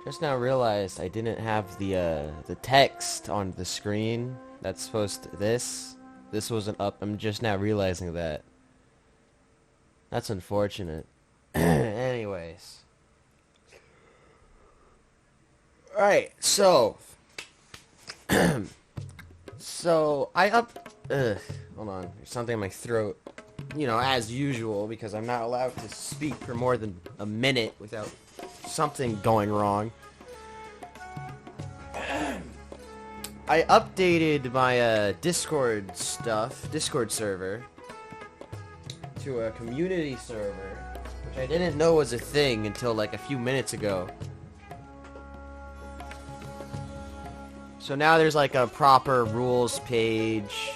Just now realized I didn't have the text on the screen. That's supposed to this wasn't up. I'm just now realizing that. That's unfortunate. Anyways. Alright, so I hold on, there's something in my throat. You know, as usual, because I'm not allowed to speak for more than a minute without something going wrong. I updated my Discord server, to a community server, which I didn't know was a thing until like a few minutes ago. So now there's like a proper rules page.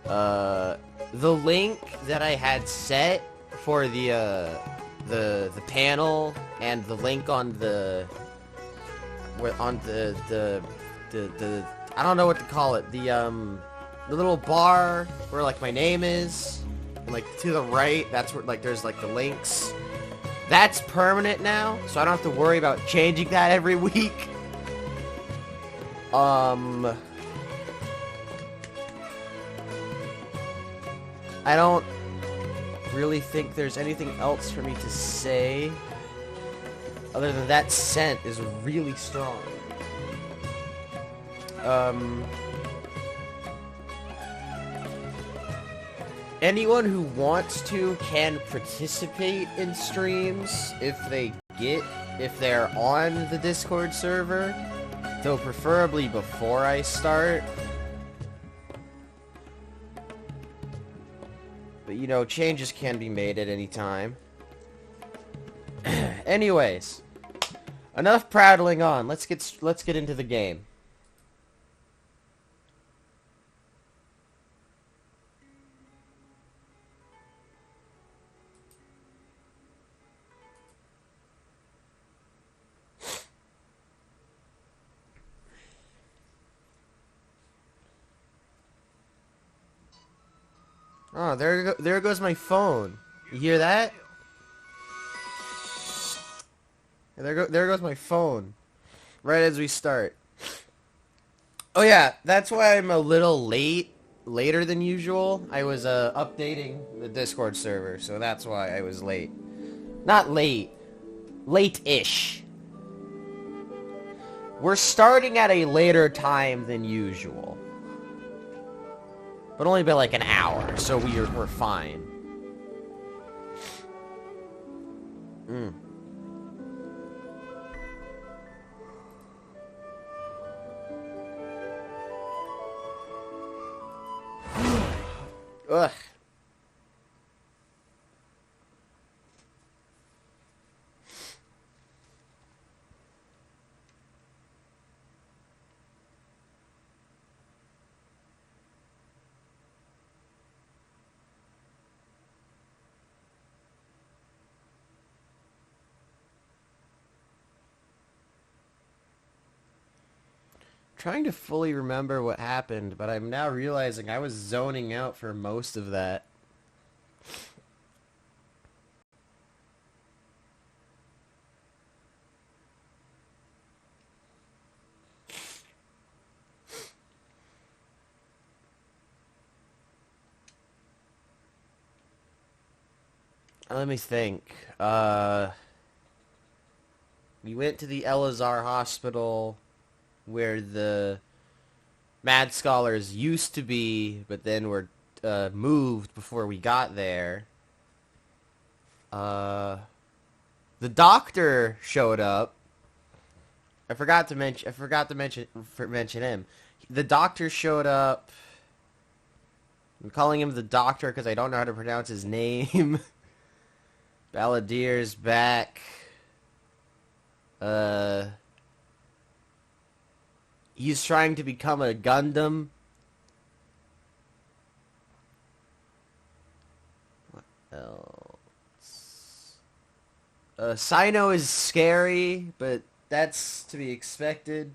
The link that I had set for the panel and the link on the I don't know what to call it, the little bar where like my name is, and like to the right, that's where like there's like the links. That's permanent now, so I don't have to worry about changing that every week. I don't really think there's anything else for me to say other than that scent is really strong. Anyone who wants to can participate in streams if they're on the Discord server, though preferably before I start. But you know, changes can be made at any time. Anyways, enough prattling on. Let's get into the game. Oh, there goes my phone. You hear that? There goes my phone. Right as we start. Oh yeah, that's why I'm a little later than usual. I was updating the Discord server, so that's why I was late. Not late. Late-ish. We're starting at a later time than usual. But only by like an hour, so we're fine. Ugh. Trying to fully remember what happened, but I'm now realizing I was zoning out for most of that. Let me think. We went to the Elazar Hospital. where the Mad Scholars used to be, but then were moved before we got there. The doctor showed up. I forgot to mention him. The doctor showed up. I'm calling him the doctor because I don't know how to pronounce his name. Balladeer's back. He's trying to become a Gundam. What else? Sino is scary, but that's to be expected.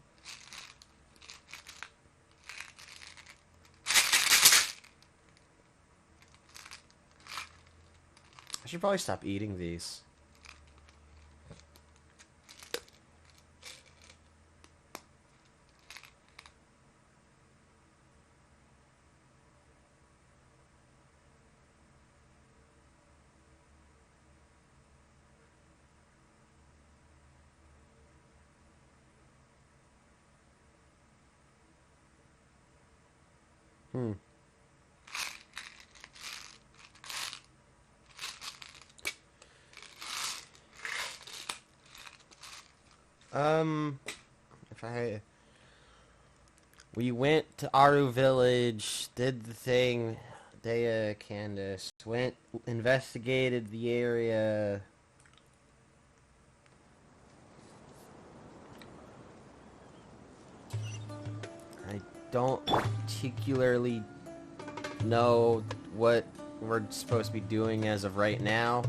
I should probably stop eating these. Hmm. If I... We went to Aru Village, did the thing, Dea, Candace, went, investigated the area. I don't particularly know what we're supposed to be doing as of right now.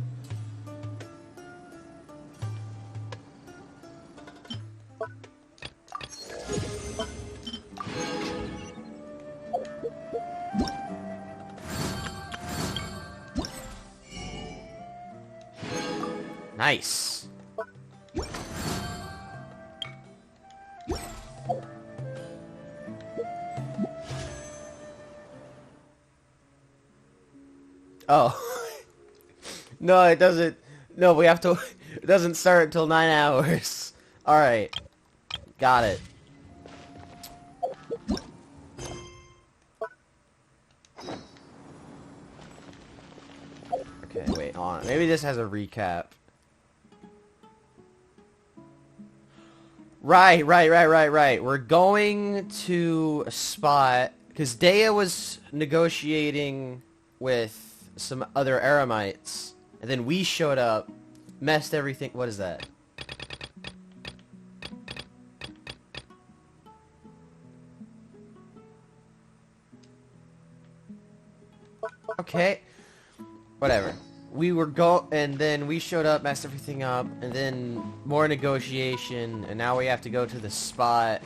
Nice. Oh. No, it doesn't. No, we have to... It doesn't start until 9 hours. Alright. Got it. Okay, wait, hold on. Maybe this has a recap. Right. We're going to a spot... Because Dea was negotiating with some other Eremites. And then we showed up, messed everything... What is that? Okay. Whatever. We were and then we showed up, messed everything up, and then more negotiation, and now we have to go to the spot.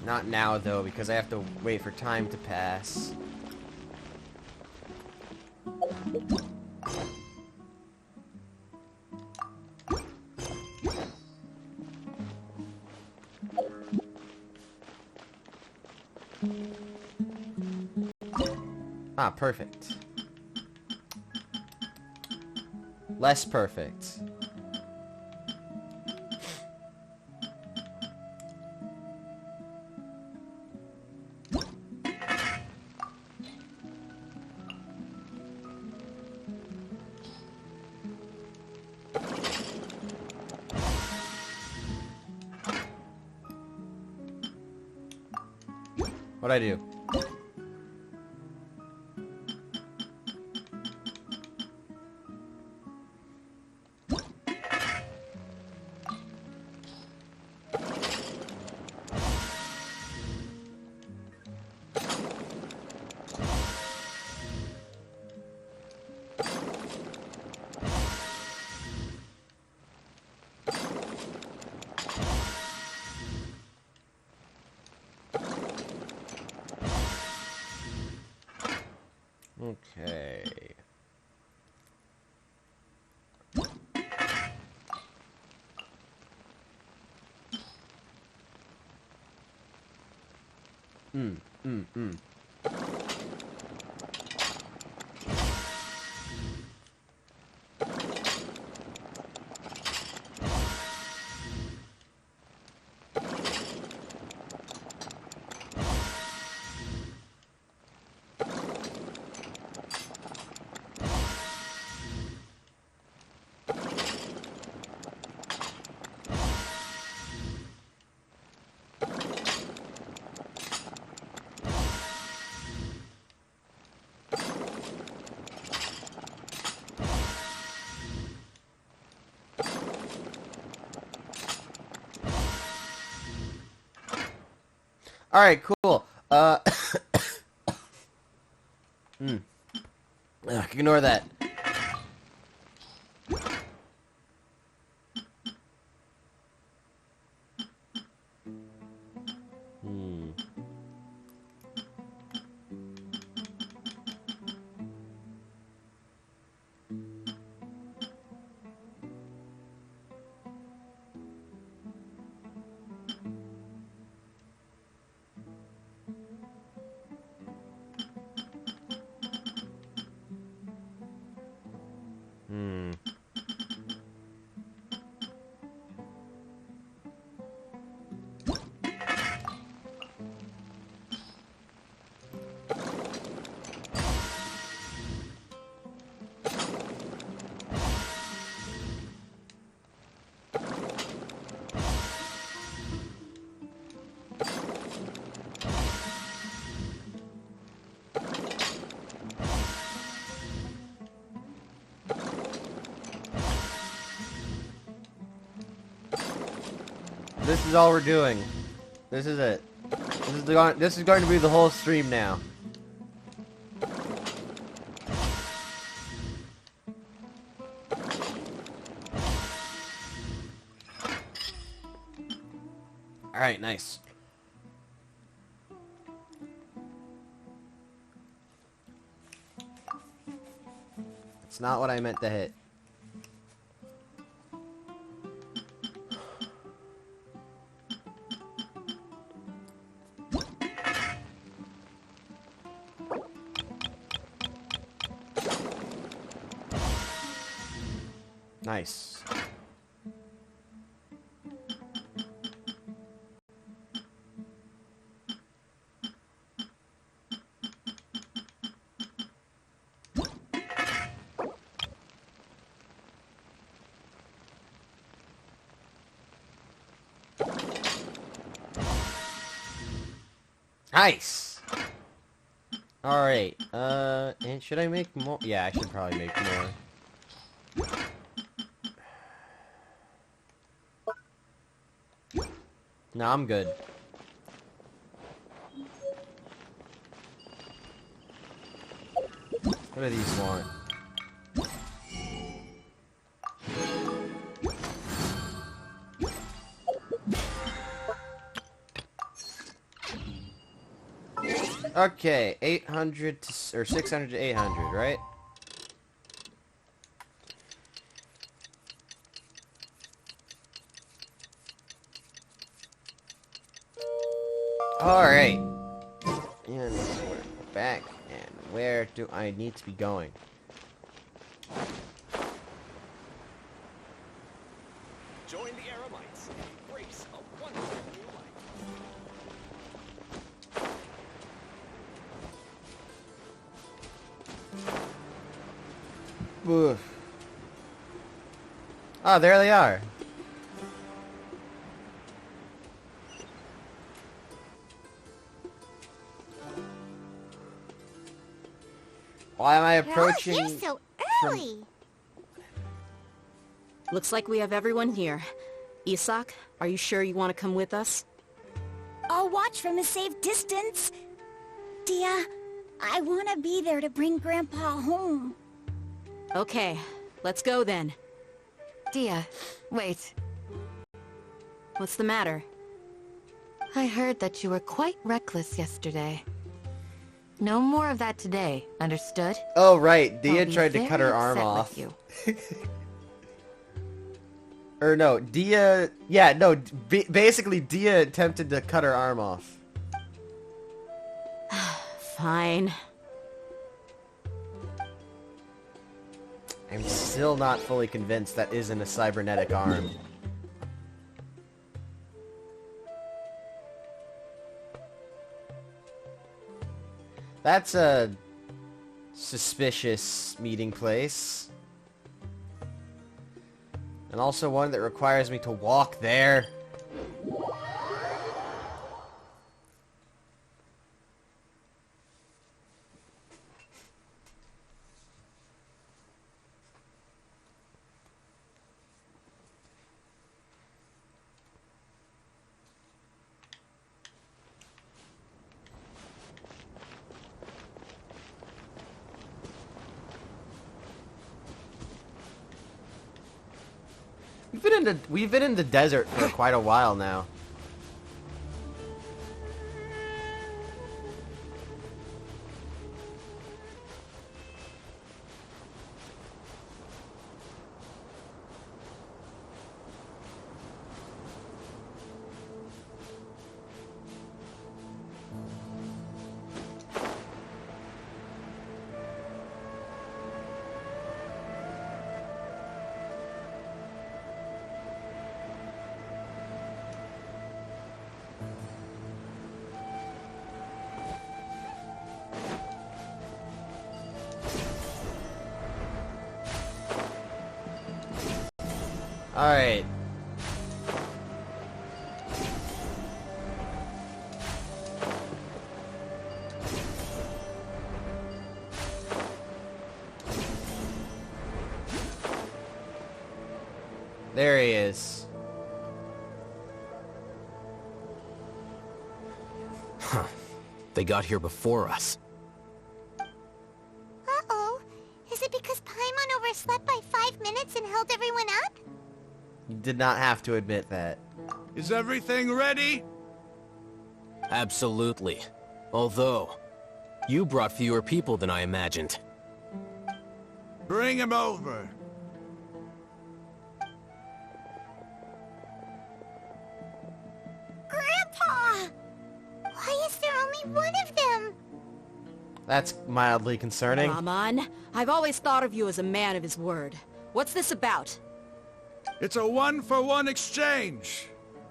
Not now, though, because I have to wait for time to pass. Ah, perfect. Less perfect. What'd I do? Okay. Mm. All right, cool. Ignore that. Hmm. Hmm. This is all we're doing. This is it. This is going to be the whole stream now. All right, nice. It's not what I meant to hit. Nice. Nice. All right. And should I make more? Yeah, I should probably make more. No, I'm good. What do these want? Okay, 800 to, or 600 to 800, right? All right. And we're back. And where do I need to be going? Join the Aramites and embrace a wonderful new life. Oof. Oh, there they are. Why am I approaching? You're so early. Looks like we have everyone here. Isak, are you sure you want to come with us? I'll watch from a safe distance. Dia, I want to be there to bring Grandpa home. Okay, let's go then. Dia, wait. What's the matter? I heard that you were quite reckless yesterday. No more of that today, understood? Oh, right. Dia I'll be tried to cut her very arm upset off. with you. Or no, Dia... Yeah, no, basically Dia attempted to cut her arm off. Fine. I'm still not fully convinced that isn't a cybernetic arm. That's a suspicious meeting place. And also one that requires me to walk there. we've been in the desert for quite a while now. Alright. There he is. Huh. They got here before us. Uh-oh. Is it because Paimon overslept by 5 minutes and held everyone up? You did not have to admit that. Is everything ready? Absolutely. Although, you brought fewer people than I imagined. Bring him over. Grandpa! Why is there only one of them? That's mildly concerning. Come on. I've always thought of you as a man of his word. What's this about? It's a one-for-one exchange.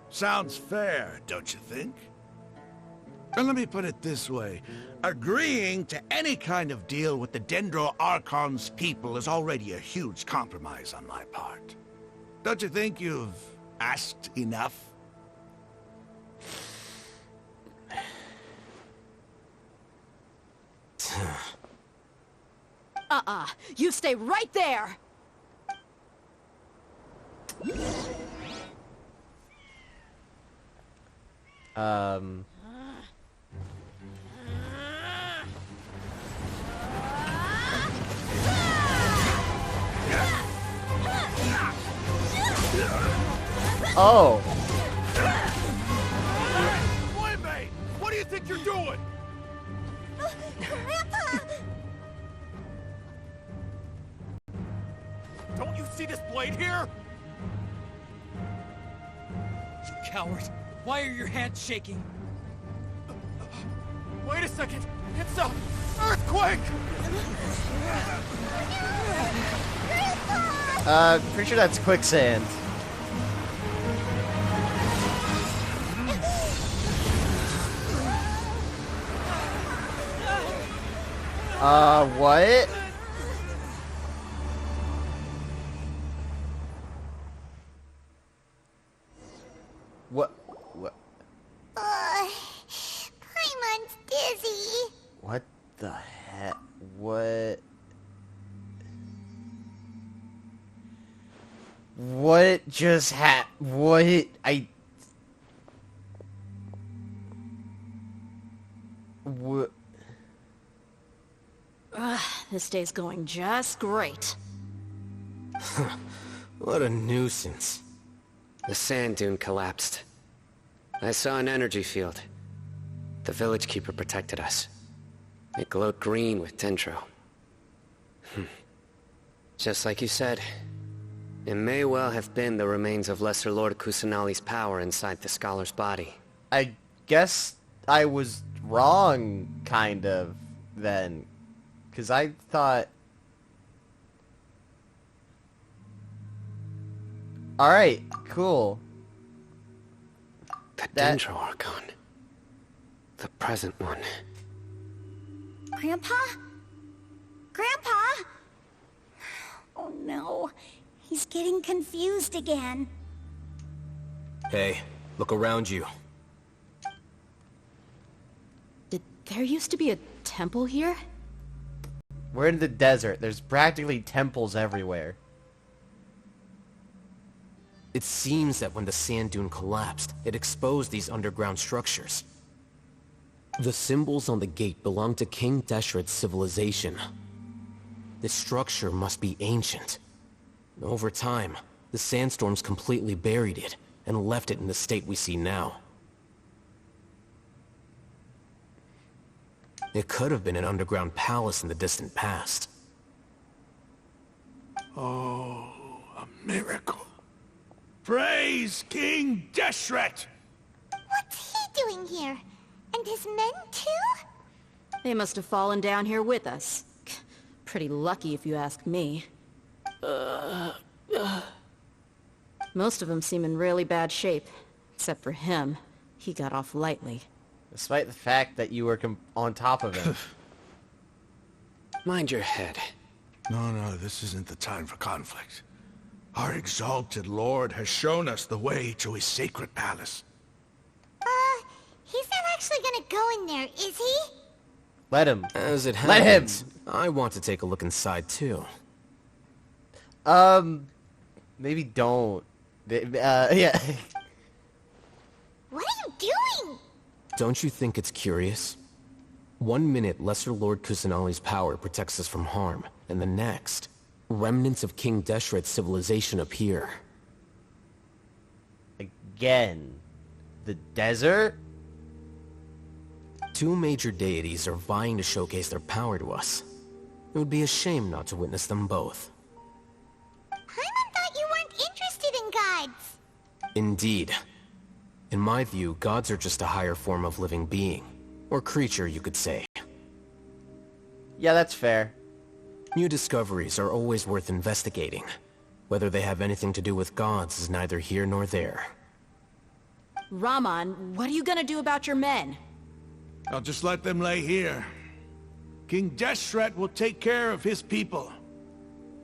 Sounds fair, don't you think? And let me put it this way. Agreeing to any kind of deal with the Dendro Archon's people is already a huge compromise on my part. Don't you think you've asked enough? You stay right there! Oh! Playmate! What do you think you're doing? Grandpa! Don't you see this blade here? You coward! Why are your hands shaking? Wait a second! It's a earthquake! Pretty sure that's quicksand. What? What? Paimon's dizzy. What the heck? What? What just happened? What? What? This day's going just great. What a nuisance. The sand dune collapsed. I saw an energy field. The village keeper protected us. It glowed green with dendro. Just like you said, it may well have been the remains of Lesser Lord Kusanali's power inside the scholar's body. I guess I was wrong, kind of, then. Because I thought... Alright, cool. The Dendro Archon. The present one. Grandpa? Grandpa? Oh no. He's getting confused again. Hey, look around you. Did there used to be a temple here? We're in the desert. There's practically temples everywhere. It seems that when the sand dune collapsed, it exposed these underground structures. The symbols on the gate belong to King Deshret's civilization. This structure must be ancient. Over time, the sandstorms completely buried it and left it in the state we see now. It could have been an underground palace in the distant past. Oh, a miracle. Praise King Deshret! What's he doing here? And his men too? They must have fallen down here with us. Pretty lucky if you ask me. Most of them seem in really bad shape. Except for him. He got off lightly. Despite the fact that you were on top of him. Mind your head. No, this isn't the time for conflict. Our exalted lord has shown us the way to his sacred palace. He's not actually gonna go in there, is he? Let him. As it Let him. happens, I want to take a look inside too. Maybe don't. Yeah. What are you doing? Don't you think it's curious? 1 minute, Lesser Lord Kusanali's power protects us from harm, and the next, remnants of King Deshret's civilization appear. Again. The desert? 2 major deities are vying to showcase their power to us. It would be a shame not to witness them both. Paimon thought you weren't interested in gods. Indeed. In my view, gods are just a higher form of living being. Or creature, you could say. Yeah, that's fair. New discoveries are always worth investigating. Whether they have anything to do with gods is neither here nor there. Rahman, what are you gonna do about your men? I'll just let them lay here. King Deshret will take care of his people.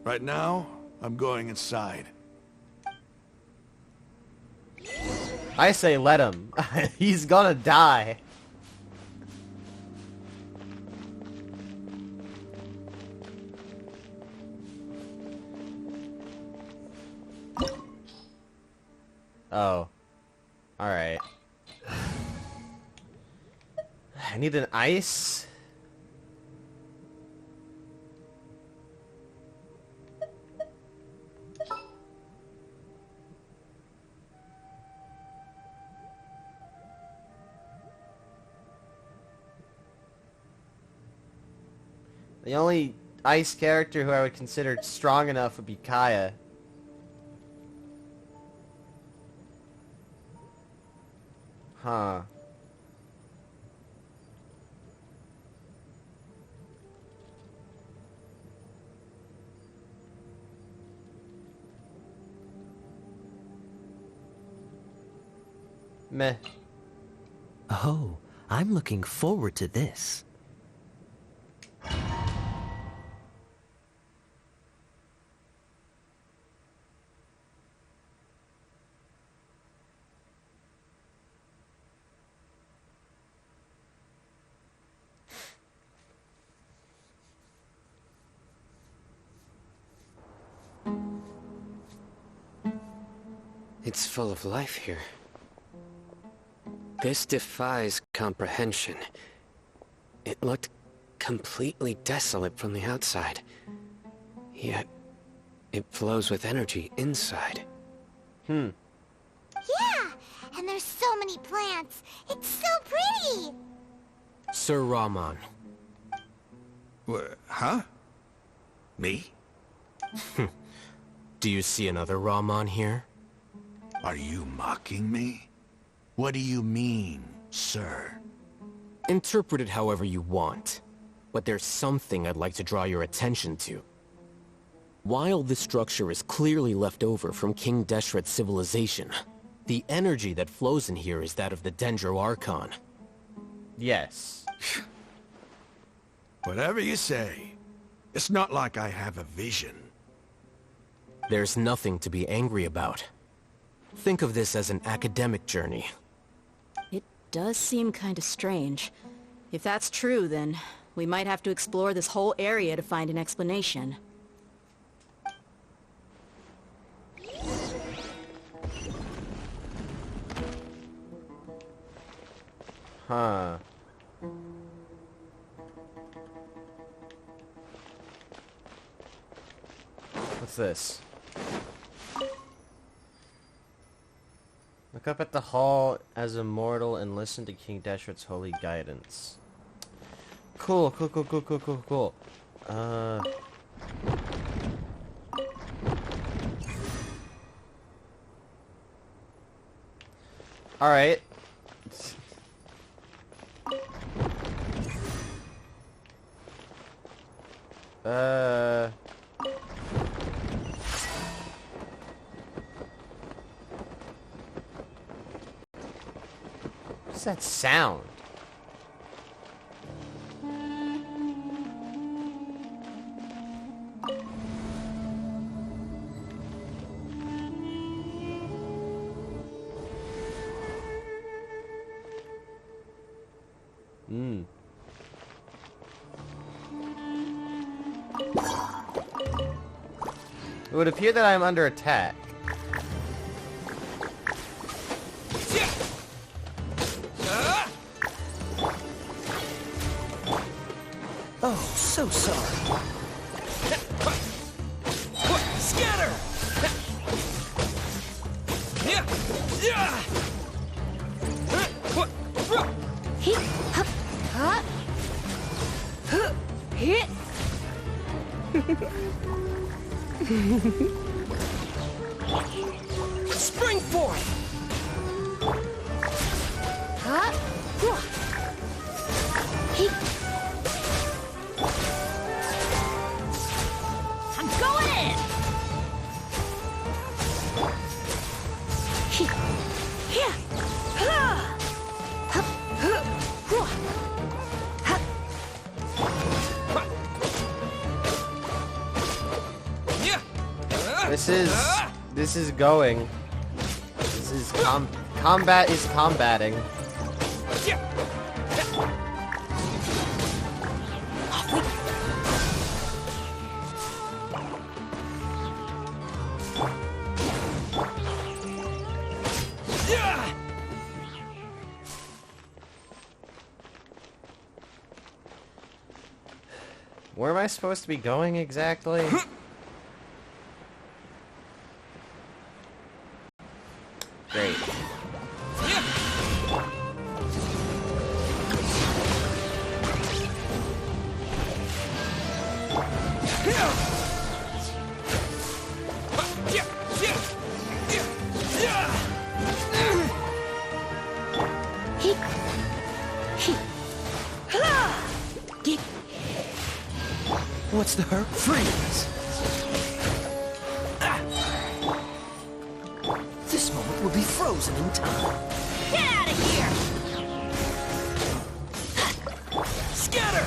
Right now, I'm going inside. I say let him. He's gonna die. Oh. Alright. I need an ice. The only ice character who I would consider strong enough would be Kaya. Huh. Meh. Oh, I'm looking forward to this. It's full of life here. This defies comprehension. It looked completely desolate from the outside. Yet, it flows with energy inside. Yeah, and there's so many plants. It's so pretty. Sir Rahman. Huh? Me? Do you see another Rahman here? Are you mocking me? What do you mean, sir? Interpret it however you want. But there's something I'd like to draw your attention to. While this structure is clearly left over from King Deshret's civilization, the energy that flows in here is that of the Dendro Archon. Yes. Whatever you say. It's not like I have a vision. There's nothing to be angry about. Think of this as an academic journey. It does seem kinda strange. If that's true, then we might have to explore this whole area to find an explanation. Huh. What's this? Look up at the hall as immortal and listen to King Deshret's holy guidance. Cool. Alright. What's that sound? It would appear that I am under attack. Oh, so sorry. Scatter! Spring forth! I'm going in! This is going. This is combat is combating. Where am I supposed to be going exactly? Great. What's the hurt? Freeze! This moment will be frozen in time. Get out of here! Scatter!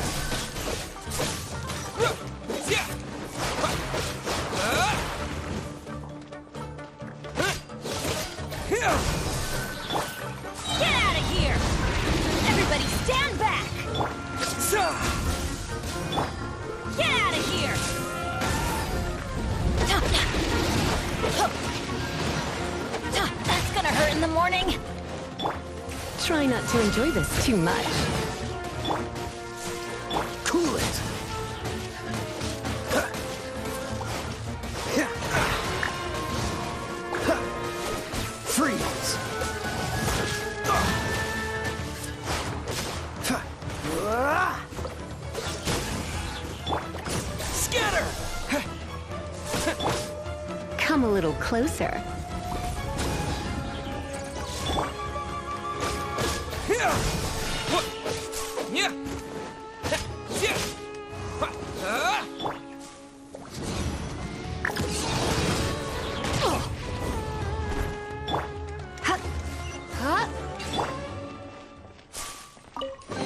Get out of here! Everybody stand back! Get out of here! That's gonna hurt in the morning. Try not to enjoy this too much. Cool it! Freeze! Scatter! Come a little closer.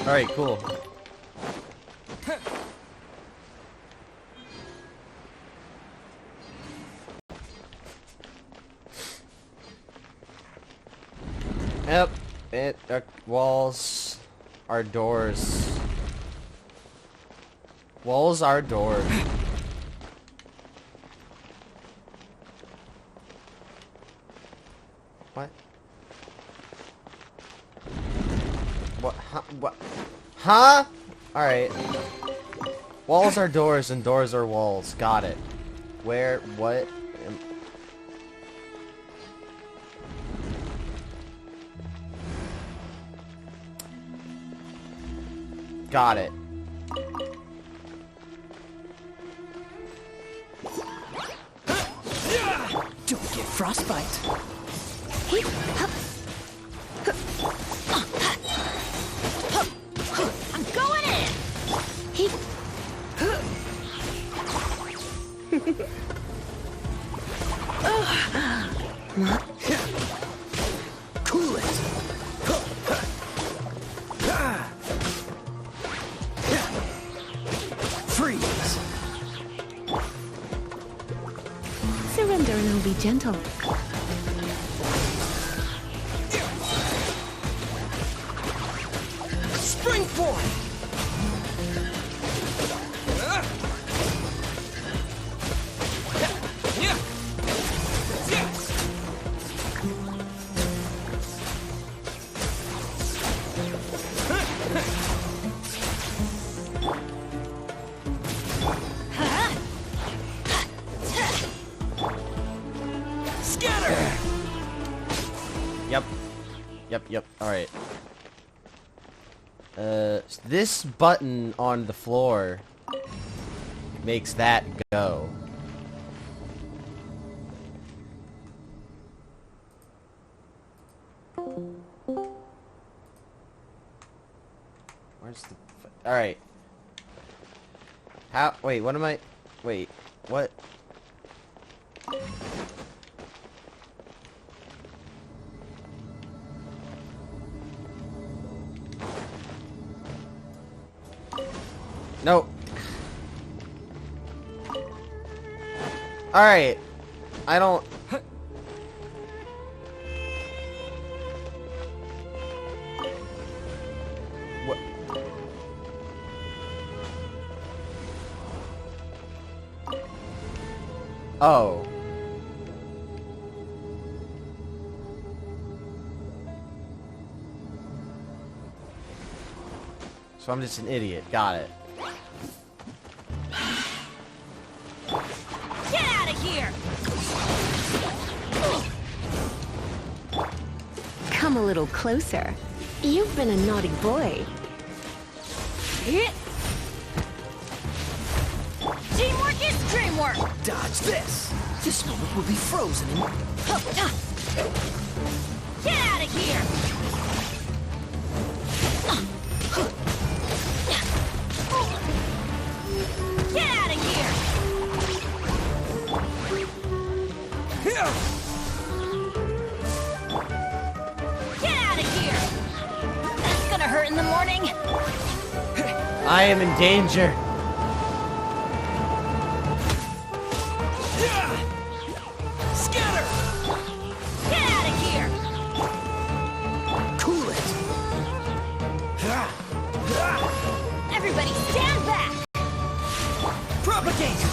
Alright, cool. Yep, walls are doors. Walls are doors. What? What? Huh? What? Huh? Alright. Walls are doors and doors are walls. Got it. Where? What? Got it. Don't get frostbite. I'm going in! Cool it. Freeze. Surrender and I'll be gentle. Springboard. Yep. Alright. This button on the floor makes that go. Where's the... Alright. How... Wait, what am I... Wait, what? No. Alright. I don't... What? Oh. So I'm just an idiot. Got it. Get out of here! Come a little closer. You've been a naughty boy. Teamwork is dreamwork! Dodge this. This moment will be frozen in... Get out of here! Get out of here! Get out of here! That's gonna hurt in the morning. I am in danger. Scatter! Get out of here! Cool it. Everybody stand back! Propagate!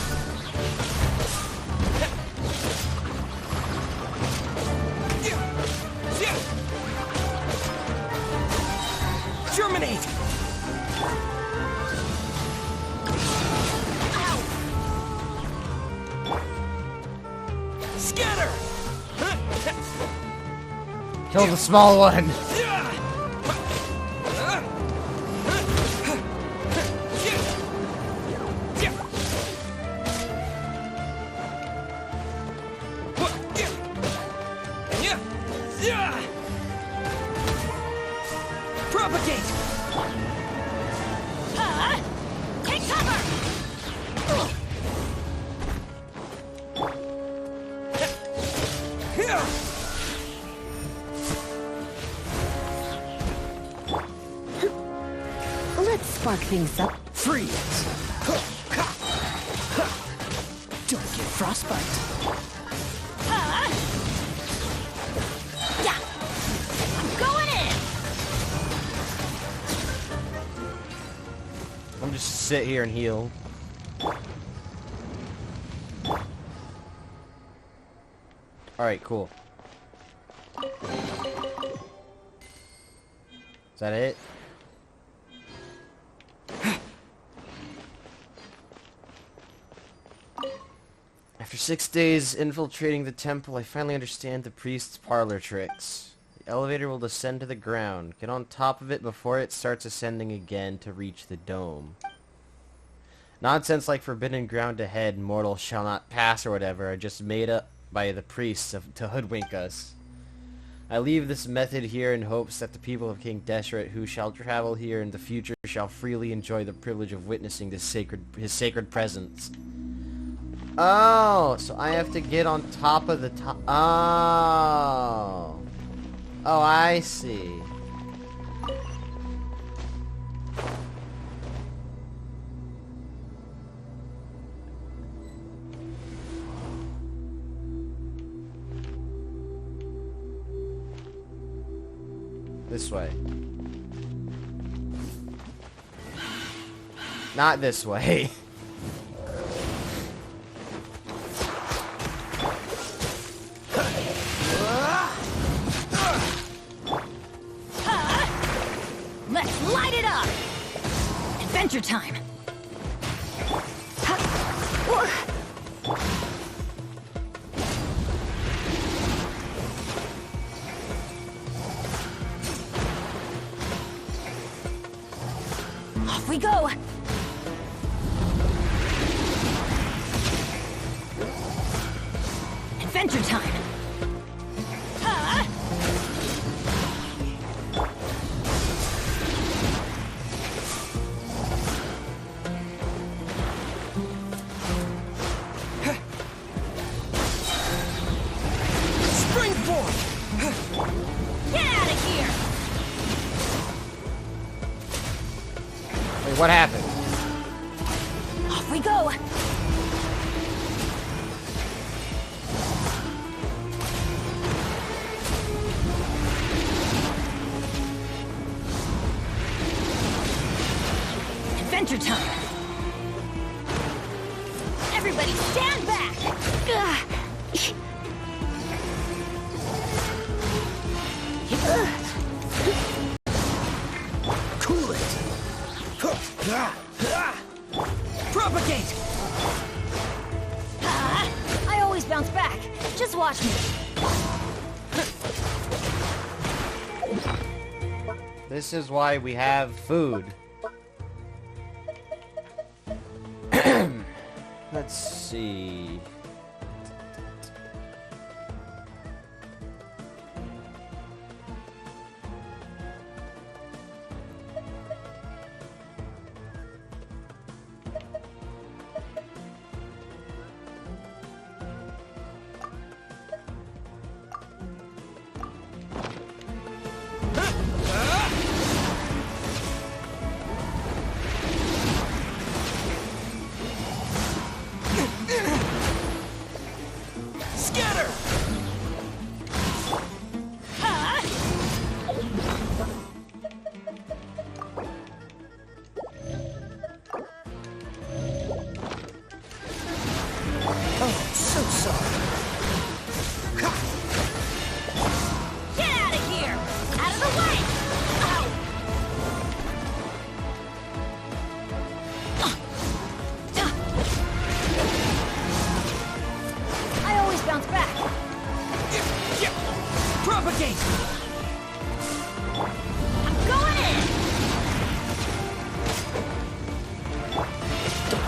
Germinate! Scatter! Kill the small one. Propagate! Take cover! Let's spark things up. Freeze! Don't get frostbite. Yeah! I'm going in! I'm just sit here and heal. Alright, cool. Is that it? After 6 days infiltrating the temple, I finally understand the priest's parlor tricks. The elevator will descend to the ground. Get on top of it before it starts ascending again to reach the dome. Nonsense like forbidden ground ahead, mortals shall not pass or whatever are just made up by the priests to hoodwink us. I leave this method here in hopes that the people of King Deshret who shall travel here in the future shall freely enjoy the privilege of witnessing his sacred presence. Oh, so I have to get on top of the top. Oh. Oh, I see. This way. Not this way. Let's light it up! Adventure time! Off we go! Adventure time! What happened? Off we go! Adventure time! Everybody stand back! Cool it! Propagate! I always bounce back. Just watch me. This is why we have food. Let's see.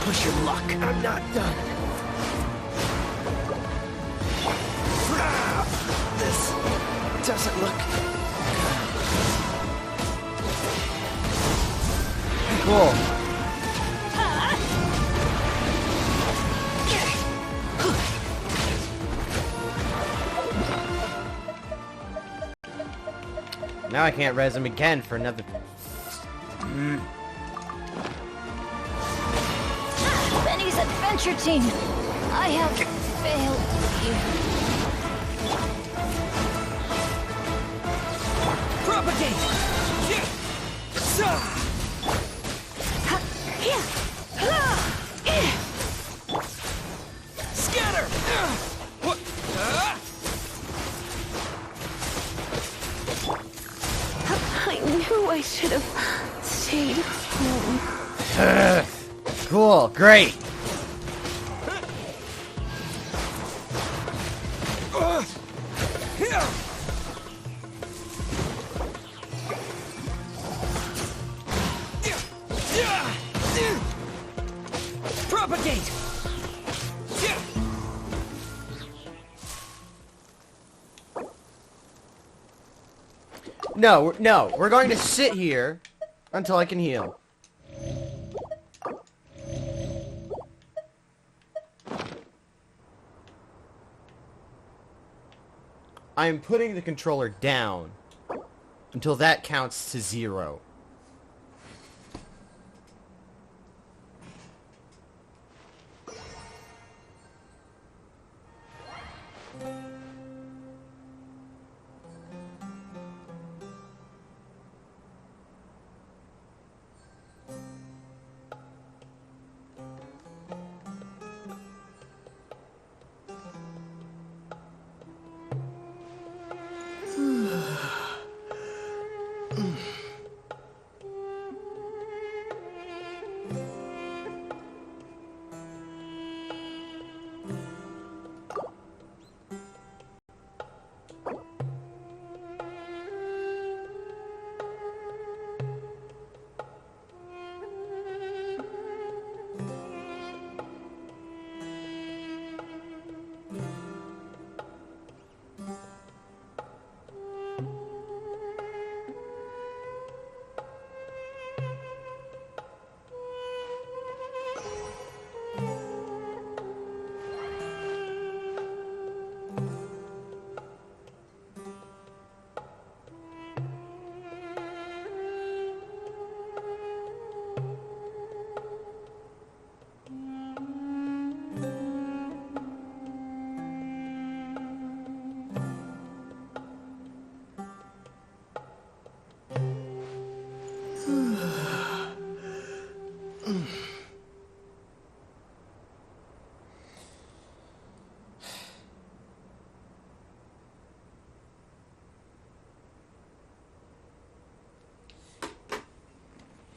Push your luck. I'm not done. This doesn't look cool. Now I can't res him again for another. Benny's adventure team. I have failed you. propagate. Scatter. I knew I should have stayed home. Cool, great. No, we're going to sit here until I can heal. I am putting the controller down until that counts to 0.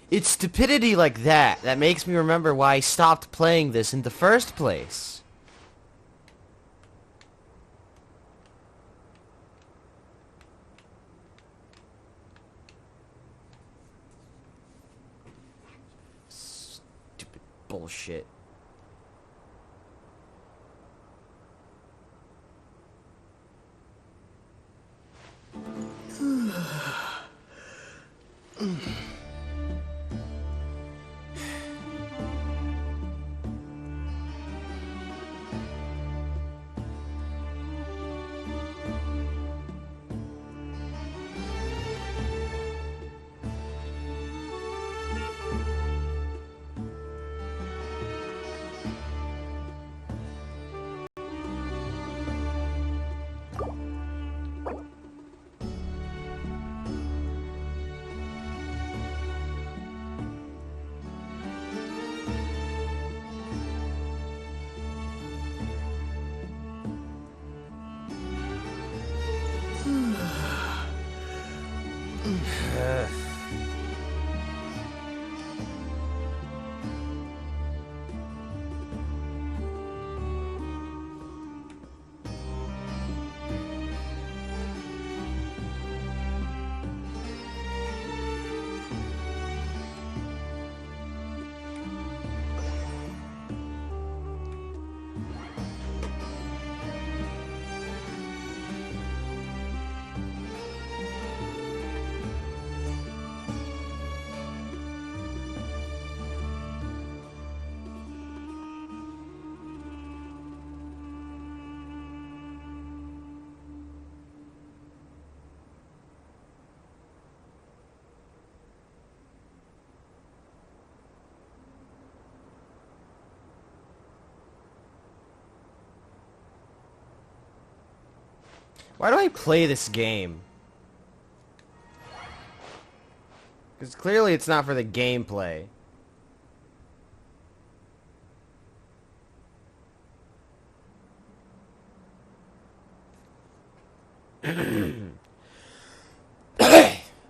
It's stupidity like that that makes me remember why I stopped playing this in the first place. Stupid bullshit. Why do I play this game? Because clearly it's not for the gameplay.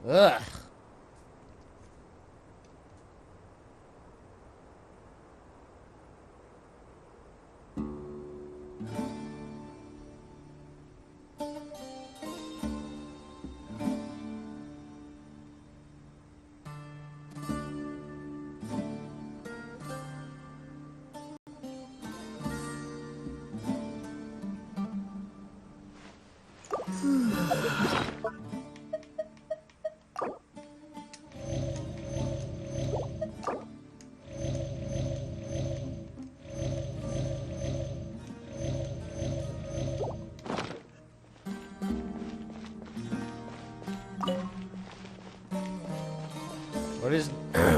Ugh.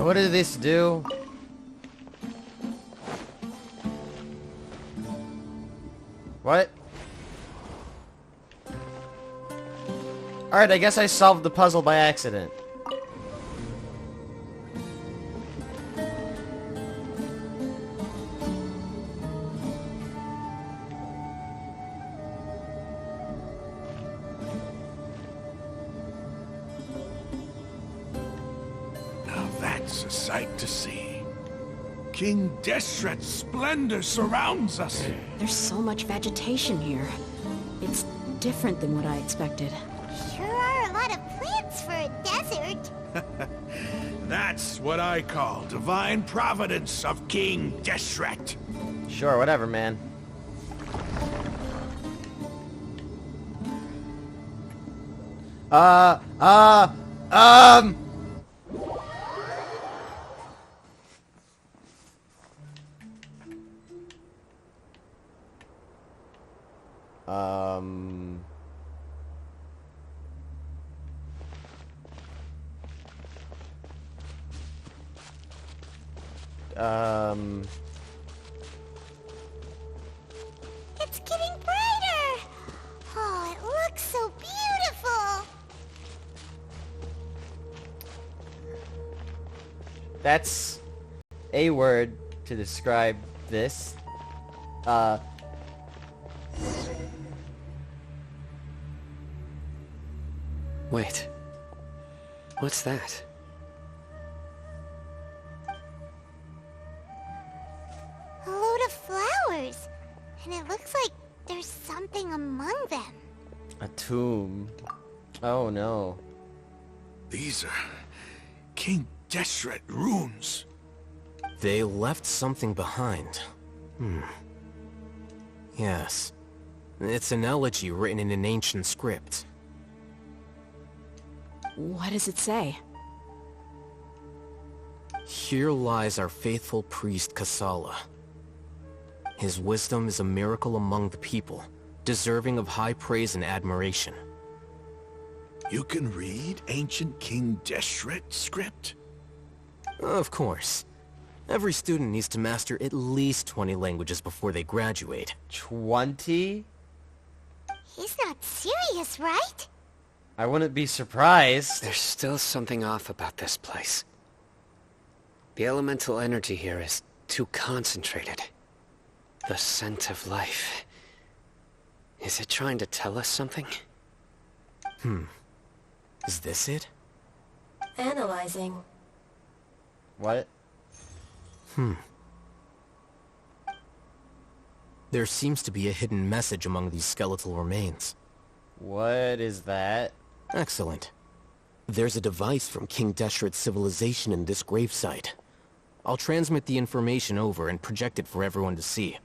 What did this do? What? Alright, I guess I solved the puzzle by accident. Now that's a sight to see. King Deshret's splendor surrounds us. There's so much vegetation here. It's different than what I expected. Sure are a lot of plants for a desert. That's what I call divine providence of King Deshret. Sure, whatever, man. Um... It's getting brighter. Oh, it looks so beautiful. That's a word to describe this. Wait. What's that? A load of flowers. And it looks like there's something among them. A tomb. Oh no. These are King Deshret runes. They left something behind. Yes. It's an elegy written in an ancient script. What does it say? Here lies our faithful priest Kasala. His wisdom is a miracle among the people, deserving of high praise and admiration. You can read ancient King Deshret's script? Of course. Every student needs to master at least 20 languages before they graduate. 20? He's not serious, right? I wouldn't be surprised. There's still something off about this place. The elemental energy here is too concentrated. The scent of life. Is it trying to tell us something? Is this it? Analyzing. What? There seems to be a hidden message among these skeletal remains. What is that? Excellent. There's a device from King Deshret's civilization in this gravesite. I'll transmit the information over and project it for everyone to see.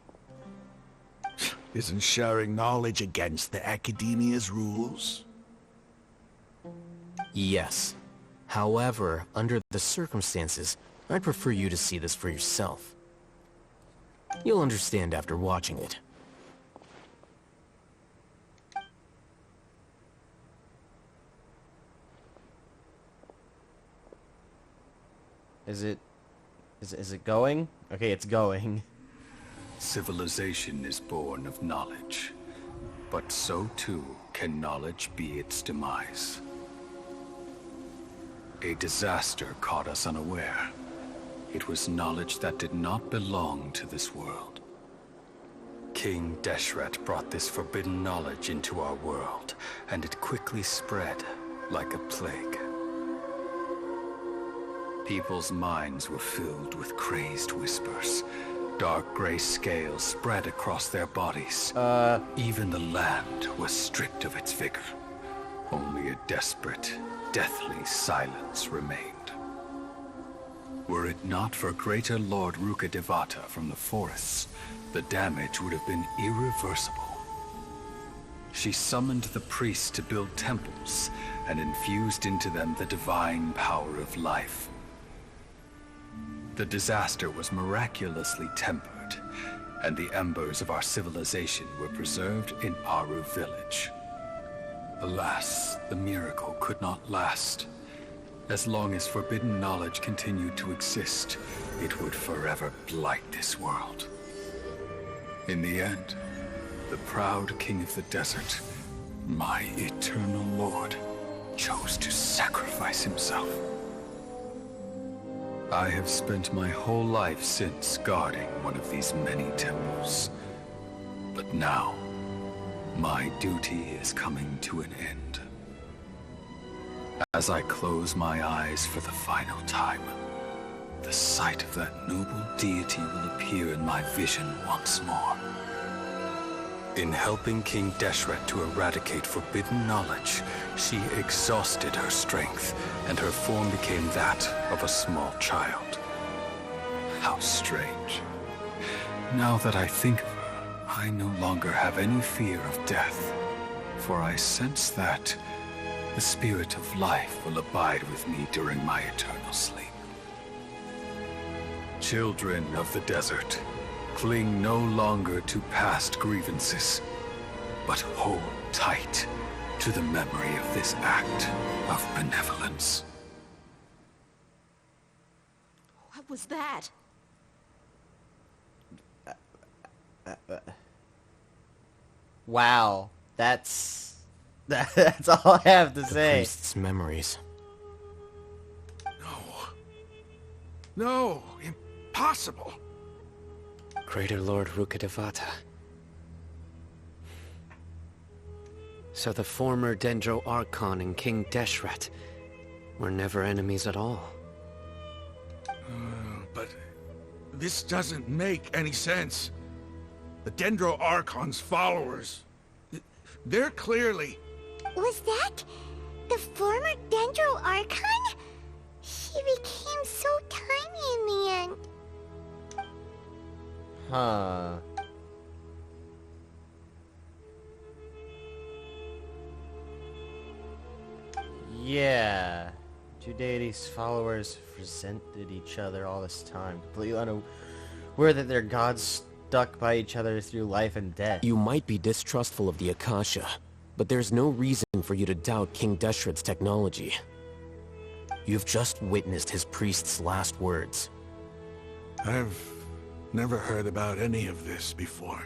Isn't sharing knowledge against the Academia's rules? Yes. However, under the circumstances, I'd prefer you to see this for yourself. You'll understand after watching it. Is it going? Okay, it's going. Civilization is born of knowledge, but so too can knowledge be its demise. A disaster caught us unaware. It was knowledge that did not belong to this world. King Deshret brought this forbidden knowledge into our world, and it quickly spread like a plague. People's minds were filled with crazed whispers. Dark gray scales spread across their bodies. Even the land was stripped of its vigor. Only a desperate, deathly silence remained. Were it not for greater Lord Ruka Devata from the forests, the damage would have been irreversible. She summoned the priests to build temples and infused into them the divine power of life. The disaster was miraculously tempered, and the embers of our civilization were preserved in Aru village. Alas, the miracle could not last. As long as forbidden knowledge continued to exist, it would forever blight this world. In the end, the proud king of the desert, my eternal lord, chose to sacrifice himself. I have spent my whole life since guarding one of these many temples. But now, my duty is coming to an end. As I close my eyes for the final time, the sight of that noble deity will appear in my vision once more. In helping King Deshret to eradicate forbidden knowledge, she exhausted her strength, and her form became that of a small child. How strange. Now that I think of her, I no longer have any fear of death, for I sense that the spirit of life will abide with me during my eternal sleep. Children of the desert, cling no longer to past grievances, but hold tight to the memory of this act of benevolence. What was that? Wow, that's all I have to The say. priest's memories. No, impossible. Greater Lord Rukkhadevata. So the former Dendro Archon and King Deshret were never enemies at all. But this doesn't make any sense. The Dendro Archon's followers, they're clearly... Was that the former Dendro Archon? She became so tiny in the end. Huh. Yeah. Two deities' followers resented each other all this time, completely unaware that their gods stuck by each other through life and death. You might be distrustful of the Akasha, but there's no reason for you to doubt King Deshret's technology. You've just witnessed his priest's last words. I've never heard about any of this before.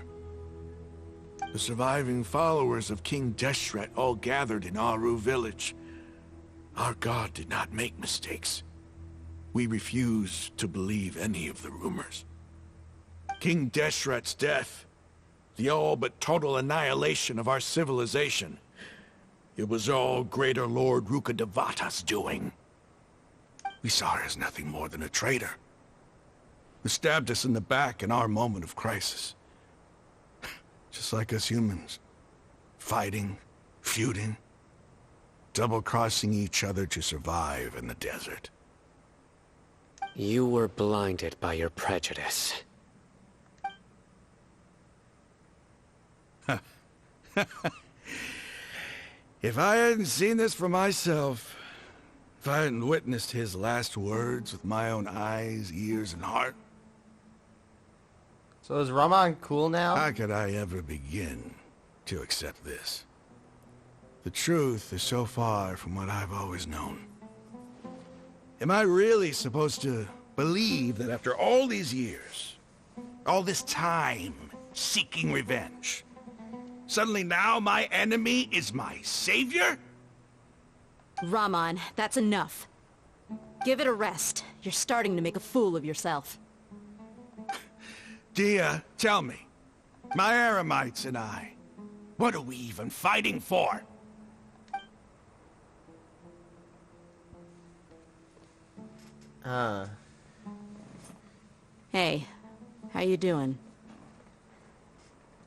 The surviving followers of King Deshret all gathered in Aru village. Our god did not make mistakes. We refuse to believe any of the rumors. King Deshret's death, the all but total annihilation of our civilization, it was all Greater Lord Rukkhadevata's doing. We saw her as nothing more than a traitor, who stabbed us in the back in our moment of crisis. Just like us humans. Fighting, feuding, double-crossing each other to survive in the desert. You were blinded by your prejudice. If I hadn't seen this for myself, if I hadn't witnessed his last words with my own eyes, ears, and heart... So is Raman cool now? How could I ever begin to accept this? The truth is so far from what I've always known. Am I really supposed to believe that after all these years, all this time seeking revenge, suddenly now my enemy is my savior? Raman, that's enough. Give it a rest. You're starting to make a fool of yourself. Dia, tell me, my Eremites and I, what are we even fighting for? Hey, how you doing?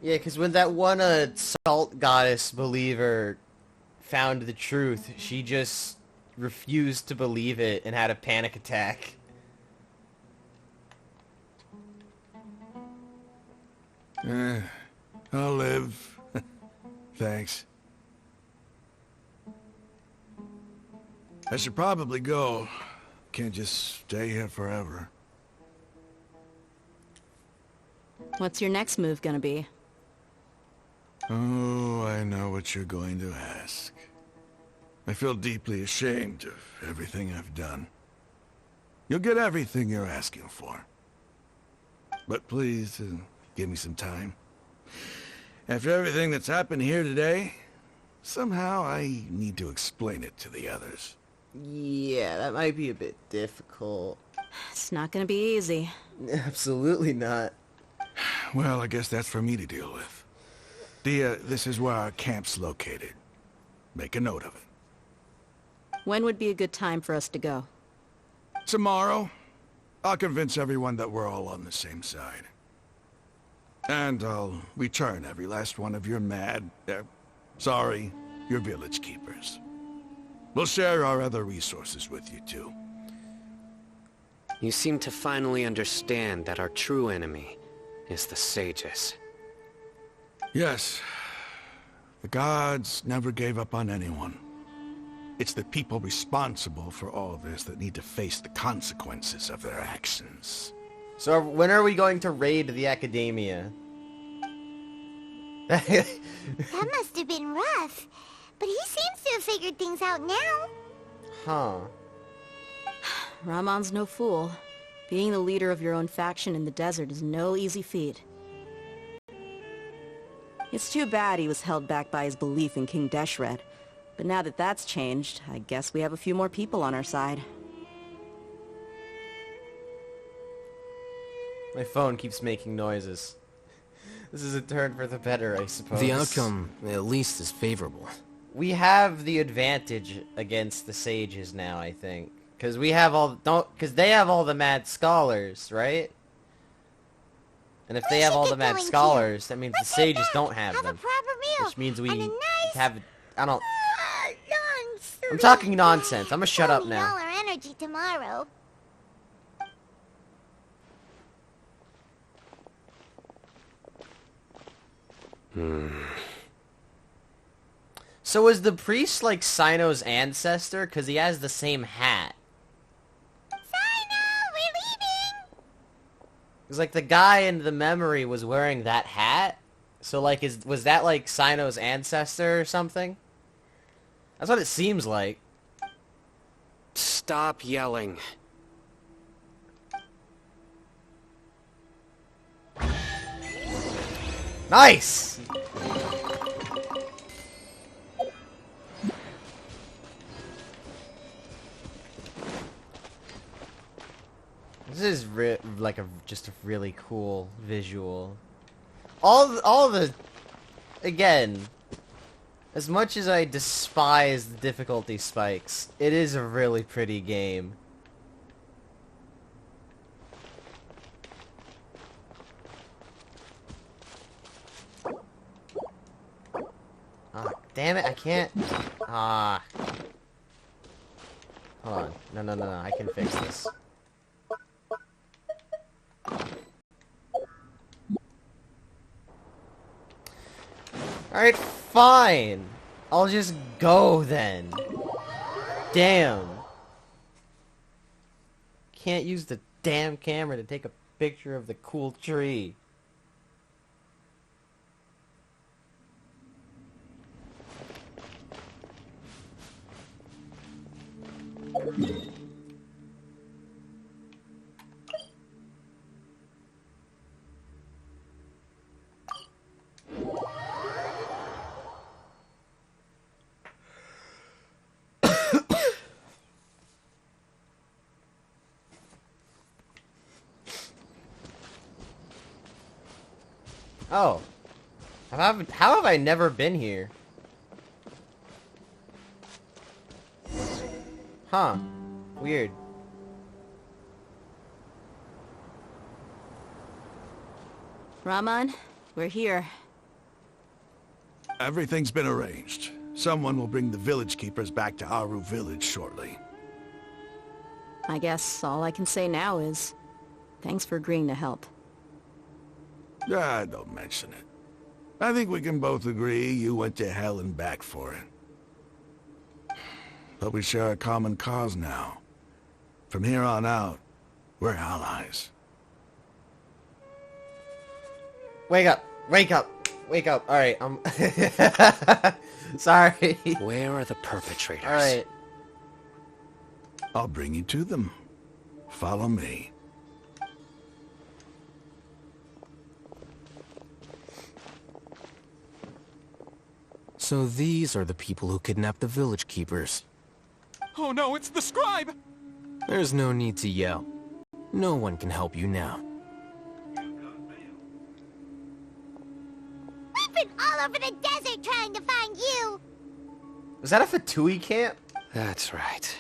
Yeah, because when that one salt goddess believer found the truth, she just refused to believe it and had a panic attack. I'll live. Thanks. I should probably go. Can't just stay here forever. What's your next move gonna be? Oh, I know what you're going to ask. I feel deeply ashamed of everything I've done. You'll get everything you're asking for. But please, give me some time. After everything that's happened here today, somehow I need to explain it to the others. Yeah, that might be a bit difficult. It's not gonna be easy. Absolutely not. Well, I guess that's for me to deal with. Dia, this is where our camp's located. Make a note of it. When would be a good time for us to go? Tomorrow, I'll convince everyone that we're all on the same side. And I'll return every last one of your your village keepers. We'll share our other resources with you too. You seem to finally understand that our true enemy is the sages. Yes. The gods never gave up on anyone. It's the people responsible for all this that need to face the consequences of their actions. So when are we going to raid the academia? That must have been rough. But he seems to have figured things out now. Huh. Ramon's no fool. Being the leader of your own faction in the desert is no easy feat. It's too bad he was held back by his belief in King Deshret. But now that that's changed, I guess we have a few more people on our side. My phone keeps making noises. This is a turn for the better, I suppose. The outcome, at least, is favorable. We have the advantage against the sages now, I think. Because we have because they have all the mad scholars, right? And if they have all the mad scholars, that means the sages don't have them. Which means we have... I don't... I'm talking nonsense. I'm gonna shut up now. All our energy tomorrow. So is the priest like Sino's ancestor? Because he has the same hat. Sino, we're leaving! Because like the guy in the memory was wearing that hat. So like was that like Sino's ancestor or something? That's what it seems like. Stop yelling. Nice! This is like just a really cool visual. All the again, as much as I despise the difficulty spikes, it is a really pretty game. Ah, damn it, I can't. Ah. Hold on. No, I can fix this. Alright, fine. I'll just go then. Damn. Can't use the damn camera to take a picture of the cool tree. Oh. How have I never been here? Huh. Weird. Ramon, we're here. Everything's been arranged. Someone will bring the village keepers back to Aru village shortly. I guess all I can say now is, thanks for agreeing to help. Ah, don't mention it. I think we can both agree you went to hell and back for it. But we share a common cause now. From here on out, we're allies. Wake up! Wake up! Wake up. Alright, I'm... Sorry. Where are the perpetrators? Alright. I'll bring you to them. Follow me. So these are the people who kidnapped the village keepers. Oh no, it's the scribe! There's no need to yell. No one can help you now. We've been all over the desert trying to find you. Was that a Fatui camp? That's right.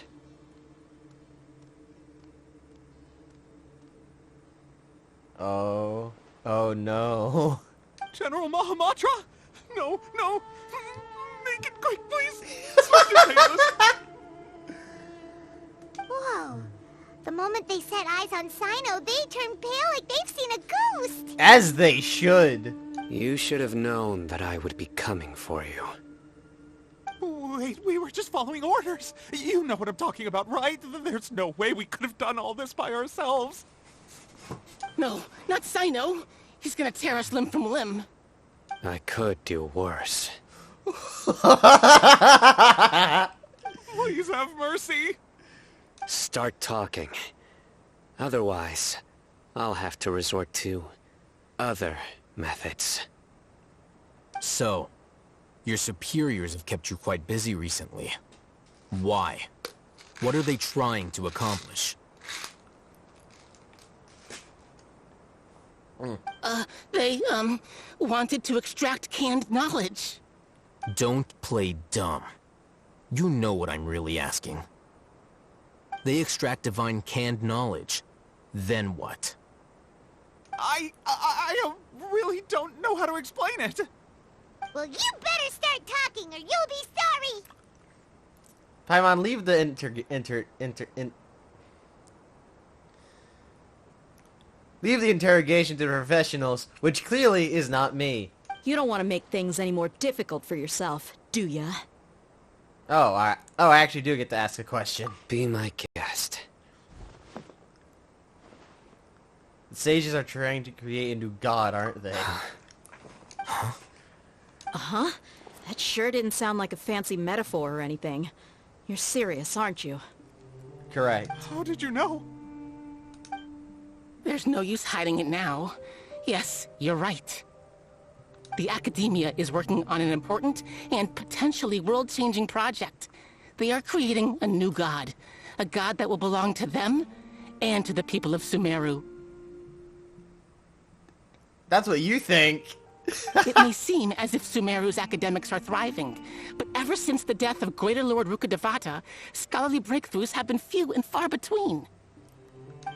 Oh. Oh no. General Mahamatra? No, no! Make it quick, please! Simultaneous. Whoa. The moment they set eyes on Sino, they turn pale like they've seen a ghost. As they should. You should have known that I would be coming for you. Wait, we were just following orders. You know what I'm talking about, right? There's no way we could have done all this by ourselves. No, not Sino. He's gonna tear us limb from limb. I could do worse. Please have mercy. Start talking. Otherwise, I'll have to resort to other methods. So, your superiors have kept you quite busy recently. Why? What are they trying to accomplish? They, wanted to extract canned knowledge. Don't play dumb. You know what I'm really asking. They extract divine canned knowledge. Then what? I really don't know how to explain it. Well, you better start talking or you'll be sorry. Paimon, leave the leave the interrogation to the professionals, which clearly is not me. You don't want to make things any more difficult for yourself, do ya? Oh, I actually do get to ask a question. Be my guest. The sages are trying to create a new god, aren't they? Uh-huh. That sure didn't sound like a fancy metaphor or anything. You're serious, aren't you? Correct. How did you know? There's no use hiding it now. Yes, you're right. The Academia is working on an important and potentially world-changing project. They are creating a new god. A god that will belong to them and to the people of Sumeru. That's what you think. It may seem as if Sumeru's academics are thriving, but ever since the death of Greater Lord Rukkhadevata, scholarly breakthroughs have been few and far between.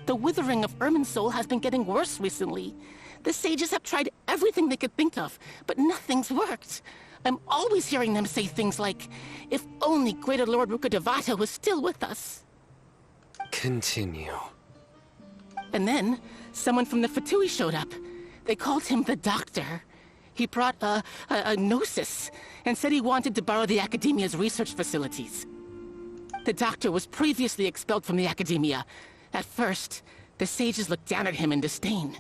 The withering of Irminsul has been getting worse recently. The sages have tried everything they could think of, but nothing's worked. I'm always hearing them say things like, if only Greater Lord Rukkhadevata was still with us. Continue. And then, someone from the Fatui showed up. They called him the Doctor. He brought a gnosis, and said he wanted to borrow the Academia's research facilities. The Doctor was previously expelled from the Academia. At first, the sages looked down at him in disdain.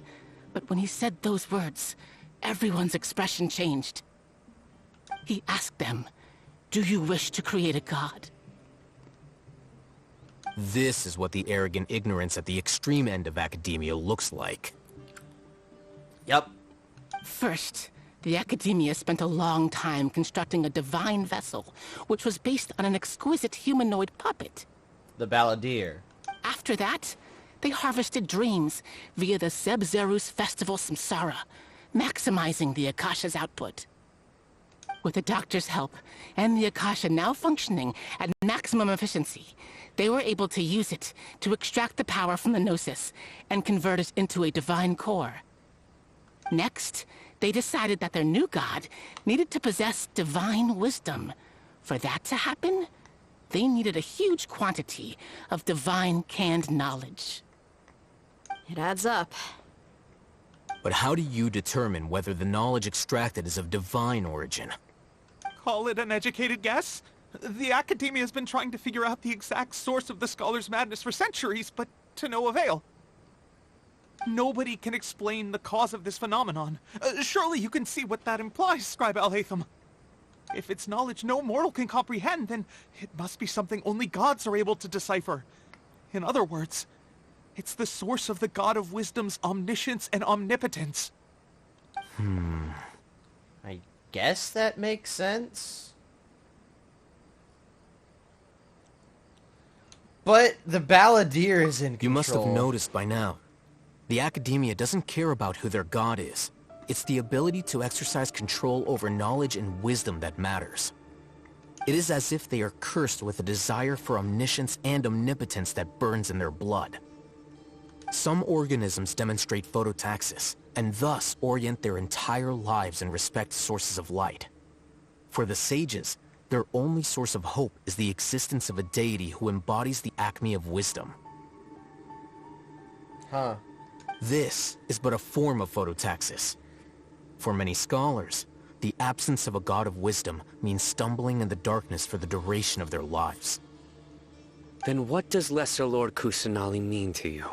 But when he said those words, everyone's expression changed. He asked them, do you wish to create a god? This is what the arrogant ignorance at the extreme end of academia looks like. Yep. First, the Academia spent a long time constructing a divine vessel, which was based on an exquisite humanoid puppet. The balladeer. After that, they harvested dreams via the Zeb-Zerus Festival Samsara, maximizing the Akasha's output. With the Doctor's help, and the Akasha now functioning at maximum efficiency, they were able to use it to extract the power from the Gnosis and convert it into a divine core. Next, they decided that their new god needed to possess divine wisdom. For that to happen, they needed a huge quantity of divine canned knowledge. It adds up. But how do you determine whether the knowledge extracted is of divine origin? Call it an educated guess? The Academia has been trying to figure out the exact source of the Scholar's Madness for centuries, but to no avail. Nobody can explain the cause of this phenomenon. Surely you can see what that implies, Scribe Alhaitham. If it's knowledge no mortal can comprehend, then it must be something only gods are able to decipher. In other words, it's the source of the God of Wisdom's omniscience and omnipotence. I guess that makes sense. But the balladeer is in control. You must have noticed by now. The Academia doesn't care about who their god is. It's the ability to exercise control over knowledge and wisdom that matters. It is as if they are cursed with a desire for omniscience and omnipotence that burns in their blood. Some organisms demonstrate phototaxis, and thus orient their entire lives in respect to sources of light. For the sages, their only source of hope is the existence of a deity who embodies the acme of wisdom. Huh. This is but a form of phototaxis. For many scholars, the absence of a god of wisdom means stumbling in the darkness for the duration of their lives. Then what does Lesser Lord Kusanali mean to you?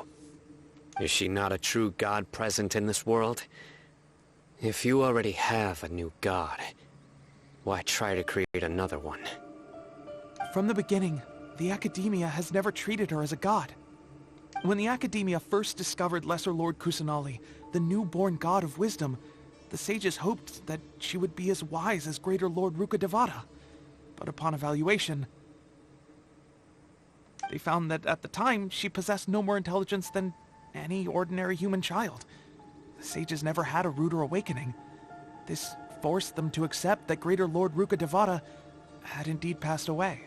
Is she not a true god present in this world? If you already have a new god, why try to create another one? From the beginning, the Academia has never treated her as a god. When the Academia first discovered Lesser Lord Kusanali, the newborn god of wisdom, the sages hoped that she would be as wise as Greater Lord Rukkhadevata. But upon evaluation, they found that at the time, she possessed no more intelligence than any ordinary human child. The sages never had a ruder awakening. This forced them to accept that Greater Lord Rukkhadevata had indeed passed away.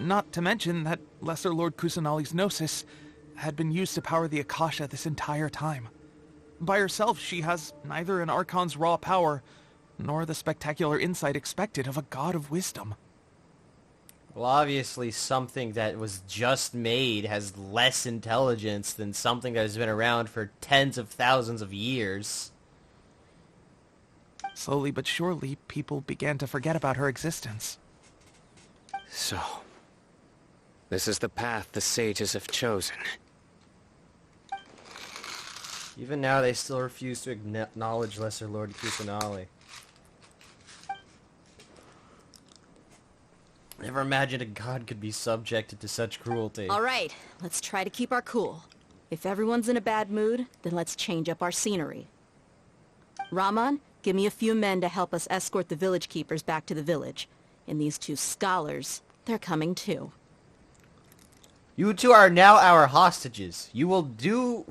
Not to mention that Lesser Lord Kusanali's gnosis had been used to power the Akasha this entire time. By herself, she has neither an Archon's raw power, nor the spectacular insight expected of a god of wisdom. Well, obviously something that was just made has less intelligence than something that has been around for tens of thousands of years. Slowly but surely, people began to forget about her existence. So, this is the path the sages have chosen. Even now, they still refuse to acknowledge Lesser Lord Kusanali. Never imagined a god could be subjected to such cruelty. All right, let's try to keep our cool. If everyone's in a bad mood, then let's change up our scenery. Rahman, give me a few men to help us escort the village keepers back to the village. And these two scholars, they're coming too. You two are now our hostages. You will do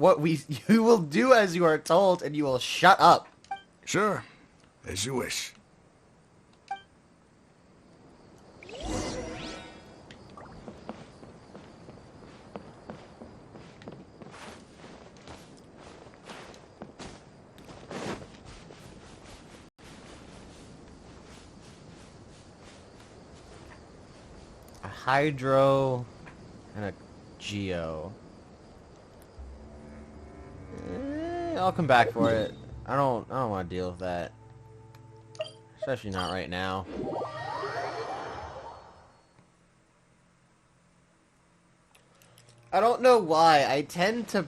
you will do as you are told, and you will shut up. Sure, as you wish. A hydro and a geo. I'll come back for it. I don't want to deal with that. Especially not right now. I don't know why. I tend to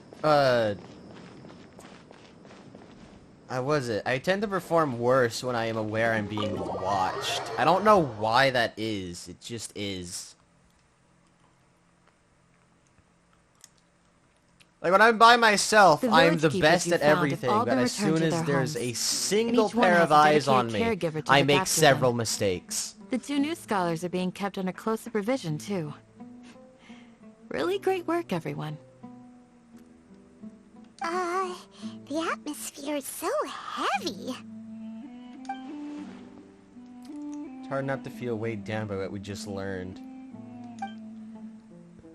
I tend to perform worse when I am aware I'm being watched. I don't know why that is. It just is. Like, when I'm by myself, I'm the best at everything, but as soon as there's a single pair of eyes on me, I make several mistakes. The two new scholars are being kept under close supervision, too. Really great work, everyone. The atmosphere is so heavy. It's hard not to feel weighed down by what we just learned.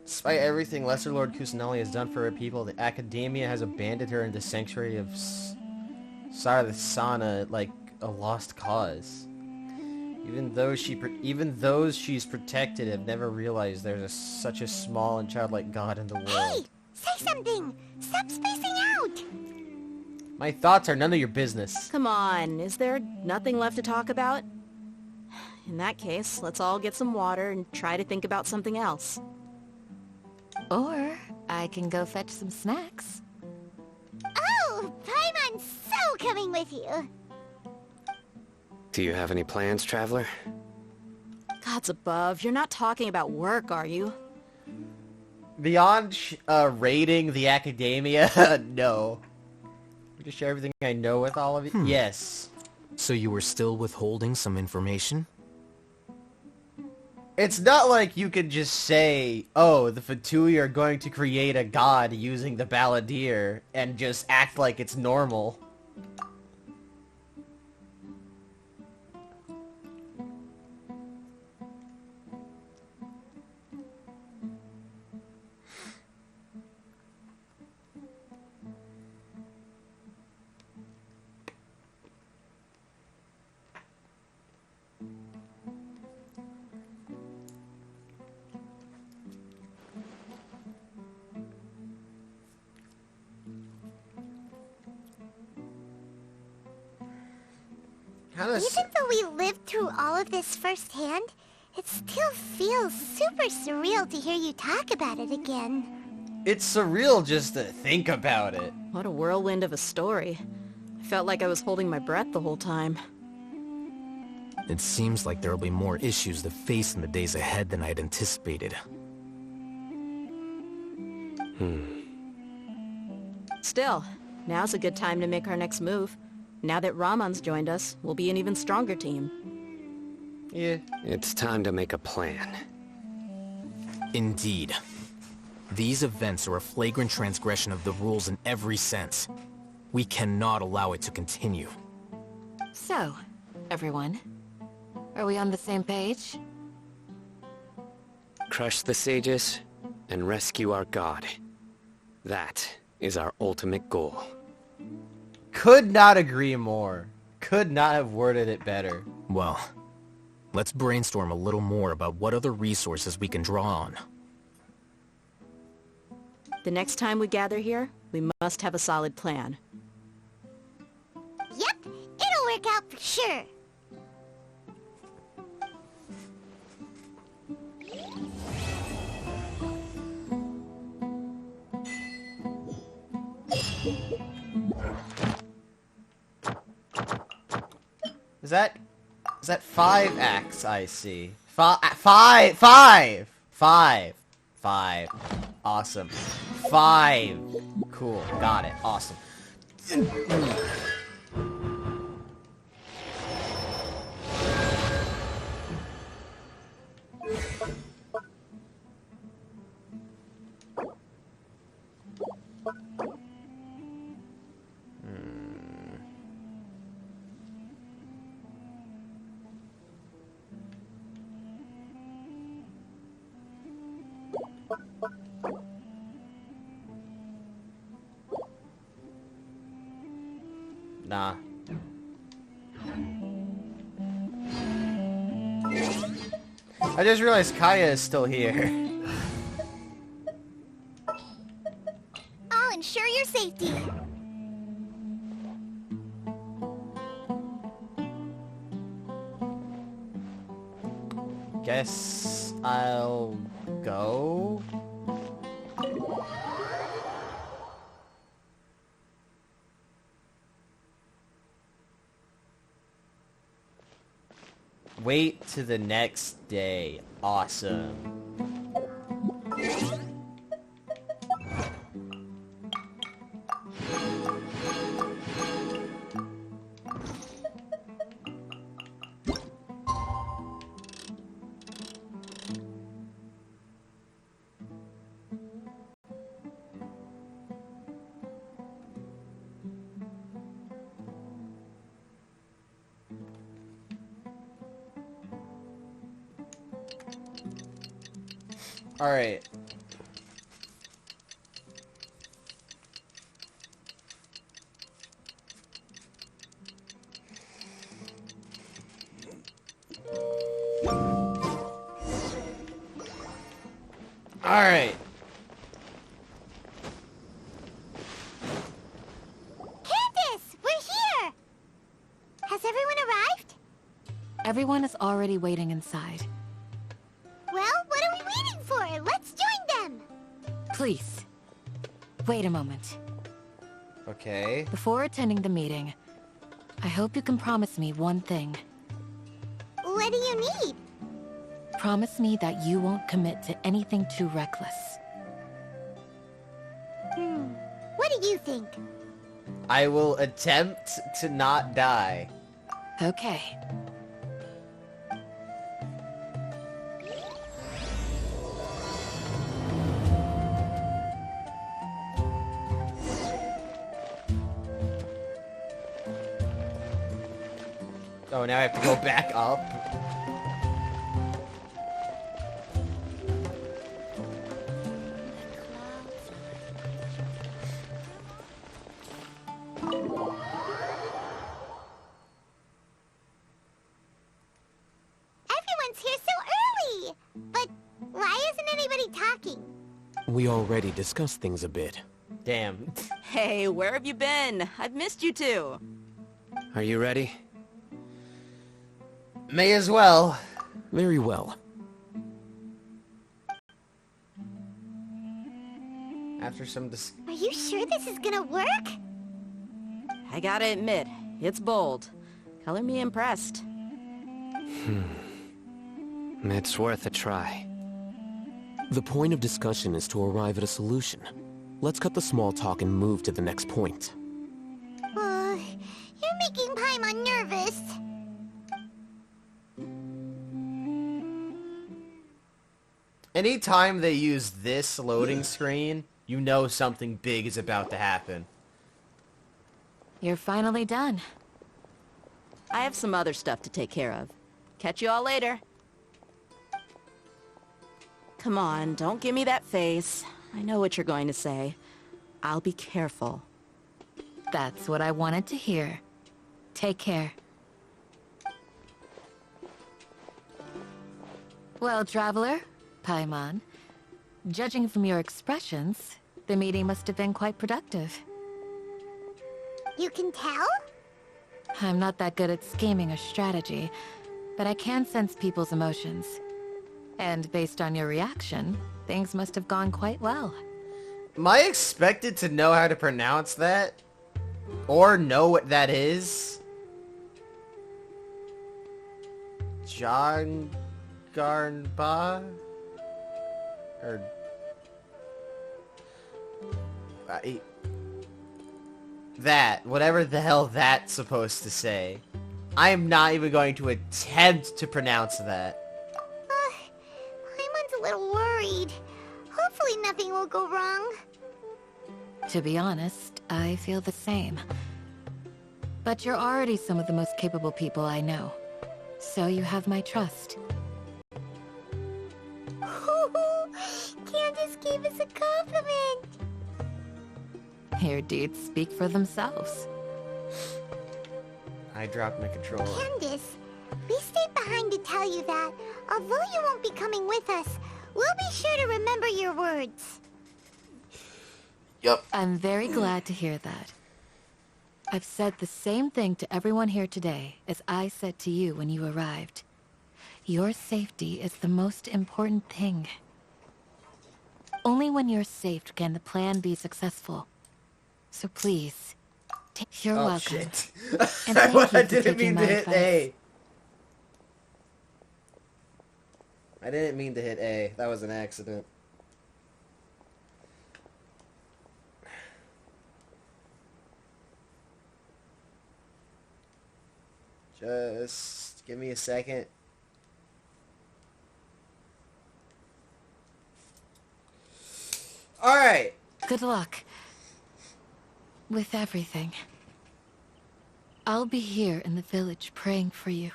Despite everything Lesser Lord Kusanali has done for her people, the Academia has abandoned her in the sanctuary of Sarasana like a lost cause. Even those she's protected have never realized there's such a small and childlike god in the world. Hey! Say something! Stop spacing out! My thoughts are none of your business. Come on, is there nothing left to talk about? In that case, let's all get some water and try to think about something else. Or I can go fetch some snacks. coming with you. Do you have any plans, Traveler? Gods above, you're not talking about work, are you? Beyond raiding the academia, no. Just share everything I know with all of you. Yes. So you were still withholding some information? It's not like you could just say, oh, the Fatui are going to create a god using the balladeer and just act like it's normal. Even though we lived through all of this firsthand, it still feels super surreal to hear you talk about it again. It's surreal just to think about it. What a whirlwind of a story. I felt like I was holding my breath the whole time. It seems like there will be more issues to face in the days ahead than I'd anticipated. Still, now's a good time to make our next move. Now that Ramon's joined us, we'll be an even stronger team. Yeah. It's time to make a plan. Indeed. These events are a flagrant transgression of the rules in every sense. We cannot allow it to continue. So, everyone, are we on the same page? Crush the sages and rescue our god. That is our ultimate goal. Could not agree more. Could not have worded it better. Well, let's brainstorm a little more about what other resources we can draw on. The next time we gather here, we must have a solid plan. Yep, it'll work out for sure. Is that 5 acts I see? Five! Awesome. 5. Cool. Got it. Awesome. Nah. I just realized Kaya is still here. I'll ensure your safety. Guess I'll go. Wait to the next day. Awesome. All right. All right. Candace, we're here. Has everyone arrived? Everyone is already waiting inside. Well, what are we waiting for? Let's join them. Please, wait a moment. Okay. Before attending the meeting, I hope you can promise me one thing. What do you need? Promise me that you won't commit to anything too reckless. What do you think? I will attempt to not die. Okay. Oh, now I have to go back up. Everyone's here so early! But why isn't anybody talking? We already discussed things a bit. Damn. Hey, where have you been? I've missed you too. Are you ready? May as well. Very well. After some Are you sure this is gonna work? I gotta admit, it's bold. Color me impressed. It's worth a try. The point of discussion is to arrive at a solution. Let's cut the small talk and move to the next point. You're making Paimon nervous. Anytime they use this loading screen, you know something big is about to happen. You're finally done. I have some other stuff to take care of. Catch you all later. Come on, don't give me that face. I know what you're going to say. I'll be careful. That's what I wanted to hear. Take care. Well, Traveler, Paimon, judging from your expressions, the meeting must have been quite productive. You can tell? I'm not that good at scheming or strategy, but I can sense people's emotions. And based on your reaction, things must have gone quite well. Am I expected to know how to pronounce that? Or know what that is? John Garnba? Or... that. Whatever the hell that's supposed to say. I am not even going to attempt to pronounce that. Paimon's a little worried. Hopefully nothing will go wrong. To be honest, I feel the same. But you're already some of the most capable people I know. So you have my trust. Candace gave us a compliment. Your deeds speak for themselves. I dropped my controller. Candace, we stayed behind to tell you that, although you won't be coming with us, we'll be sure to remember your words. Yep. I'm very glad to hear that. I've said the same thing to everyone here today as I said to you when you arrived. Your safety is the most important thing. Only when you're safe can the plan be successful. So please, you're welcome. Shit. And thank you for I didn't taking mean to my hit advice. A. I didn't mean to hit A. That was an accident. Just give me a second. Alright. Good luck. With everything. I'll be here in the village praying for you.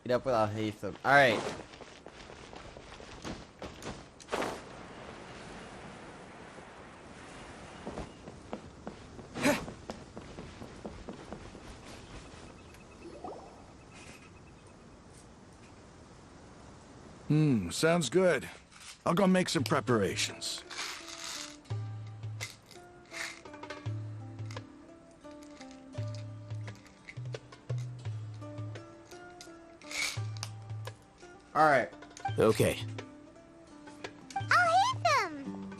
Meet up with Al-Haytham. Alright. Sounds good. I'll go make some preparations. Alright. Okay. I'll hit them!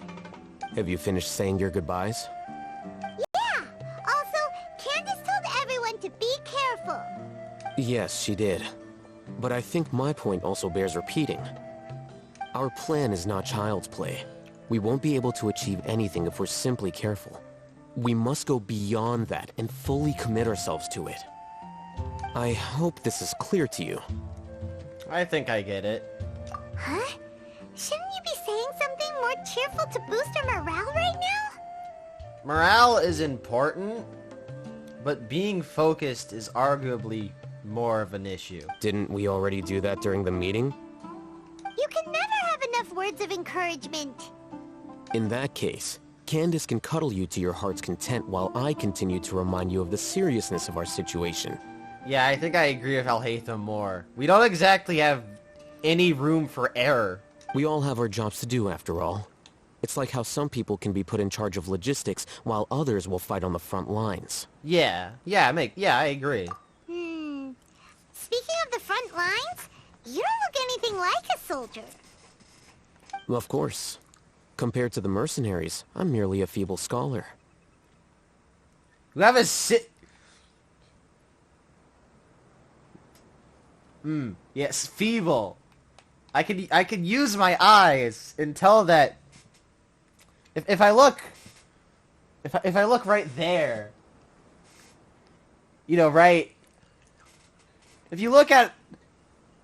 Have you finished saying your goodbyes? Yeah! Also, Candace told everyone to be careful. Yes, she did. But I think my point also bears repeating. Our plan is not child's play. We won't be able to achieve anything if we're simply careful. We must go beyond that and fully commit ourselves to it. I hope this is clear to you. I think I get it. Huh? Shouldn't you be saying something more cheerful to boost our morale right now? Morale is important, but being focused is arguably more of an issue. Didn't we already do that during the meeting? You can never have enough words of encouragement. In that case, Candace can cuddle you to your heart's content while I continue to remind you of the seriousness of our situation. Yeah, I think I agree with Alhaitham more. We don't exactly have any room for error. We all have our jobs to do, after all. It's like how some people can be put in charge of logistics, while others will fight on the front lines. Yeah, I agree. Speaking of the front lines, you don't look anything like a soldier. Of course. Compared to the mercenaries, I'm merely a feeble scholar. You have a yes, feeble. I could use my eyes and tell that if I look right there, you know, right. If you look at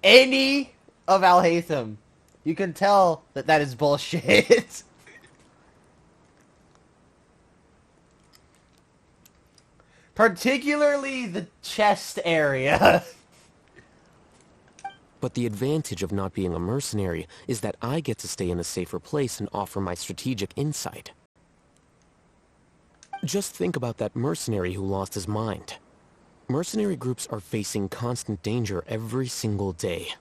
any of Alhaitham, you can tell that that is bullshit. Particularly the chest area. But the advantage of not being a mercenary is that I get to stay in a safer place and offer my strategic insight. Just think about that mercenary who lost his mind. Mercenary groups are facing constant danger every single day.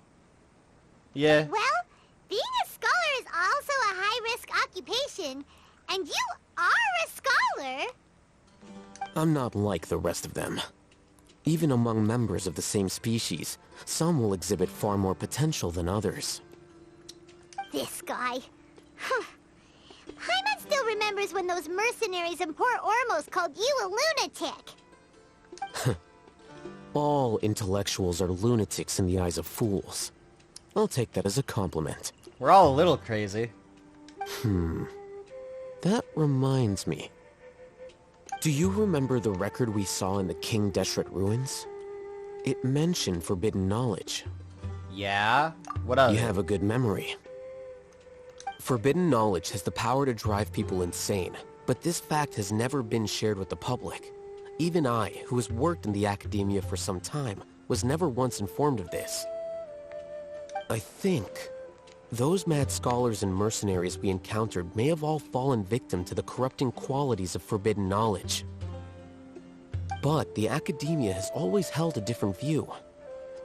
Yeah. Well, being a scholar is also a high-risk occupation, and you are a scholar. I'm not like the rest of them. Even among members of the same species, some will exhibit far more potential than others. This guy. Huh. Paimon still remembers when those mercenaries in Port Ormos called you a lunatic. All intellectuals are lunatics in the eyes of fools. I'll take that as a compliment. We're all a little crazy. That reminds me. Do you remember the record we saw in the King Deshret ruins? It mentioned forbidden knowledge. Yeah? What else? You have a good memory. Forbidden knowledge has the power to drive people insane, but this fact has never been shared with the public. Even I, who has worked in the academia for some time, was never once informed of this. I think those mad scholars and mercenaries we encountered may have all fallen victim to the corrupting qualities of forbidden knowledge. But the academia has always held a different view.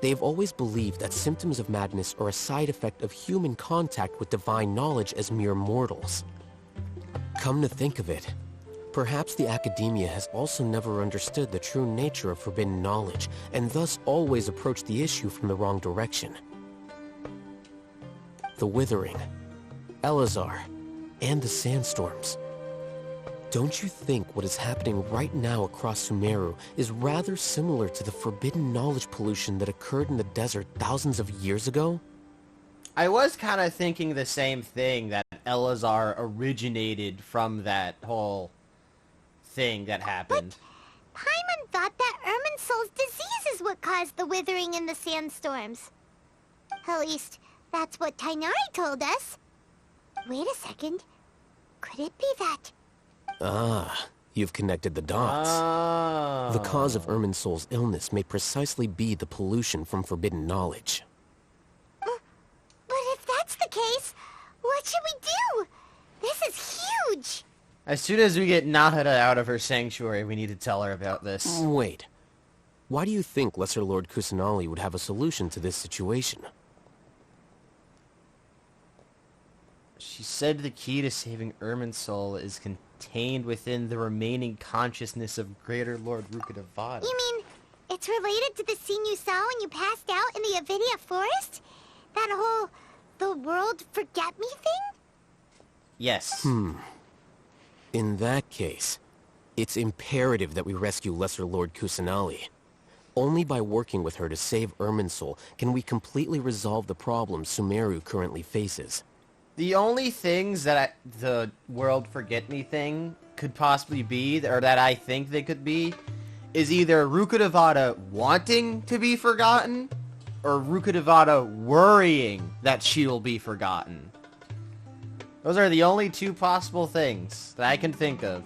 They have always believed that symptoms of madness are a side effect of human contact with divine knowledge as mere mortals. Come to think of it, perhaps the academia has also never understood the true nature of forbidden knowledge, and thus always approached the issue from the wrong direction. The Withering, Elazar, and the Sandstorms. Don't you think what is happening right now across Sumeru is rather similar to the forbidden knowledge pollution that occurred in the desert thousands of years ago? I was kind of thinking the same thing, that Elazar originated from that whole thing that happened. But Paimon thought that Irminsul's disease is what caused the withering and the sandstorms. At least, that's what Tainari told us. Wait a second. Could it be that... Ah, you've connected the dots. Oh. The cause of Irminsul's illness may precisely be the pollution from forbidden knowledge. But if that's the case, what should we do? This is huge! As soon as we get Nahara out of her sanctuary, we need to tell her about this. Wait. Why do you think Lesser Lord Kusanali would have a solution to this situation? She said the key to saving Irminsul is contained within the remaining consciousness of Greater Lord Rukkhadevata. You mean, it's related to the scene you saw when you passed out in the Avidia Forest? That whole, the world forget me thing? Yes. In that case, it's imperative that we rescue Lesser Lord Kusanali. Only by working with her to save Irminsul can we completely resolve the problems Sumeru currently faces. The only things that the World Forget Me thing could possibly be, or that I think they could be, is either Rukkhadevata wanting to be forgotten, or Rukkhadevata worrying that she'll be forgotten. Those are the only two possible things that I can think of.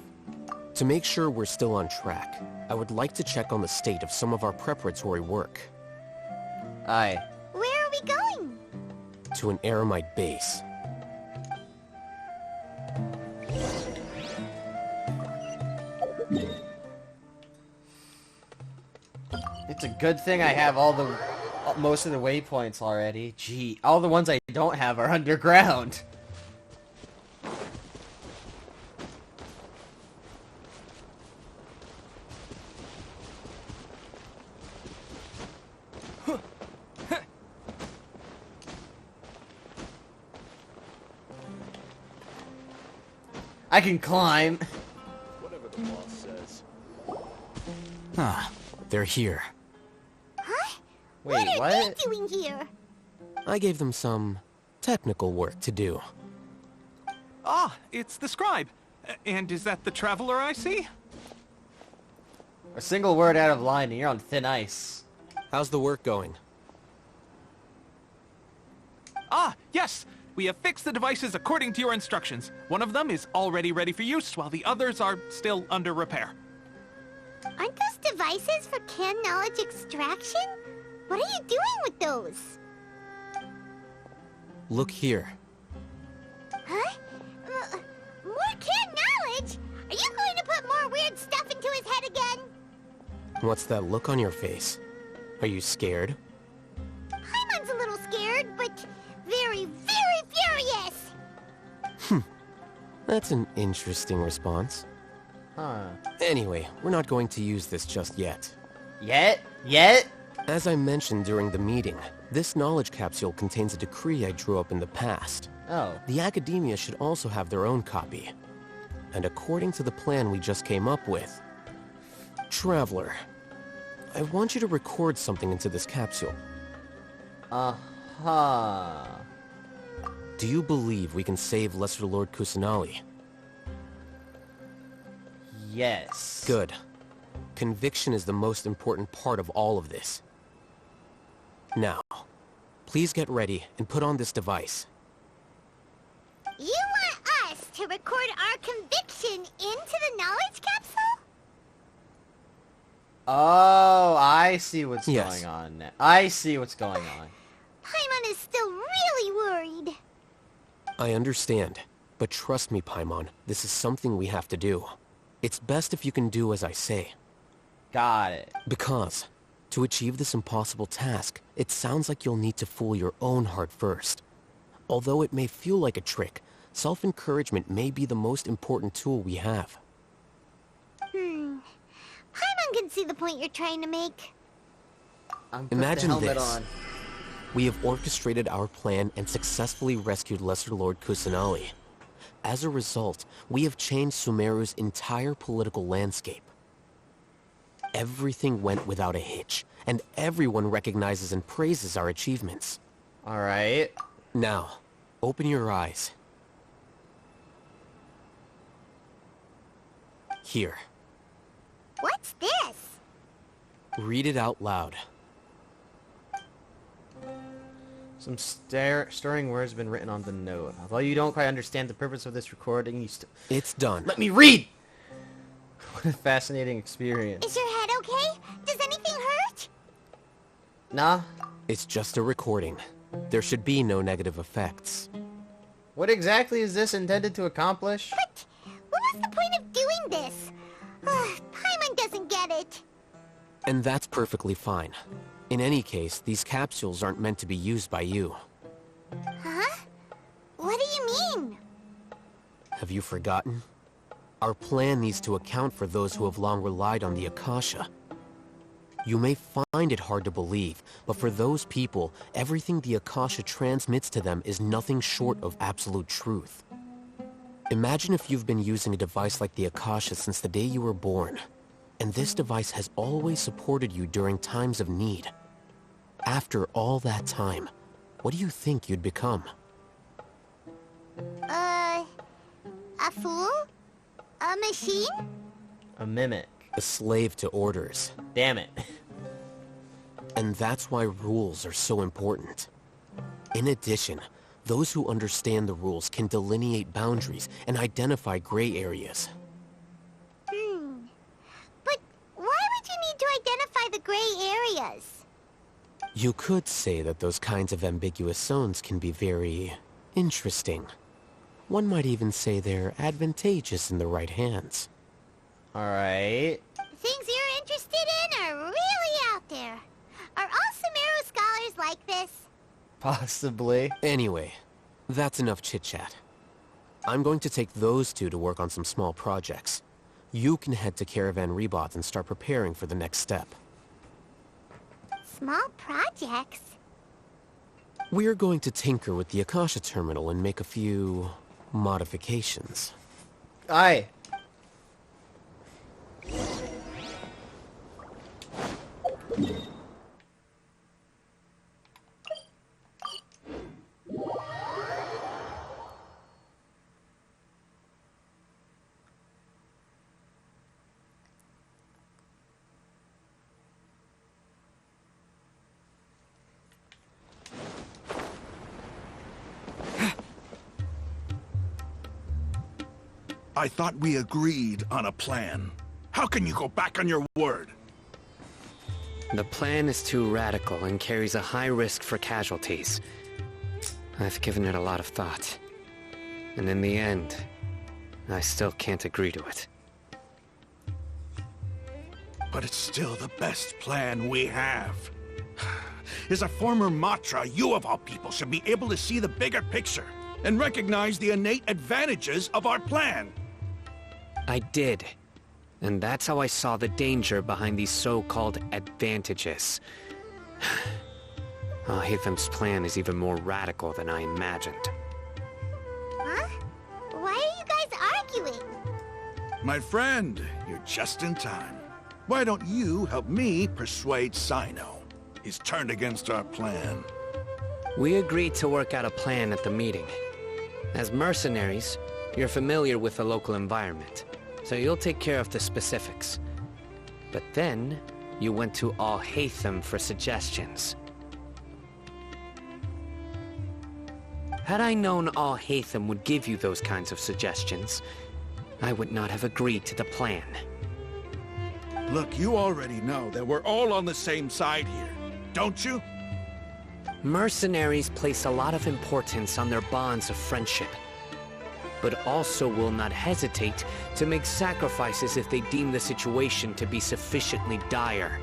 To make sure we're still on track, I would like to check on the state of some of our preparatory work. Aye. Where are we going? To an Eremite base. It's a good thing I have most of the waypoints already. Gee, all the ones I don't have are underground. I can climb. Whatever the boss says. Ah, they're here. Huh? Wait, what are what? they doing here? I gave them some technical work to do. Ah, it's the scribe. And is that the traveler I see? A single word out of line and you're on thin ice. How's the work going? Ah, yes! We have fixed the devices according to your instructions. One of them is already ready for use, while the others are still under repair. Aren't those devices for canned knowledge extraction? What are you doing with those? Look here. Huh? More canned knowledge? Are you going to put more weird stuff into his head again? What's that look on your face? Are you scared? Paimon's a little scared, but very, very furious! That's an interesting response. Huh. Anyway, we're not going to use this just yet. Yet? As I mentioned during the meeting, this knowledge capsule contains a decree I drew up in the past. Oh. The academia should also have their own copy. And according to the plan we just came up with... Traveler, I want you to record something into this capsule. Uh-huh. Do you believe we can save Lesser Lord Kusanali? Yes. Good. Conviction is the most important part of all of this. Now, please get ready and put on this device. You want us to record our conviction into the knowledge capsule? Oh, I see what's Yes. going on now. I see what's going on. Paimon is still really worried. I understand, but trust me, Paimon, this is something we have to do. It's best if you can do as I say. Got it. Because, to achieve this impossible task, it sounds like you'll need to fool your own heart first. Although it may feel like a trick, self-encouragement may be the most important tool we have. Paimon can see the point you're trying to make. Imagine the helmet this. on. We have orchestrated our plan and successfully rescued Lesser Lord Kusanali. As a result, we have changed Sumeru's entire political landscape. Everything went without a hitch, and everyone recognizes and praises our achievements. Alright. Now, open your eyes. Here. What's this? Read it out loud. Some stirring words have been written on the note. Although you don't quite understand the purpose of this recording, you still... It's done. Let me read! What a fascinating experience. Is your head okay? Does anything hurt? Nah. It's just a recording. There should be no negative effects. What exactly is this intended to accomplish? But what was the point of doing this? Paimon doesn't get it. And that's perfectly fine. In any case, these capsules aren't meant to be used by you. Huh? What do you mean? Have you forgotten? Our plan needs to account for those who have long relied on the Akasha. You may find it hard to believe, but for those people, everything the Akasha transmits to them is nothing short of absolute truth. Imagine if you've been using a device like the Akasha since the day you were born, and this device has always supported you during times of need. After all that time, what do you think you'd become? A fool? A machine? A mimic. A slave to orders. Damn it. And that's why rules are so important. In addition, those who understand the rules can delineate boundaries and identify gray areas. But why would you need to identify the gray areas? You could say that those kinds of ambiguous zones can be very interesting. One might even say they're advantageous in the right hands. Alright. Things you're interested in are really out there. Are all Sumeru scholars like this? Possibly. Anyway, that's enough chit-chat. I'm going to take those two to work on some small projects. You can head to Caravan Rebot and start preparing for the next step. Small projects? We're going to tinker with the Akasha terminal and make a few modifications. Aye. I thought we agreed on a plan. How can you go back on your word? The plan is too radical and carries a high risk for casualties. I've given it a lot of thought. And in the end, I still can't agree to it. But it's still the best plan we have. As a former Matra, you of all people should be able to see the bigger picture and recognize the innate advantages of our plan. I did. And that's how I saw the danger behind these so-called advantages. Hatham's plan is even more radical than I imagined. Huh? Why are you guys arguing? My friend, you're just in time. Why don't you help me persuade Sino? He's turned against our plan. We agreed to work out a plan at the meeting. As mercenaries, you're familiar with the local environment, so you'll take care of the specifics. But then, you went to Al-Haytham for suggestions. Had I known Al-Haytham would give you those kinds of suggestions, I would not have agreed to the plan. Look, you already know that we're all on the same side here, don't you? Mercenaries place a lot of importance on their bonds of friendship, but also will not hesitate to make sacrifices if they deem the situation to be sufficiently dire.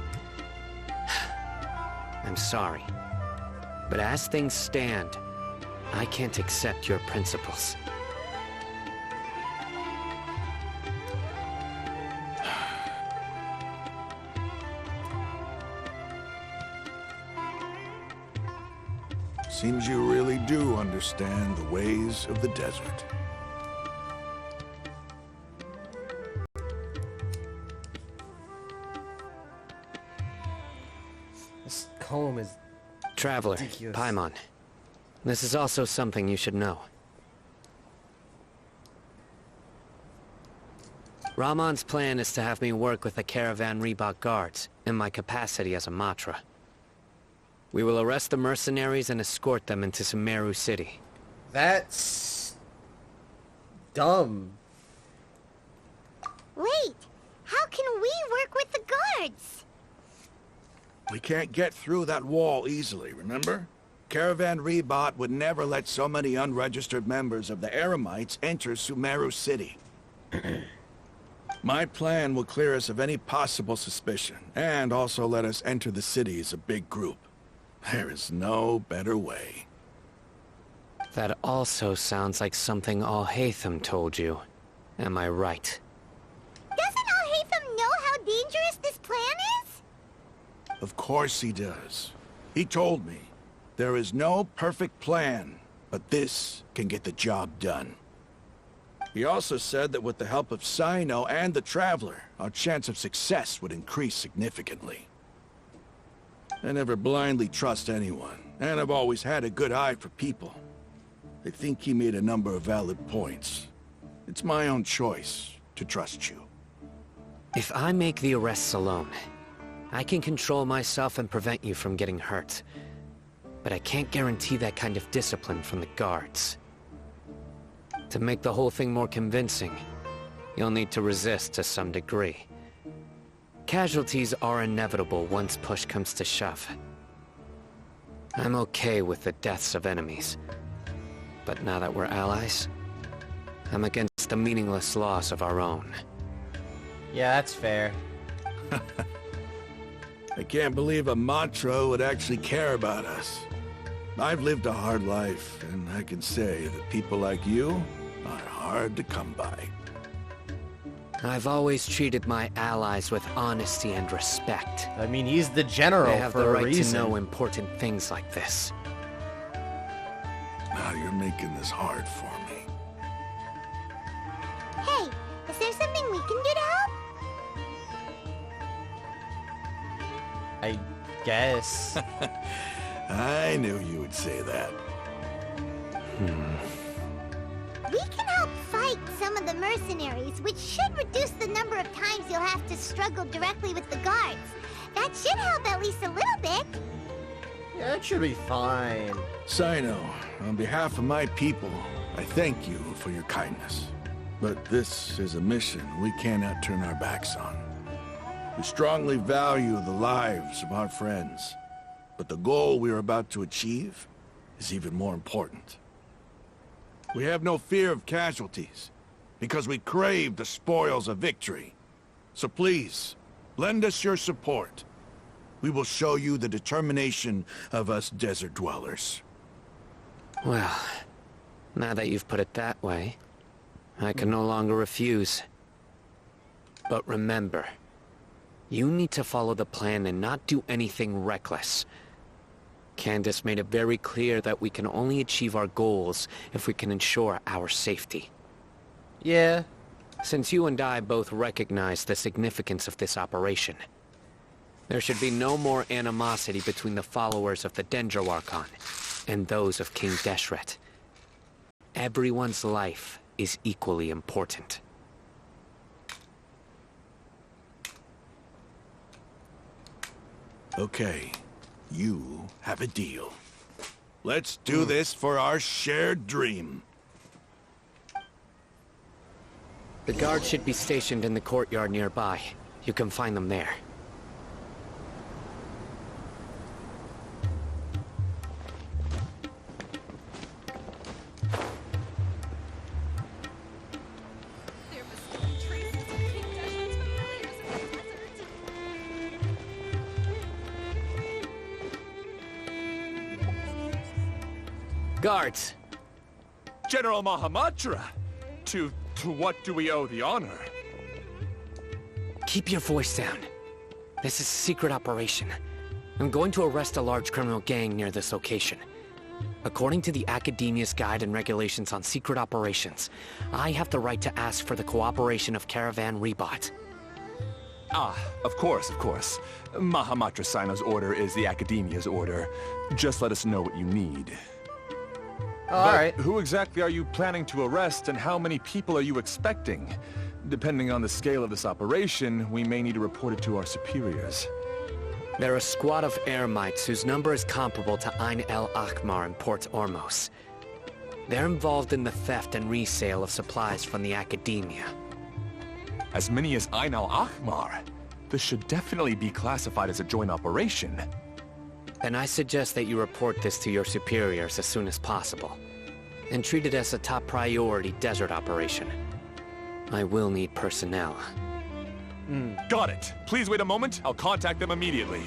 I'm sorry, but as things stand, I can't accept your principles. Seems you really do understand the ways of the desert. This comb is Traveler, ridiculous. Paimon, this is also something you should know. Ramon's plan is to have me work with the Caravan Rebot guards in my capacity as a Matra. We will arrest the mercenaries and escort them into Sumeru City. That's dumb. Wait, how can we work with the guards? We can't get through that wall easily, remember? Caravan Rebot would never let so many unregistered members of the Eremites enter Sumeru City. My plan will clear us of any possible suspicion, and also let us enter the city as a big group. There is no better way. That also sounds like something Al-Haytham told you. Am I right? Doesn't Al-Haytham know how dangerous this plan is? Of course he does. He told me, there is no perfect plan, but this can get the job done. He also said that with the help of Sino and the Traveler, our chance of success would increase significantly. I never blindly trust anyone, and I've always had a good eye for people. I think he made a number of valid points. It's my own choice to trust you. If I make the arrests alone, I can control myself and prevent you from getting hurt. But I can't guarantee that kind of discipline from the guards. To make the whole thing more convincing, you'll need to resist to some degree. Casualties are inevitable once push comes to shove. I'm okay with the deaths of enemies. But now that we're allies, I'm against the meaningless loss of our own. Yeah, that's fair. I can't believe a Matra would actually care about us. I've lived a hard life, and I can say that people like you are hard to come by. I've always treated my allies with honesty and respect. I mean, he's the general they have for the a right reason. to know important things like this. Now you're making this hard for me. Hey, is there something we can do to help? I guess. I knew you would say that. We can help fight some of the mercenaries, which should reduce the number of times you'll have to struggle directly with the guards. That should help at least a little bit. Yeah, it should be fine. Sino, on behalf of my people, I thank you for your kindness. But this is a mission we cannot turn our backs on. We strongly value the lives of our friends, but the goal we are about to achieve is even more important. We have no fear of casualties, because we crave the spoils of victory. So please, lend us your support. We will show you the determination of us desert dwellers. Well, now that you've put it that way, I can no longer refuse. But remember, you need to follow the plan and not do anything reckless. Candace made it very clear that we can only achieve our goals if we can ensure our safety. Yeah. Since you and I both recognize the significance of this operation, there should be no more animosity between the followers of the Dendro Archon and those of King Deshret. Everyone's life is equally important. Okay, you have a deal. Let's do this for our shared dream. The guards should be stationed in the courtyard nearby. You can find them there. Guards! General Mahamatra! To what do we owe the honor? Keep your voice down. This is a secret operation. I'm going to arrest a large criminal gang near this location. According to the Academia's Guide and Regulations on Secret Operations, I have the right to ask for the cooperation of Caravan Rebot. Ah, of course. Mahamatra Sino's order is the Academia's order. Just let us know what you need. Alright. Who exactly are you planning to arrest, and how many people are you expecting? Depending on the scale of this operation, we may need to report it to our superiors. They're a squad of Eremites whose number is comparable to Ain el Akhmar in Port Ormos. They're involved in the theft and resale of supplies from the Academia. As many as Ain el Akhmar? This should definitely be classified as a joint operation. Then I suggest that you report this to your superiors as soon as possible, and treat it as a top priority desert operation. I will need personnel. Got it. Please wait a moment. I'll contact them immediately.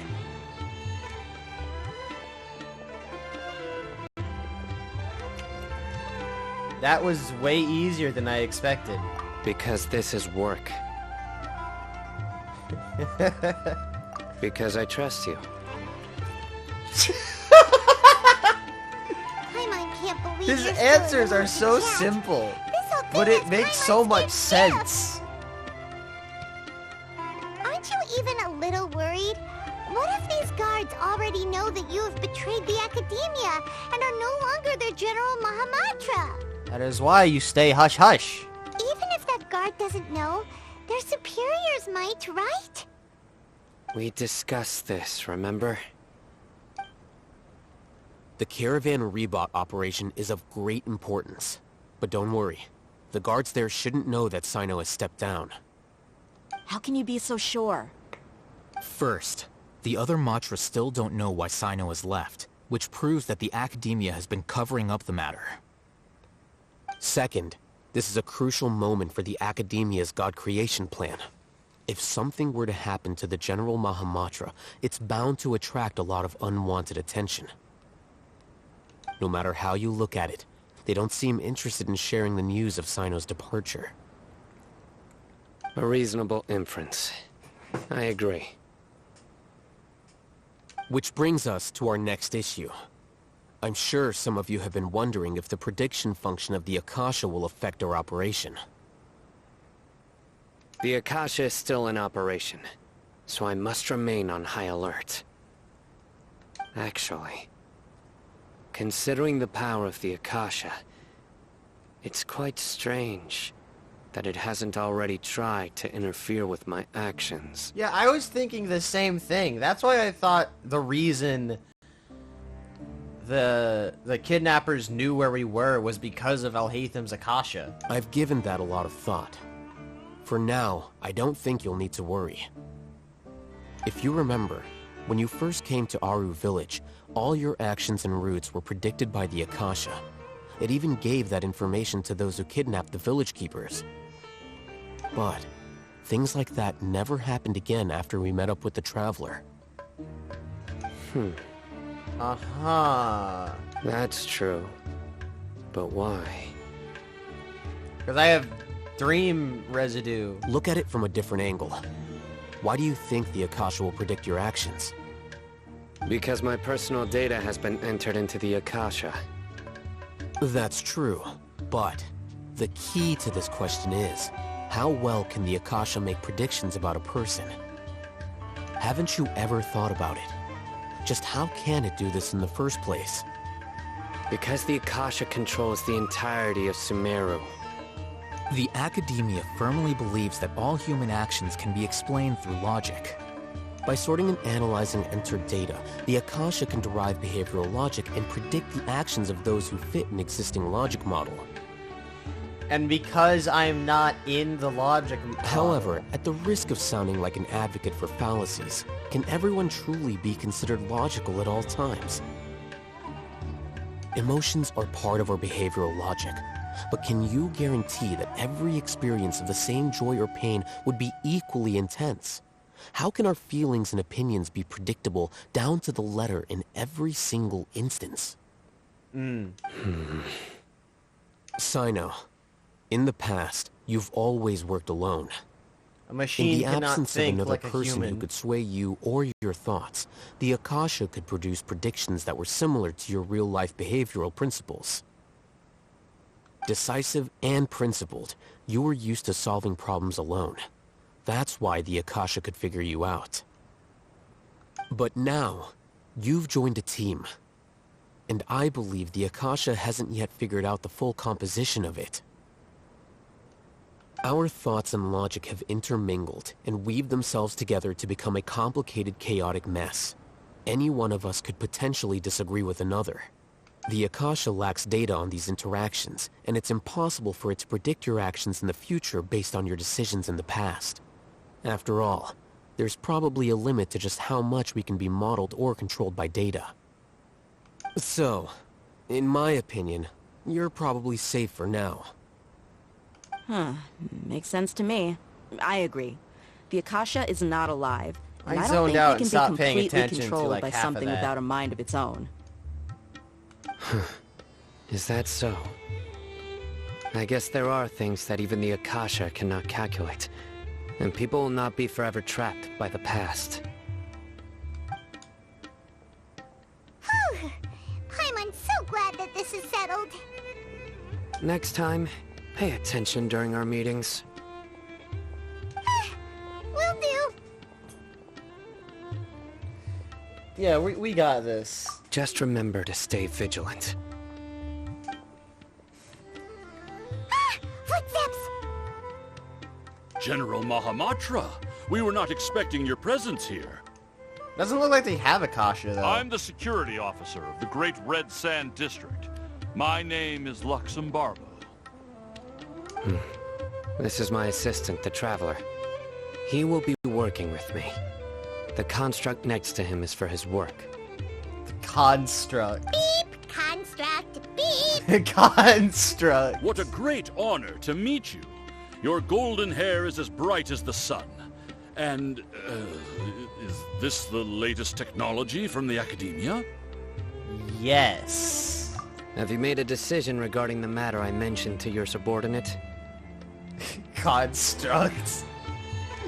That was way easier than I expected. Because this is work. Because I trust you. Paimon can't believe His you're still answers in the are so chat. simple. This all But it makes so much sense. Aren't you even a little worried? What if these guards already know that you have betrayed the Academia and are no longer their General Mahamatra? That is why you stay hush-hush. Even if that guard doesn't know, their superiors might, right? We discussed this, remember? The Caravan Rebot operation is of great importance. But don't worry. The guards there shouldn't know that Sino has stepped down. How can you be so sure? First, the other Matra still don't know why Sino has left, which proves that the Academia has been covering up the matter. Second, this is a crucial moment for the Academia's God creation plan. If something were to happen to the General Mahamatra, it's bound to attract a lot of unwanted attention. No matter how you look at it, they don't seem interested in sharing the news of Sino's departure. A reasonable inference. I agree. Which brings us to our next issue. I'm sure some of you have been wondering if the prediction function of the Akasha will affect our operation. The Akasha is still in operation, so I must remain on high alert. Actually, considering the power of the Akasha, it's quite strange that it hasn't already tried to interfere with my actions. Yeah, I was thinking the same thing. That's why I thought the reason the kidnappers knew where we were was because of Alhaitham's Akasha. I've given that a lot of thought. For now, I don't think you'll need to worry. If you remember, when you first came to Aru Village, all your actions and routes were predicted by the Akasha. It even gave that information to those who kidnapped the village keepers. But things like that never happened again after we met up with the Traveler. Uh-huh. That's true. But why? Because I have dream residue. Look at it from a different angle. Why do you think the Akasha will predict your actions? Because my personal data has been entered into the Akasha. That's true, but the key to this question is, how well can the Akasha make predictions about a person? Haven't you ever thought about it? Just how can it do this in the first place? Because the Akasha controls the entirety of Sumeru. The Academia firmly believes that all human actions can be explained through logic. By sorting and analyzing entered data, the Akasha can derive behavioral logic and predict the actions of those who fit an existing logic model. And because I'm not in the logic model... However, at the risk of sounding like an advocate for fallacies, can everyone truly be considered logical at all times? Emotions are part of our behavioral logic, but can you guarantee that every experience of the same joy or pain would be equally intense? How can our feelings and opinions be predictable down to the letter in every single instance? Sino, in the past, you've always worked alone. A machine in the cannot absence of think another like a person who human. could sway you or your thoughts, the Akasha could produce predictions that were similar to your real-life behavioral principles. Decisive and principled, you were used to solving problems alone. That's why the Akasha could figure you out. But now, you've joined a team. And I believe the Akasha hasn't yet figured out the full composition of it. Our thoughts and logic have intermingled and weaved themselves together to become a complicated, chaotic mess. Any one of us could potentially disagree with another. The Akasha lacks data on these interactions, and it's impossible for it to predict your actions in the future based on your decisions in the past. After all, there's probably a limit to just how much we can be modeled or controlled by data. So, in my opinion, you're probably safe for now. Makes sense to me. I agree. The Akasha is not alive. And I don't zoned think out it and can stopped be paying completely attention to, controlled like, by half of something that. without a mind of its own. Is that so? I guess there are things that even the Akasha cannot calculate, and people will not be forever trapped by the past. Paimon, so glad that this is settled. Next time, Pay attention during our meetings. Will do. Yeah, we got this. Just remember to stay vigilant. Footsteps! General Mahamatra, we were not expecting your presence here. Doesn't look like they have Akasha, though. I'm the security officer of the Great Red Sand District. My name is Luxembarbo. This is my assistant, the Traveler. He will be working with me. The construct next to him is for his work. The construct. Beep! Construct! Beep! Construct. What a great honor to meet you. Your golden hair is as bright as the sun. And, is this the latest technology from the Academia? Yes. Have you made a decision regarding the matter I mentioned to your subordinate? Construct.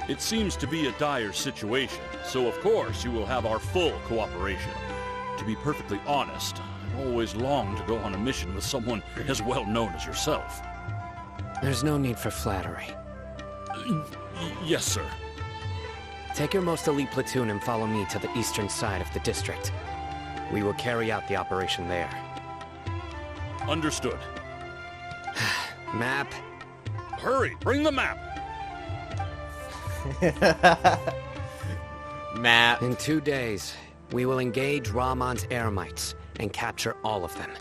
It seems to be a dire situation, so of course you will have our full cooperation. To be perfectly honest, I've always longed to go on a mission with someone as well known as yourself. There's no need for flattery. Yes, sir. Take your most elite platoon and follow me to the eastern side of the district. We will carry out the operation there. Understood. Map. Hurry, bring the map! Map. In 2 days, we will engage Ramon's Eremites and capture all of them.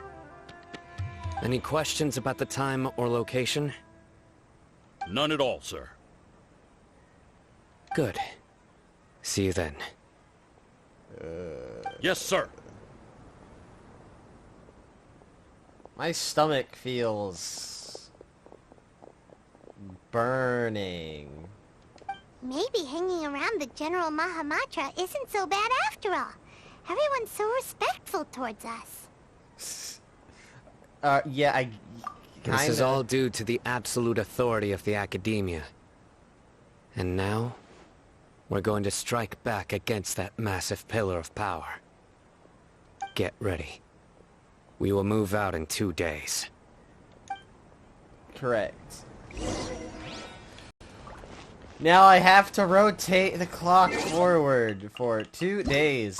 Any questions about the time or location? None at all, sir. Good. See you then. Yes, sir. My stomach feels burning. Maybe hanging around the General Mahamatra isn't so bad after all. Everyone's so respectful towards us. Yeah, I kinda... This is all due to the absolute authority of the Academia. And now, we're going to strike back against that massive pillar of power. Get ready. We will move out in 2 days. Correct. Now I have to rotate the clock forward for 2 days.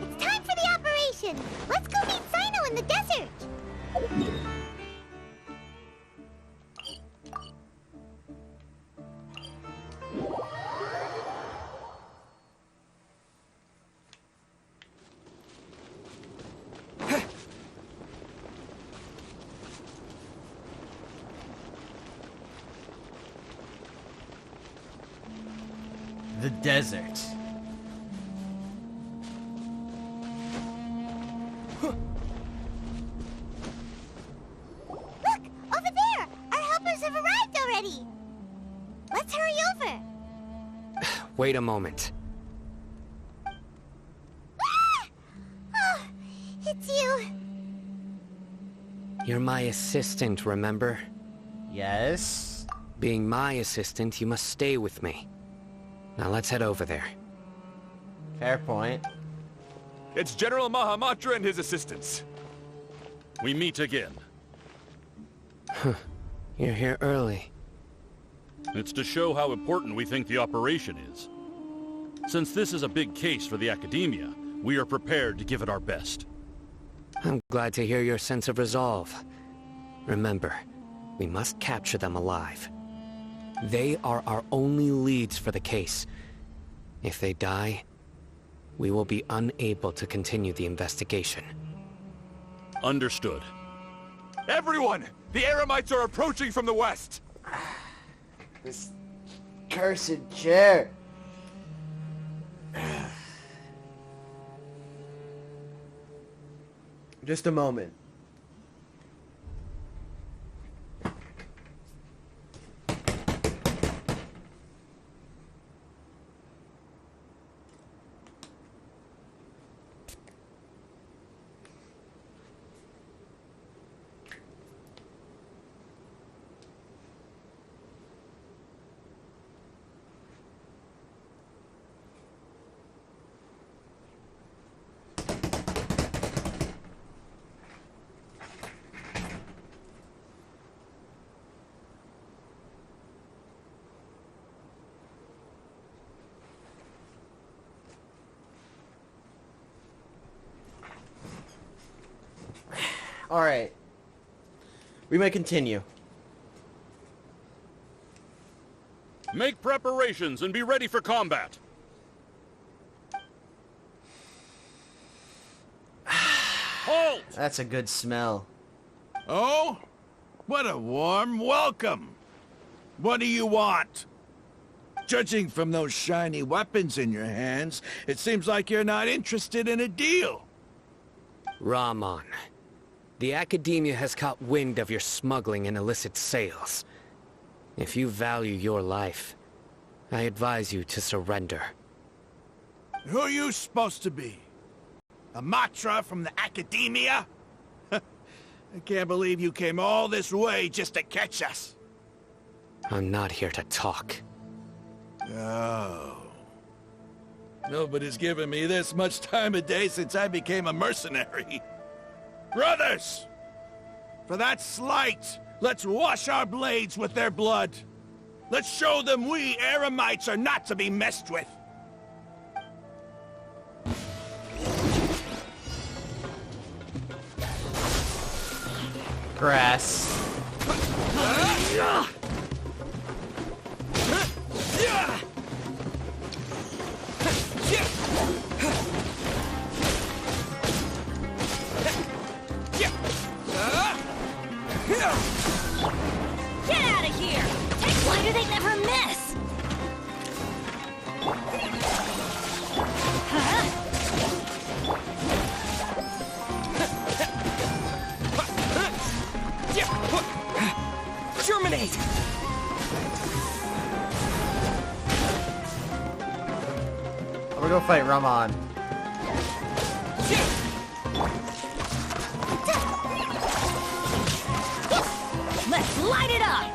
It's time for the operation! Let's go meet Sino in the desert! The desert. Look! Over there! Our helpers have arrived already! Let's hurry over! Wait a moment. Ah! Oh, it's you! You're my assistant, remember? Yes? Being my assistant, you must stay with me. Now let's head over there. Fair point. It's General Mahamatra and his assistants. We meet again. You're here early. It's to show how important we think the operation is. Since this is a big case for the Academia, we are prepared to give it our best. I'm glad to hear your sense of resolve. Remember, we must capture them alive. They are our only leads for the case. If they die, we will be unable to continue the investigation. Understood. Everyone! The Eremites are approaching from the west! This cursed chair. Just a moment. Alright. We may continue. Make preparations and be ready for combat. Halt! That's a good smell. Oh? What a warm welcome. What do you want? Judging from those shiny weapons in your hands, it seems like you're not interested in a deal. Ramon, the Academia has caught wind of your smuggling and illicit sales. If you value your life, I advise you to surrender. Who are you supposed to be? A Matra from the Academia? I can't believe you came all this way just to catch us. I'm not here to talk. Oh. Nobody's given me this much time of day since I became a mercenary. Brothers! For that slight, let's wash our blades with their blood. Let's show them we Eremites are not to be messed with. Grass. Get out of here! Why do they never miss? Germinate! I'm gonna go fight Ramon. Let's light it up!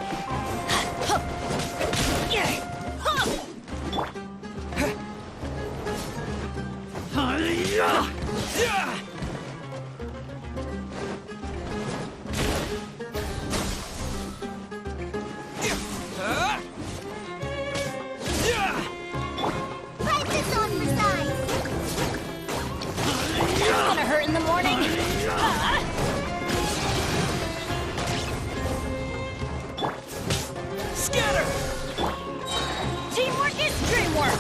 Pipe this on for size. That's gonna hurt in the morning. Scatter! Teamwork is dreamwork.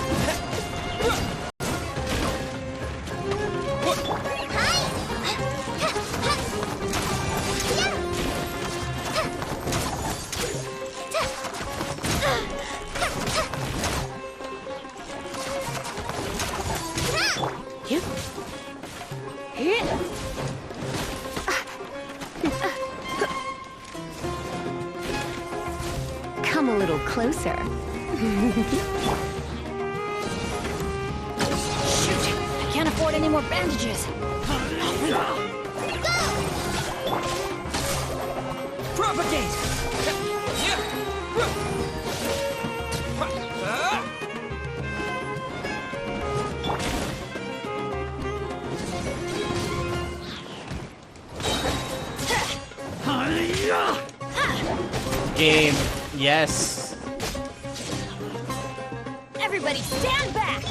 Come a little closer. Shoot! I can't afford any more bandages. Propagate! Game. Yes. Everybody stand back!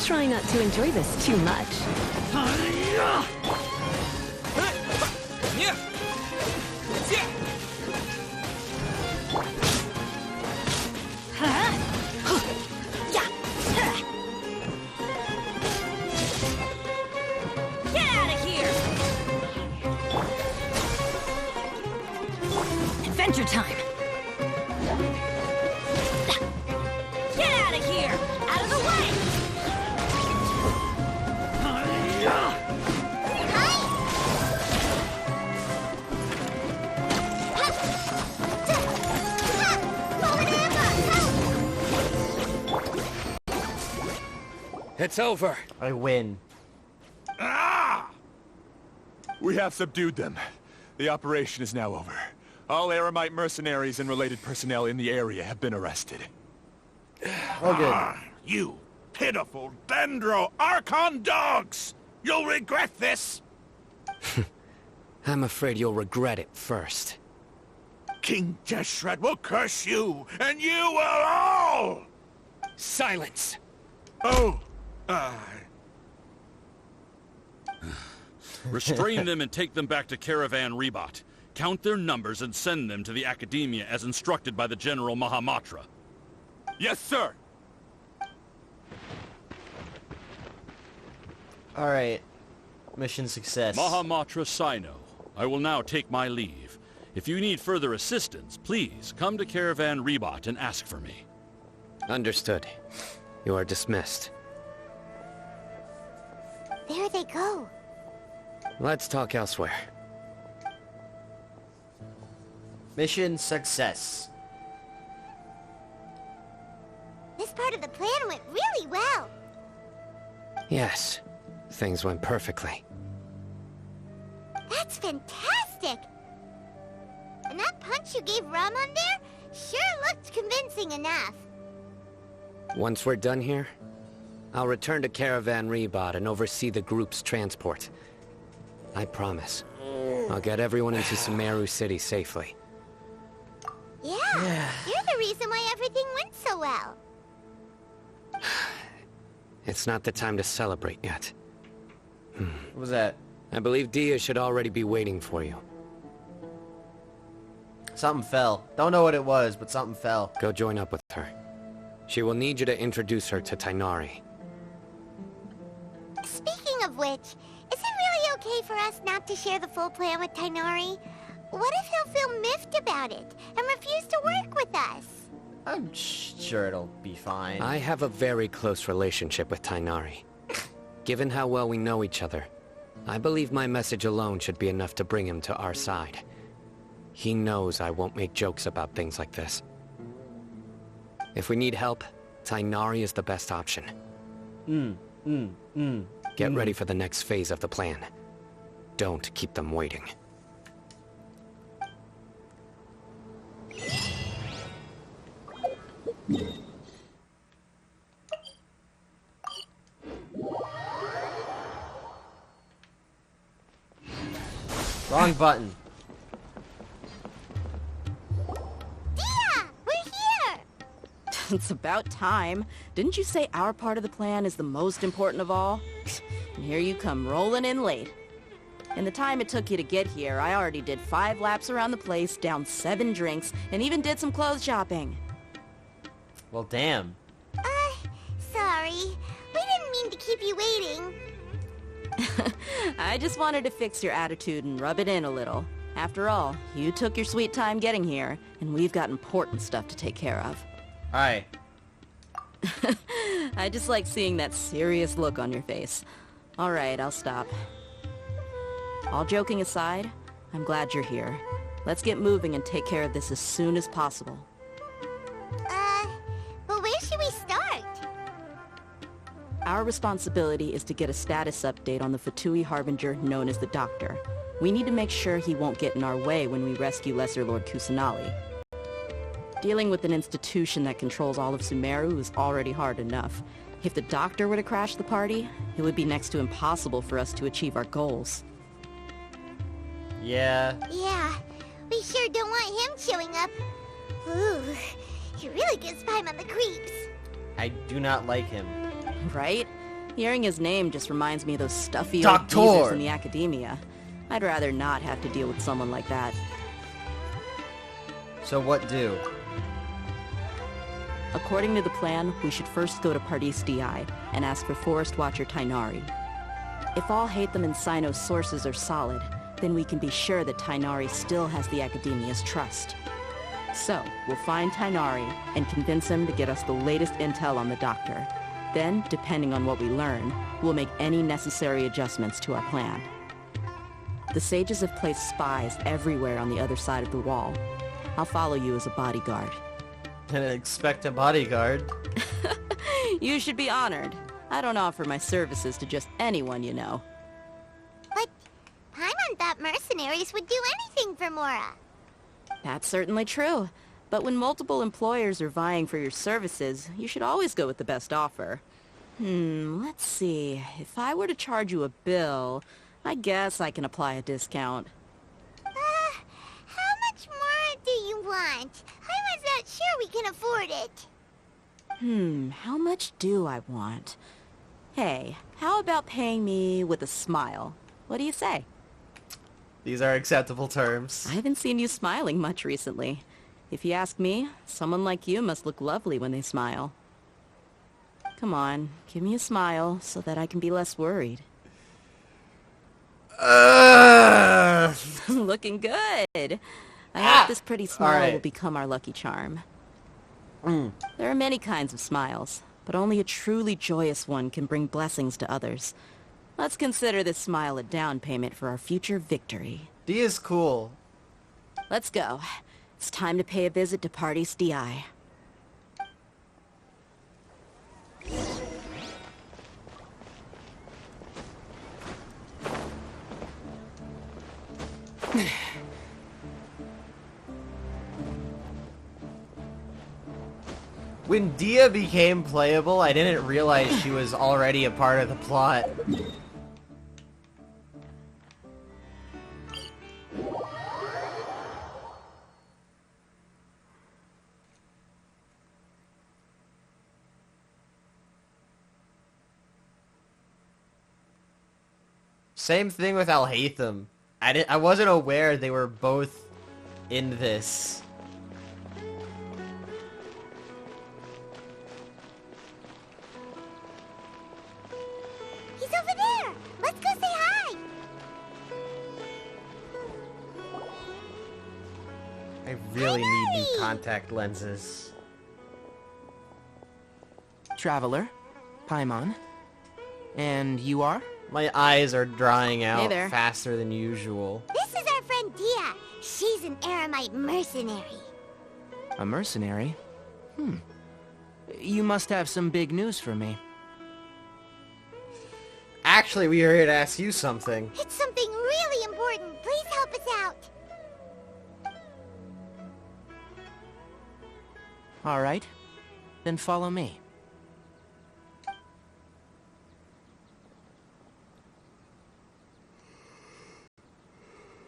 Try not to enjoy this too much. Get out of here! Get out of here! Out of the way! It's over. I win. Ah! We have subdued them. The operation is now over. All Eremite mercenaries and related personnel in the area have been arrested. Oh, good. You pitiful Dendro Archon dogs! You'll regret this! I'm afraid you'll regret it first. King Deshret will curse you, and you will all! Silence! Oh, Restrain them and take them back to Caravan Rebot. Count their numbers and send them to the Academia as instructed by the General Mahamatra. Yes, sir! Alright. Mission success. Mahamatra Sino, I will now take my leave. If you need further assistance, please come to Caravan Rebot and ask for me. Understood. You are dismissed. There they go. Let's talk elsewhere. Mission success. This part of the plan went really well. Yes, things went perfectly. That's fantastic! And that punch you gave Ramon there sure looked convincing enough. Once we're done here, I'll return to Caravan Rebot and oversee the group's transport. I promise. I'll get everyone into Sumeru City safely. Yeah, you're the reason why everything went so well. It's not the time to celebrate yet. What was that? I believe Dia should already be waiting for you. Something fell. Don't know what it was, but something fell. Go join up with her. She will need you to introduce her to Tainari. Speaking of which, is it really okay for us not to share the full plan with Tainari? What if he'll feel miffed about it and refuse to work with us? I'm sure it'll be fine. I have a very close relationship with Tainari. Given how well we know each other, I believe my message alone should be enough to bring him to our side. He knows I won't make jokes about things like this. If we need help, Tainari is the best option. Get ready for the next phase of the plan. Don't keep them waiting. Wrong button. Dia! We're here! It's about time. Didn't you say our part of the plan is the most important of all? And here you come rolling in late. In the time it took you to get here, I already did 5 laps around the place, downed 7 drinks, and even did some clothes shopping. Well, damn. Sorry. We didn't mean to keep you waiting. I just wanted to fix your attitude and rub it in a little. After all, you took your sweet time getting here, and we've got important stuff to take care of. Alright. I just like seeing that serious look on your face. Alright, I'll stop. All joking aside, I'm glad you're here. Let's get moving and take care of this as soon as possible. But where should we start? Our responsibility is to get a status update on the Fatui Harbinger known as the Doctor. We need to make sure he won't get in our way when we rescue Lesser Lord Kusanali. Dealing with an institution that controls all of Sumeru is already hard enough. If the Doctor were to crash the party, it would be next to impossible for us to achieve our goals. Yeah. Yeah, we sure don't want him showing up. Ooh, he really gives Paimon the creeps. I do not like him. Right? Hearing his name just reminds me of those stuffy Doctor! old geezers in the Academia. I'd rather not have to deal with someone like that. So what do? According to the plan, we should first go to Pardis Di and ask for Forest Watcher Tainari. If all Hatham and Sino's sources are solid, then we can be sure that Tainari still has the Academia's trust. So, we'll find Tainari and convince him to get us the latest intel on the Doctor. Then, depending on what we learn, we'll make any necessary adjustments to our plan. The sages have placed spies everywhere on the other side of the wall. I'll follow you as a bodyguard. And expect a bodyguard. You should be honored. I don't offer my services to just anyone you know. But Paimon thought mercenaries would do anything for Mora. That's certainly true. But when multiple employers are vying for your services, you should always go with the best offer. Let's see. If I were to charge you a bill, I guess I can apply a discount. How much more do you want? I was not sure we can afford it. How much do I want? Hey, how about paying me with a smile? What do you say? These are acceptable terms. I haven't seen you smiling much recently. If you ask me, someone like you must look lovely when they smile. Come on, give me a smile so that I can be less worried. Looking good. I hope this pretty smile will become our lucky charm. There are many kinds of smiles, but only a truly joyous one can bring blessings to others. Let's consider this smile a down payment for our future victory. D is cool. Let's go. It's time to pay a visit to Party's DI. When Dia became playable, I didn't realize she was already a part of the plot. Same thing with Alhaitham. I wasn't aware they were both in this. He's over there! Let's go say hi! I really need new contact lenses. Traveler, Paimon. And you are? My eyes are drying out Hey there. faster than usual. This is our friend Dia. She's an Aramite mercenary. A mercenary? You must have some big news for me. Actually, we are here to ask you something. It's something really important. Please help us out. All right. Then follow me.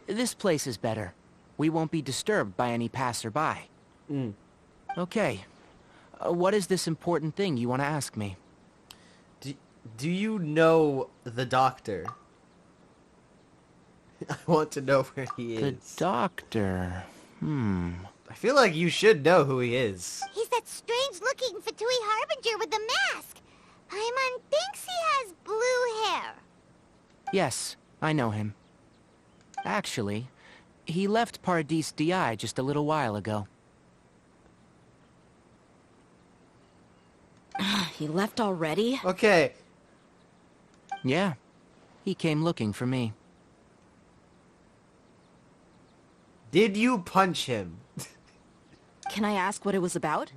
This place is better. We won't be disturbed by any passerby. Okay. What is this important thing you want to ask me? Do you know the Doctor? I want to know where he is. The Doctor. I feel like you should know who he is. He's that strange-looking Fatui Harbinger with the mask. Paimon thinks he has blue hair. Yes, I know him. Actually, he left Paradis DI just a little while ago. He left already? Okay. Yeah, he came looking for me. Did you punch him? Can I ask what it was about?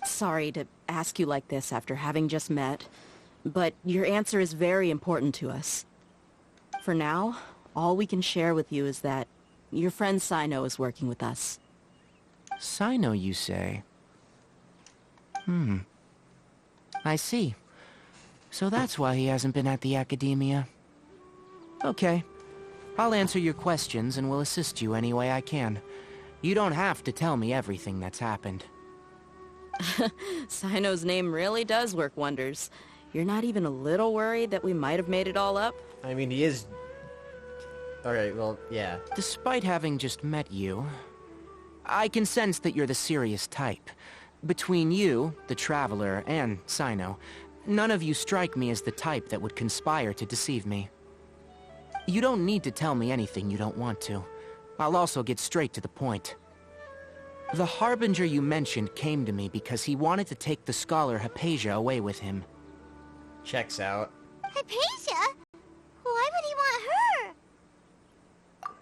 Sorry to ask you like this after having just met, but your answer is very important to us. For now, all we can share with you is that your friend Sino is working with us. Sino, you say? I see. So that's why he hasn't been at the academia. Okay. I'll answer your questions and will assist you any way I can. You don't have to tell me everything that's happened. Sino's name really does work wonders. You're not even a little worried that we might have made it all up? I mean, he is... Alright, well, yeah. Despite having just met you, I can sense that you're the serious type. Between you, the Traveler, and Sino, none of you strike me as the type that would conspire to deceive me. You don't need to tell me anything you don't want to. I'll also get straight to the point. The Harbinger you mentioned came to me because he wanted to take the scholar Hypatia away with him. Checks out. Hypatia? Why would he want her?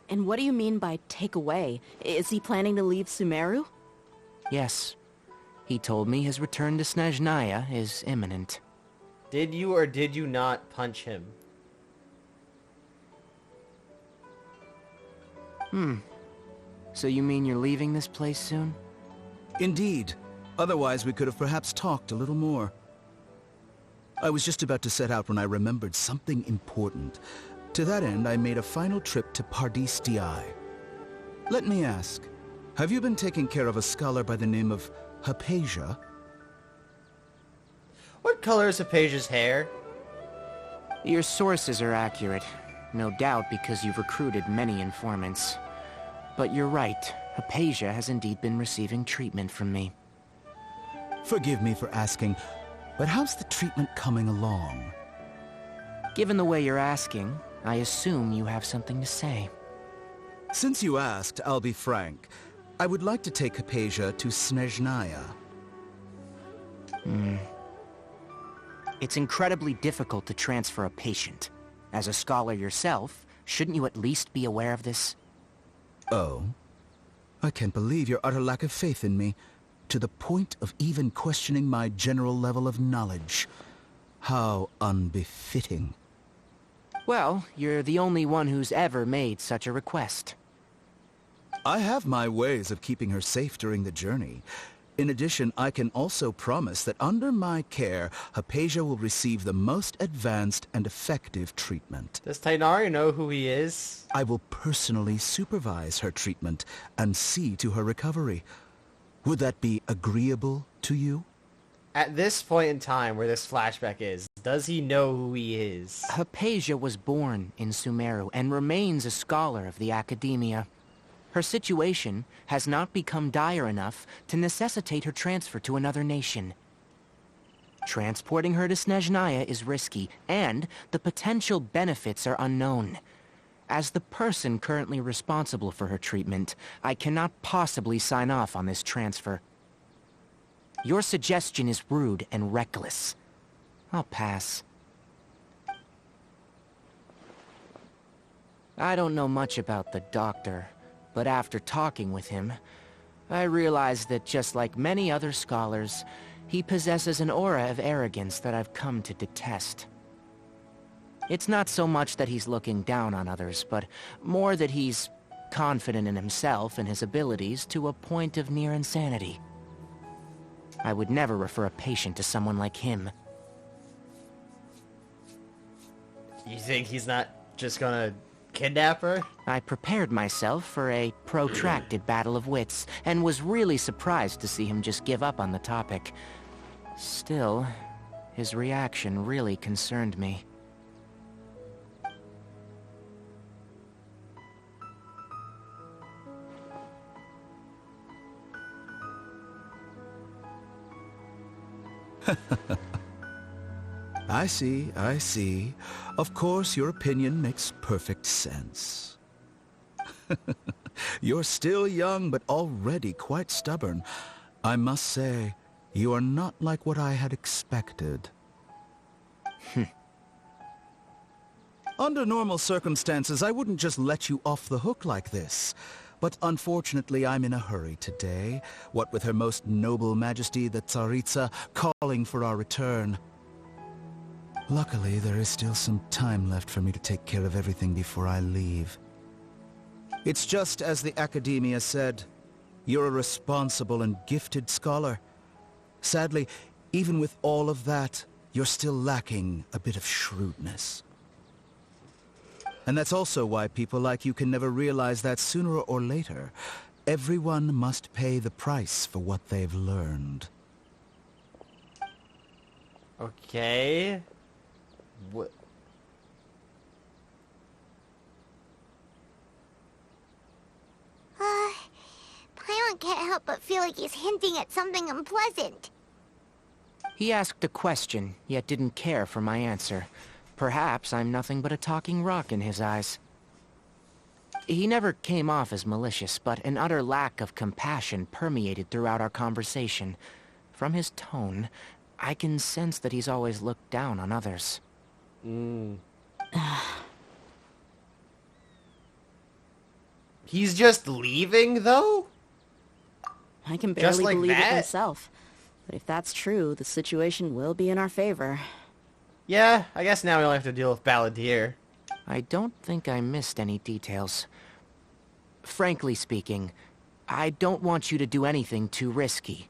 And what do you mean by take away? Is he planning to leave Sumeru? Yes. He told me his return to Snezhnaya is imminent. Did you or did you not punch him? So you mean you're leaving this place soon? Indeed. Otherwise, we could have perhaps talked a little more. I was just about to set out when I remembered something important. To that end, I made a final trip to Pardis Dii. Let me ask, have you been taking care of a scholar by the name of Hypatia? What color is Hypatia's hair? Your sources are accurate. No doubt because you've recruited many informants. But you're right. Hypatia has indeed been receiving treatment from me. Forgive me for asking, but how's the treatment coming along? Given the way you're asking, I assume you have something to say. Since you asked, I'll be frank. I would like to take Hypatia to Snezhnaya. It's incredibly difficult to transfer a patient. As a scholar yourself, shouldn't you at least be aware of this? Oh? I can't believe your utter lack of faith in me, to the point of even questioning my general level of knowledge. How unbefitting. Well, you're the only one who's ever made such a request. I have my ways of keeping her safe during the journey. In addition, I can also promise that under my care, Hypatia will receive the most advanced and effective treatment. Does Tighnari know who he is? I will personally supervise her treatment and see to her recovery. Would that be agreeable to you? At this point in time where this flashback is, does he know who he is? Hypatia was born in Sumeru and remains a scholar of the Academia. Her situation has not become dire enough to necessitate her transfer to another nation. Transporting her to Snezhnaya is risky, and the potential benefits are unknown. As the person currently responsible for her treatment, I cannot possibly sign off on this transfer. Your suggestion is rude and reckless. I'll pass. I don't know much about the doctor, but after talking with him, I realized that just like many other scholars, he possesses an aura of arrogance that I've come to detest. It's not so much that he's looking down on others, but more that he's confident in himself and his abilities to a point of near insanity. I would never refer a patient to someone like him. You think he's not just gonna kidnap her? I prepared myself for a protracted battle of wits, and was really surprised to see him just give up on the topic. Still, his reaction really concerned me. I see, I see. Of course, your opinion makes perfect sense. You're still young, but already quite stubborn. I must say, you are not like what I had expected. Under normal circumstances, I wouldn't just let you off the hook like this. But unfortunately, I'm in a hurry today, what with Her Most Noble Majesty the Tsaritsa calling for our return. Luckily, there is still some time left for me to take care of everything before I leave. It's just as the Academia said, you're a responsible and gifted scholar. Sadly, even with all of that, you're still lacking a bit of shrewdness. And that's also why people like you can never realize that sooner or later, everyone must pay the price for what they've learned. Okay. What? Paimon can't help but feel like he's hinting at something unpleasant. He asked a question, yet didn't care for my answer. Perhaps I'm nothing but a talking rock in his eyes. He never came off as malicious, but an utter lack of compassion permeated throughout our conversation. From his tone, I can sense that he's always looked down on others. He's just leaving, though? I can Just barely like believe it that? myself. But if that's true, the situation will be in our favor. Yeah, I guess now we only have to deal with Balladeer. I don't think I missed any details. Frankly speaking, I don't want you to do anything too risky.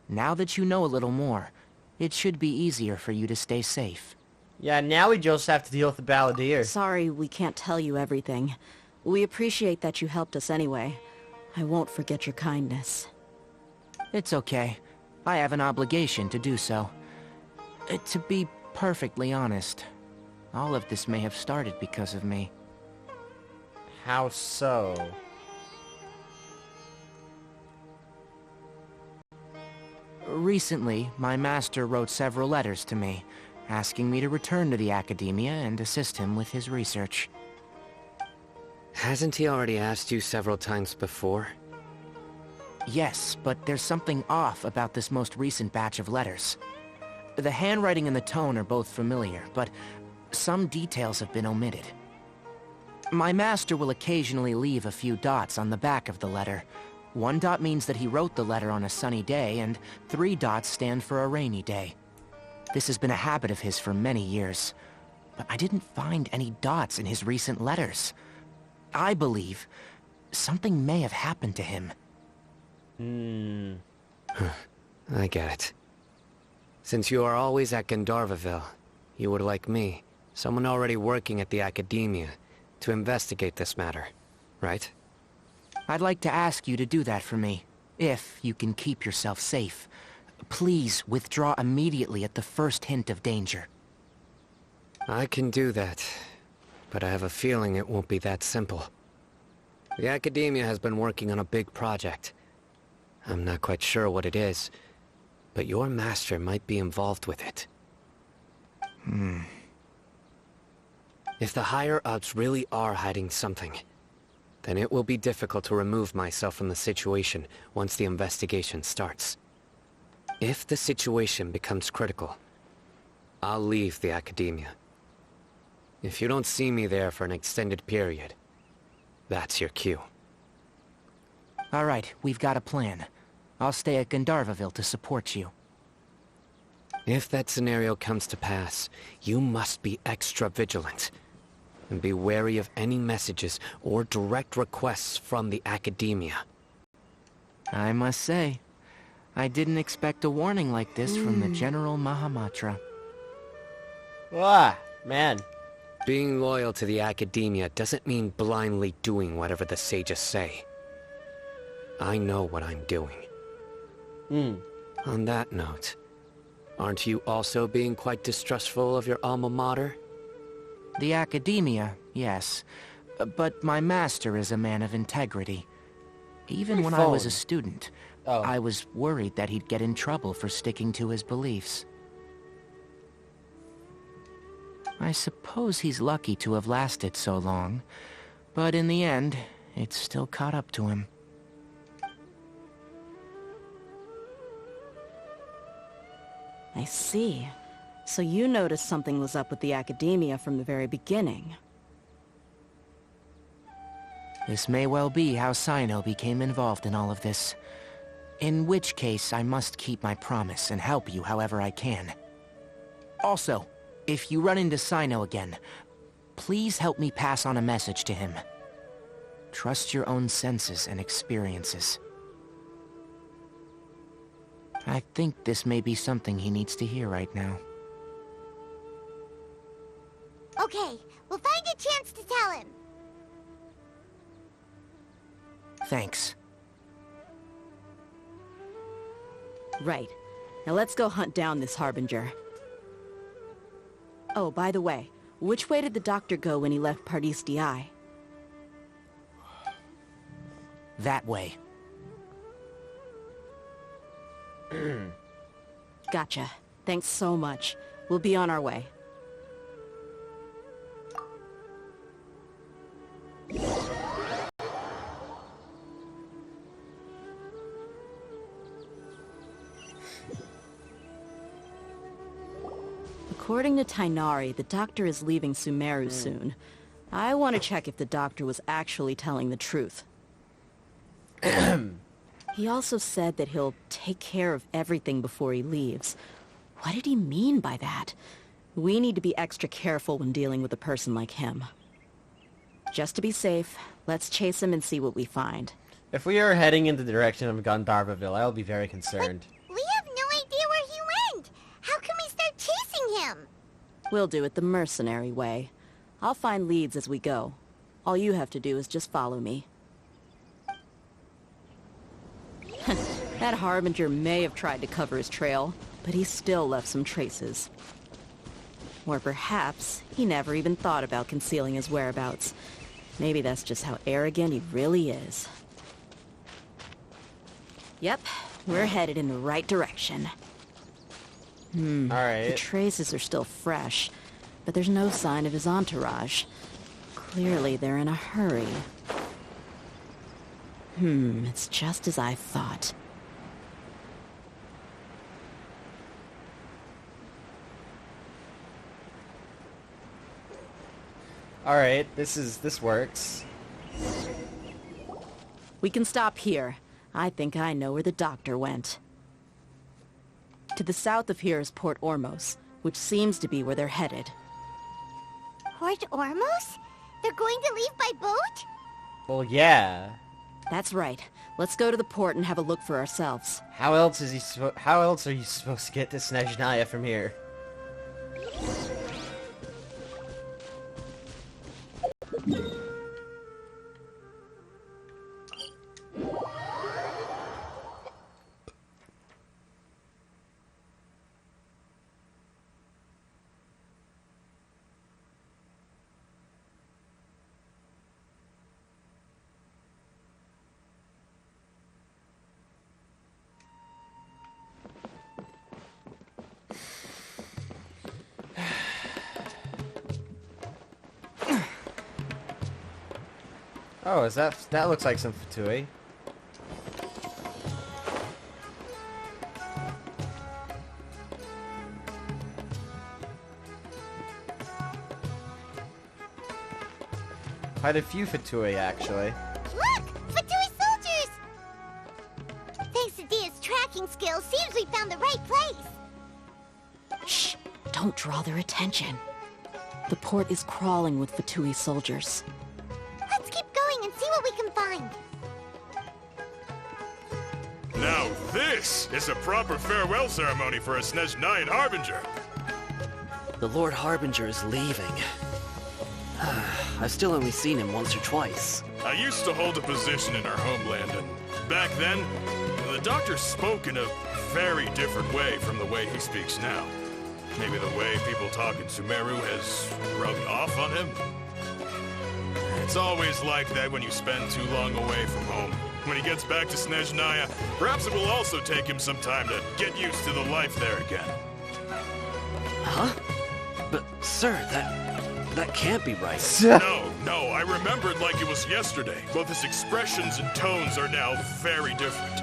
Now that you know a little more, it should be easier for you to stay safe. Yeah, now we just have to deal with the Balladeer. Sorry we can't tell you everything. We appreciate that you helped us anyway. I won't forget your kindness. It's okay. I have an obligation to do so. To be perfectly honest, all of this may have started because of me. How so? Recently, my master wrote several letters to me, asking me to return to the Academia and assist him with his research. Hasn't he already asked you several times before? Yes, but there's something off about this most recent batch of letters. The handwriting and the tone are both familiar, but some details have been omitted. My master will occasionally leave a few dots on the back of the letter. 1 dot means that he wrote the letter on a sunny day, and 3 dots stand for a rainy day. This has been a habit of his for many years, but I didn't find any dots in his recent letters. I believe something may have happened to him. I get it. Since you are always at Gandharvaville, you would like me, someone already working at the Academia, to investigate this matter, right? I'd like to ask you to do that for me, if you can keep yourself safe. Please withdraw immediately at the first hint of danger. I can do that, but I have a feeling it won't be that simple. The Academia has been working on a big project. I'm not quite sure what it is, but your master might be involved with it. If the higher-ups really are hiding something, then it will be difficult to remove myself from the situation once the investigation starts. If the situation becomes critical, I'll leave the Academia. If you don't see me there for an extended period, that's your cue. All right, we've got a plan. I'll stay at Gandharvaville to support you. If that scenario comes to pass, you must be extra vigilant. And be wary of any messages or direct requests from the Academia. I must say, I didn't expect a warning like this from the General Mahamatra. Man. Being loyal to the Academia doesn't mean blindly doing whatever the sages say. I know what I'm doing. On that note, aren't you also being quite distrustful of your alma mater? The Academia, yes. But my master is a man of integrity. Even when I was a student, I was worried that he'd get in trouble for sticking to his beliefs. I suppose he's lucky to have lasted so long, but in the end, it's still caught up to him. I see. So you noticed something was up with the Academia from the very beginning. This may well be how Sino became involved in all of this. In which case, I must keep my promise and help you however I can. Also, if you run into Sino again, please help me pass on a message to him. Trust your own senses and experiences. I think this may be something he needs to hear right now. Okay, we'll find a chance to tell him. Thanks. Right. Now let's go hunt down this Harbinger. Oh, by the way, which way did the doctor go when he left Pardis Di? That way. Gotcha. Thanks so much. We'll be on our way. According to Tainari, the doctor is leaving Sumeru soon. I want to check if the doctor was actually telling the truth. He also said that he'll take care of everything before he leaves. What did he mean by that? We need to be extra careful when dealing with a person like him. Just to be safe, let's chase him and see what we find. If we are heading in the direction of Gandharvaville, I will be very concerned. We have no idea where he went. How can we start chasing him? We'll do it the mercenary way. I'll find leads as we go. All you have to do is just follow me. That Harbinger may have tried to cover his trail, but he still left some traces. Or perhaps he never even thought about concealing his whereabouts. Maybe that's just how arrogant he really is. Yep, we're headed in the right direction. Alright. The traces are still fresh, but there's no sign of his entourage. Clearly they're in a hurry. It's just as I thought. Alright, this works. We can stop here. I think I know where the doctor went. To the south of here is Port Ormos, which seems to be where they're headed. Port Ormos? They're going to leave by boat? Well, yeah. That's right. Let's go to the port and have a look for ourselves. How else are you supposed to get to Snezhnaya from here? Oh, that looks like some Fatui. Quite a few Fatui, actually. Look! Fatui soldiers! Thanks to Dia's tracking skills, seems we found the right place. Shh! Don't draw their attention. The port is crawling with Fatui soldiers. Let's keep going and see what we can find. Now this is a proper farewell ceremony for a Snezhnayan Harbinger. The Lord Harbinger is leaving. I've still only seen him once or twice. I used to hold a position in our homeland, and back then, the doctor spoke in a very different way from the way he speaks now. Maybe the way people talk in Sumeru has rubbed off on him? It's always like that when you spend too long away from home. When he gets back to Snezhnaya, perhaps it will also take him some time to get used to the life there again. Huh? But, sir, that can't be right. No, I remembered like it was yesterday. Both his expressions and tones are now very different.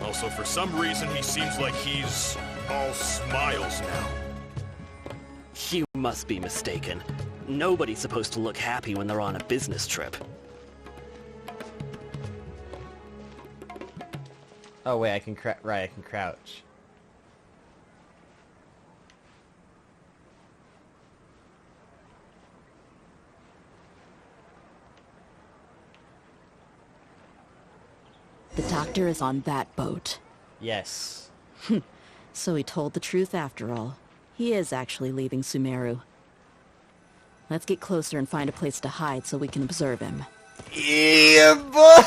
Also, for some reason, he seems like he's all smiles now. You must be mistaken. Nobody's supposed to look happy when they're on a business trip. Oh wait, I can crouch. The doctor is on that boat. Yes. So he told the truth after all. He is actually leaving Sumeru. Let's get closer and find a place to hide so we can observe him. Yeah, boy!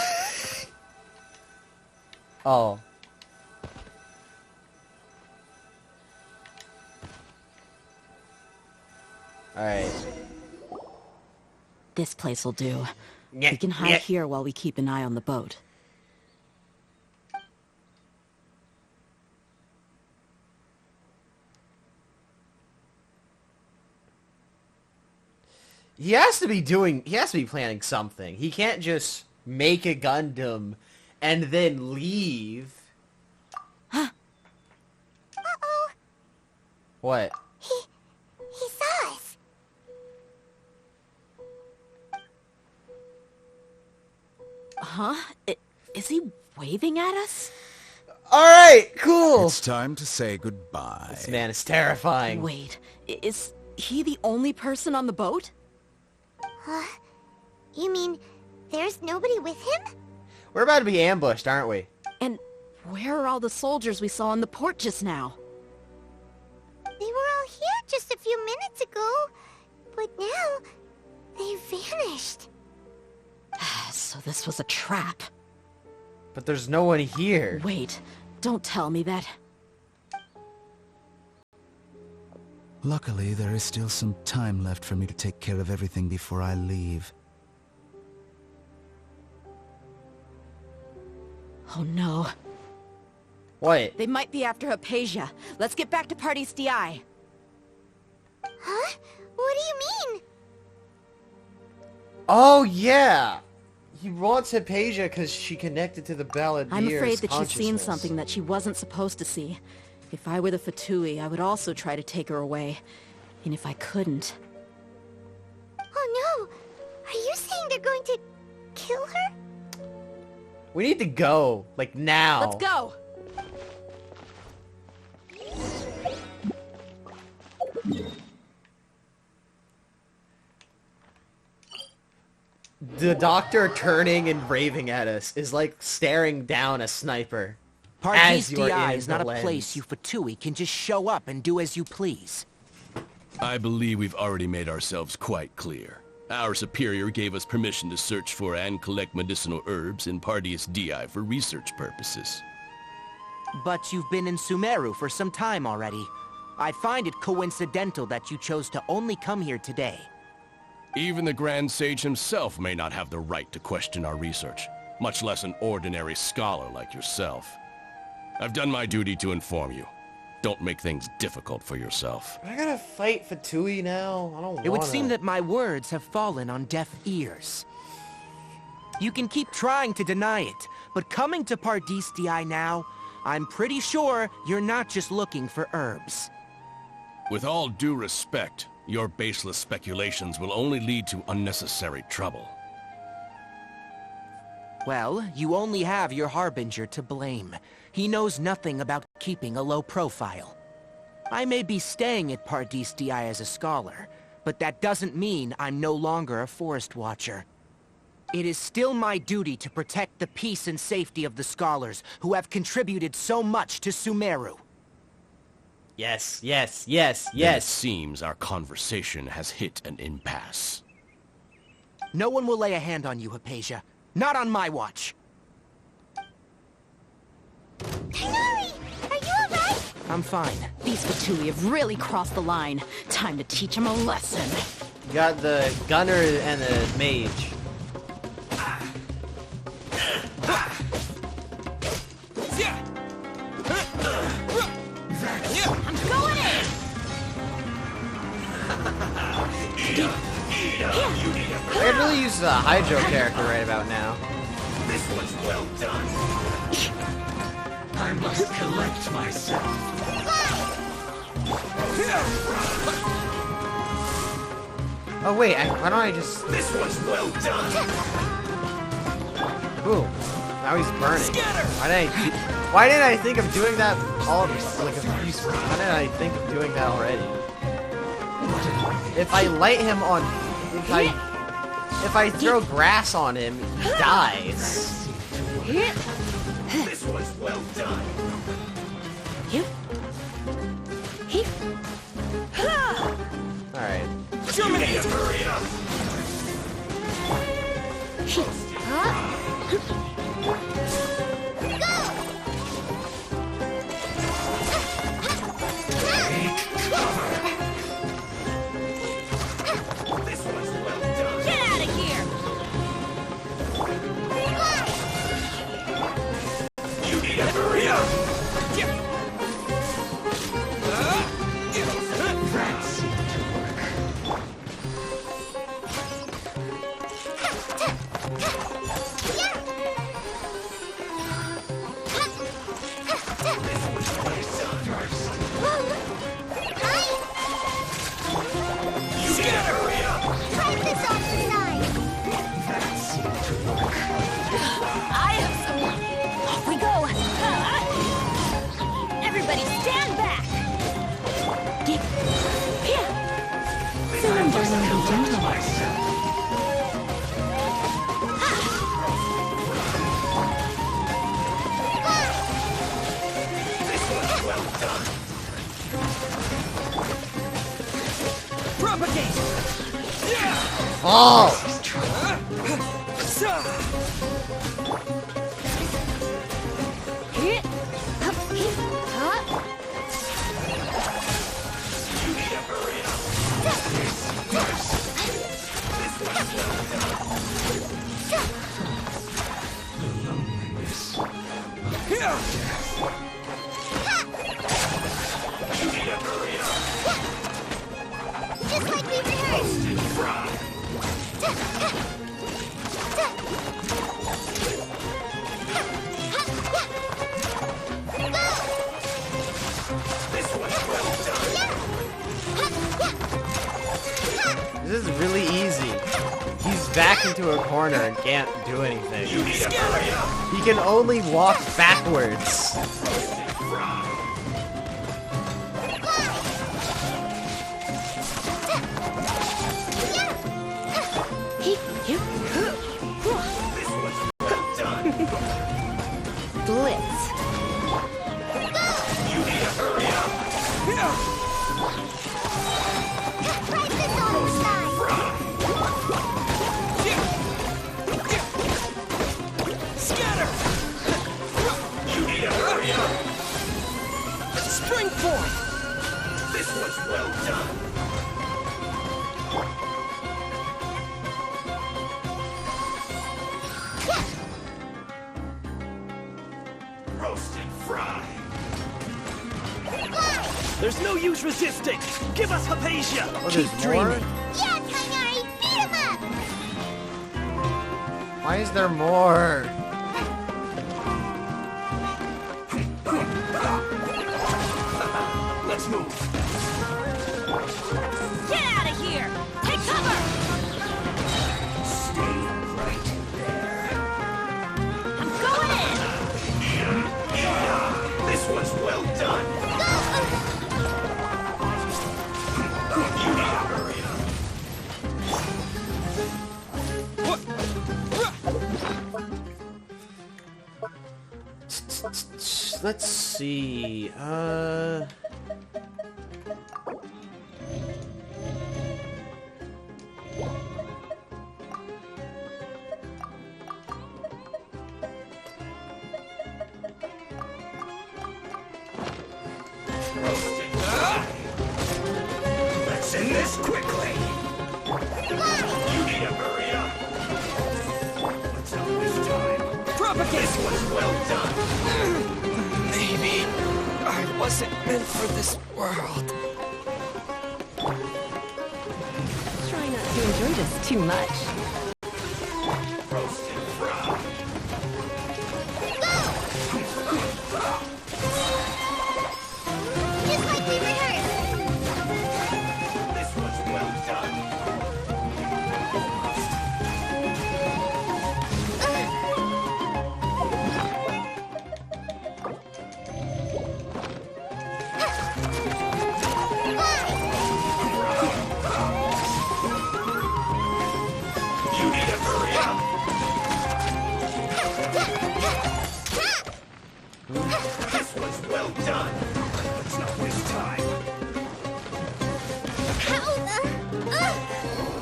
Oh. Alright. This place will do. We can hide here while we keep an eye on the boat. He has to be planning something. He can't just make a Gundam and then leave. Uh-oh. What? He saw us. Huh? Is he waving at us? Alright, cool! It's time to say goodbye. This man is terrifying. Wait, is he the only person on the boat? You mean there's nobody with him? We're about to be ambushed, aren't we? And where are all the soldiers we saw in the port just now? They were all here just a few minutes ago, but now they've vanished. So this was a trap. But there's no one here. Wait, don't tell me that. Luckily, there is still some time left for me to take care of everything before I leave. Oh no. What? They might be after Hypatia. Let's get back to Party's DI. Huh? What do you mean? Oh, yeah! He wants Hypatia because she connected to the balladeer's I'm afraid that she's seen consciousness. something that she wasn't supposed to see. If I were the Fatui, I would also try to take her away. And if I couldn't... Oh no! Are you saying they're going to kill her? We need to go. Like, now. Let's go! The doctor turning and raving at us is like staring down a sniper. Party's as you are DI in is the not a lens. place you Fatui can just show up and do as you please. I believe we've already made ourselves quite clear. Our superior gave us permission to search for and collect medicinal herbs in Pardeus DI for research purposes. But you've been in Sumeru for some time already. I find it coincidental that you chose to only come here today. Even the Grand Sage himself may not have the right to question our research, much less an ordinary scholar like yourself. I've done my duty to inform you. Don't make things difficult for yourself. I gotta fight Fatui now. I don't want. It would seem that my words have fallen on deaf ears. You can keep trying to deny it, but coming to Pardeus DI now, I'm pretty sure you're not just looking for herbs. With all due respect, your baseless speculations will only lead to unnecessary trouble. Well, you only have your Harbinger to blame. He knows nothing about keeping a low profile. I may be staying at Pardeus DI as a scholar, but that doesn't mean I'm no longer a forest watcher. It is still my duty to protect the peace and safety of the scholars who have contributed so much to Sumeru. Yes, yes, yes, Then yes. it seems our conversation has hit an impasse. No one will lay a hand on you, Hypatia. Not on my watch. Tighnari! Are you alright? I'm fine. These Fatui have really crossed the line. Time to teach them a lesson. You got the gunner and the mage. I'm going in! I could really use the Hydro character right about now. This was well done. I must collect myself. Oh wait, why don't I just... This was well done. Boom. Now he's burning. Why didn't I think of doing that all like why didn't I think of doing that already? If I light him on if I throw grass on him, he dies. This was well done. Alright. Germinate! Hurry up! This was well done. Get out of here! You need to hurry up! That seemed to work. This was well done. Everybody stand back! Soon I'm learning to be gentle. Propagate! Oh! Hit! Up, hit, up! You need a hurry up! You need a hurry up! Just like we rehearsed! This one's well done! This is really easy. He's backed into a corner and can't do anything. You need a hurry up! He can only walk backwards. Blitz. You need a hurry up! Right this on the side! Scatter! You need a hurry up! Spring forth! This one's well done! Roast and fry! There's no use resisting! Give us Hypatia! Oh, there's Keep more? dreaming! Yeah, Kainari, beat him up! Why is there more? Let's move! Get out of here! Take cover! Stay right there. I'm going in! This one's well done! You need to hurry up! Let's see. Let's end this quickly! You need to hurry up! Let's not waste time. Propagate! This one's well done! Maybe I wasn't meant for this world. Try not to enjoy this too much. Roast and fry. Just like we rehearsed! This one's well done. You need to hurry up. This one's well done. Let's not waste time.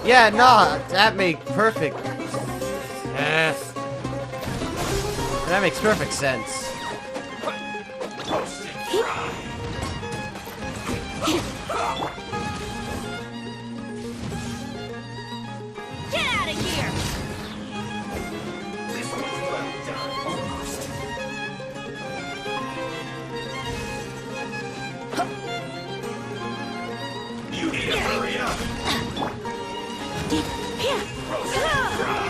Yeah, nah, that makes perfect. That makes perfect sense. Roast and fry. Get out of here! This one's well done. Almost. You need to hurry up. Roast and fry.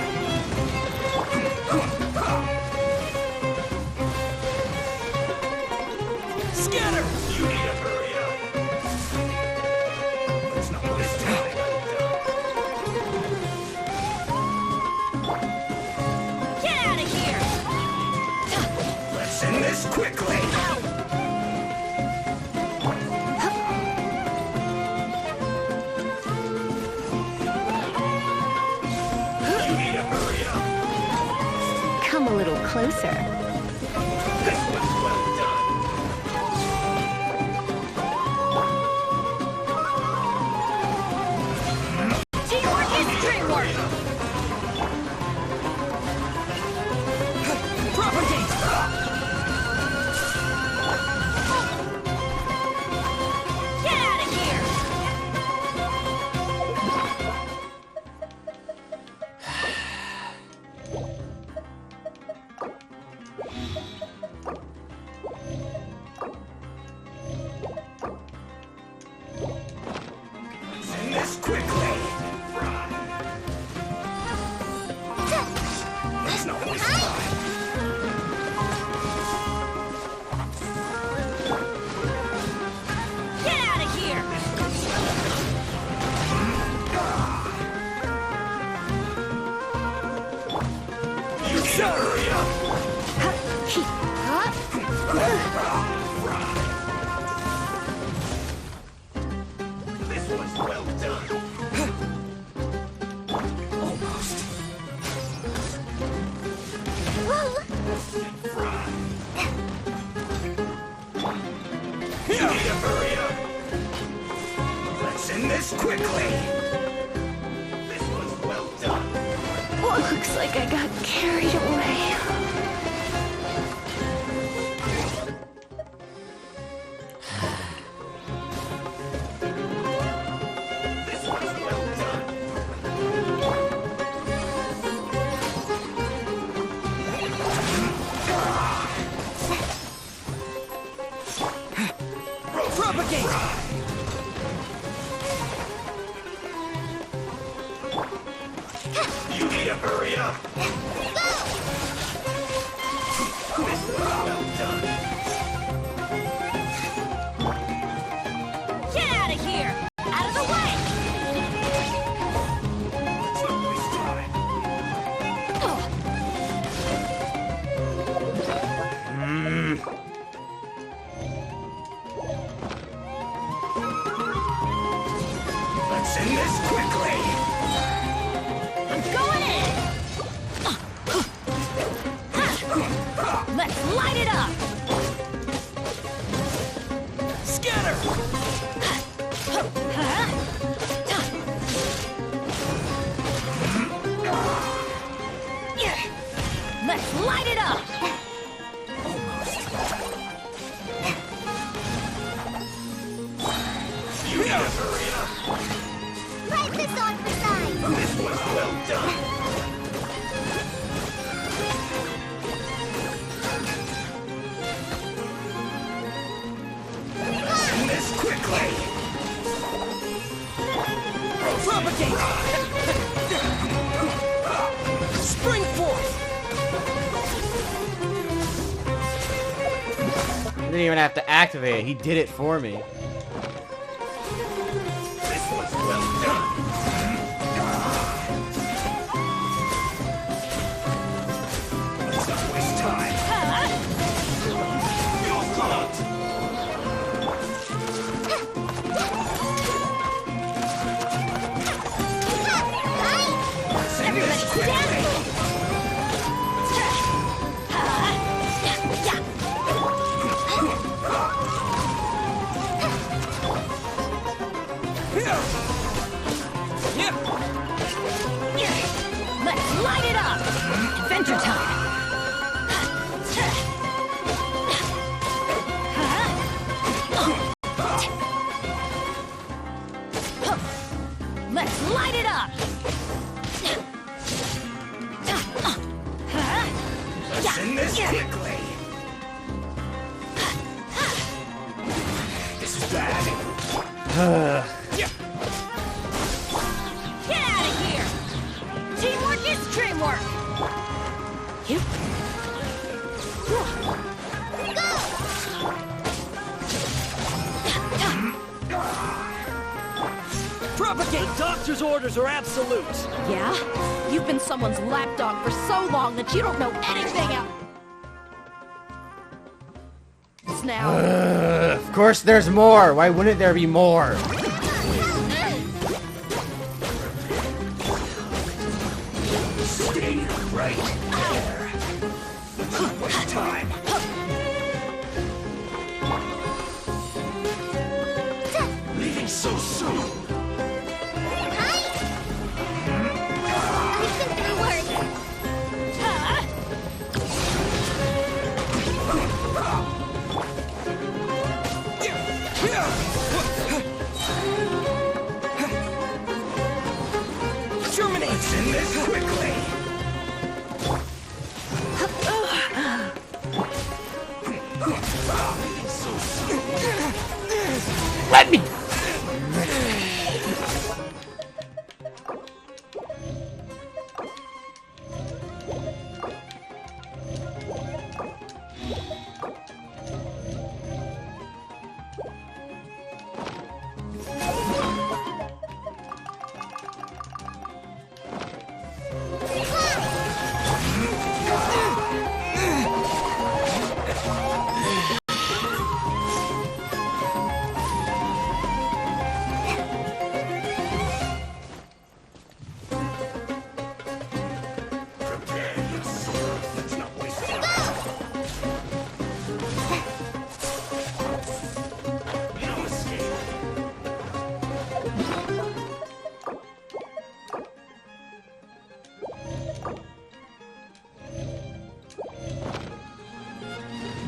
Scatter! You need to hurry up. Let's not waste time. Get out of here! Let's end this quickly. closer. This was well done. Teamwork is dreamwork! Propagate! Get out of here! Send this quickly. Let's not waste time. Get out of here! You shall hurry up. This was well done. Almost. You need to hurry up. Let's end this quickly. This was well done. Well, looks like I got carried away. This was well done. Propagate! You need to hurry up. This was well done. Get out of here! Out of the way! Let's not waste time. Let's end this quickly. I'm going in! Let's light it up! Scatter! Let's light it up! You need to hurry up. Write this on for size. This was well done. Let's end this quickly. Propagate! Spring forth! I didn't even have to activate it. He did it for me. This was well done. Let's not waste time. You're caught. Let's end this quickly. Let's light it up! Adventure time! Let's light it up! Let's end this quickly. This is bad. Get out of here! Teamwork is dreamwork! Propagate! The doctor's orders are absolute. Yeah? You've been someone's lapdog for so long that you don't know anything else now. Of course there's more. Why wouldn't there be more? Stay right there. so soon. Terminate! Let's end this quickly! Let me!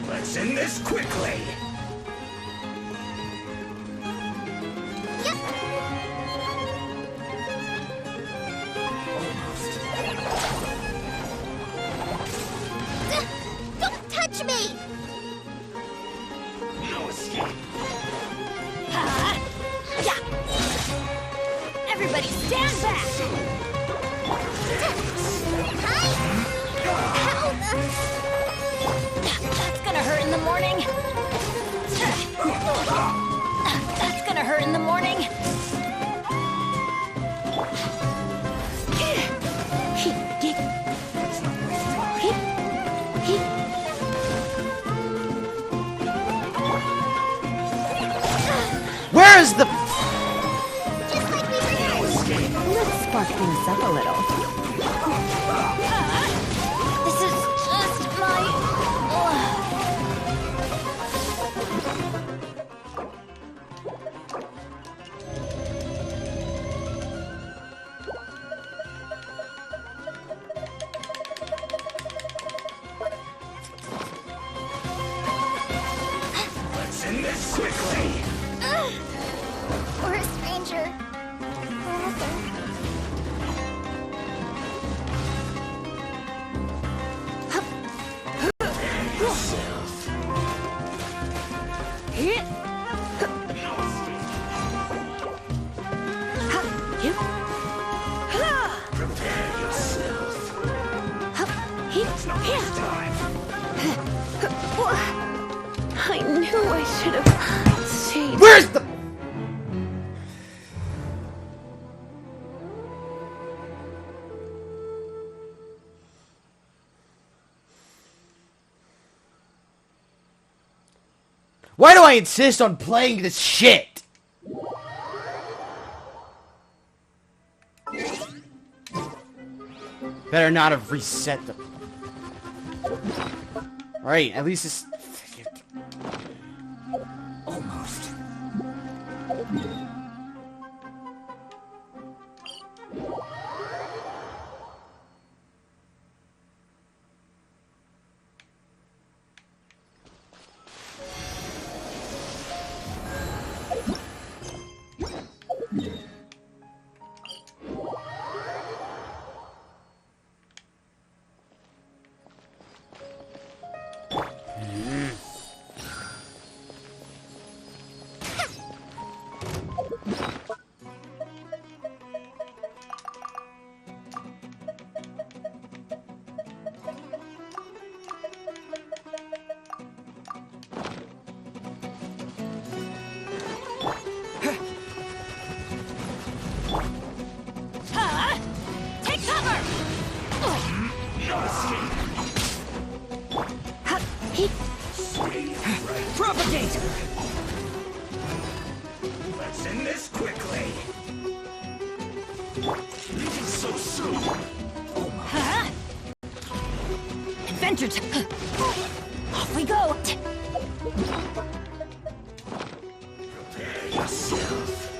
Let's end this quickly! Don't touch me! No escape! Everybody stand back! That's gonna hurt in the morning. That's gonna hurt in the morning. Where is the... Let's spark things up a little. This is just my... Let's end this quickly! Or a stranger. Prepare yourself. It's not this time. I knew I should have stayed. Where's the... Why do I insist on playing this shit? Better not have reset them. Alright, at least it's... Almost. Take cover! No escape. Propagate! Let's end this quickly. Leaving so soon. Adventure Off we go! Prepare yourself.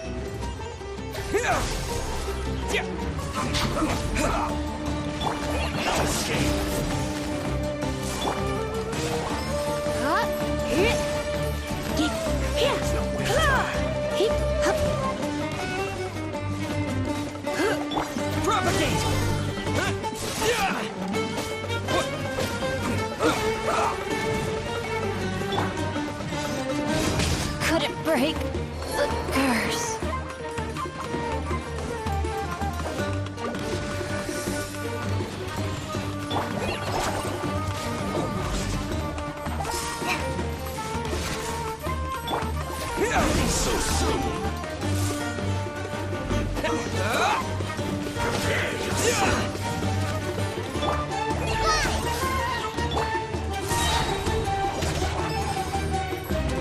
Couldn't break the curse. So soon. Prepare yourself.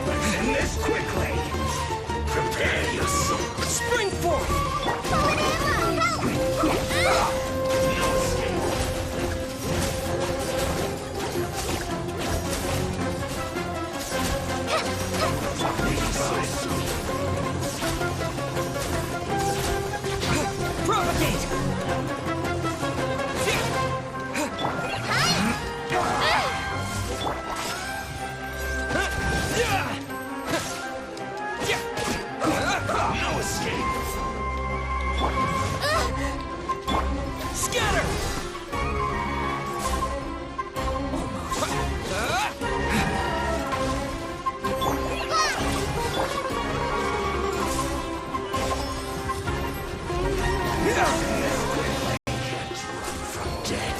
Let's end this quickly. Prepare yourself. Spring forth. No escape. Propagate! No escape! Scatter! From dead.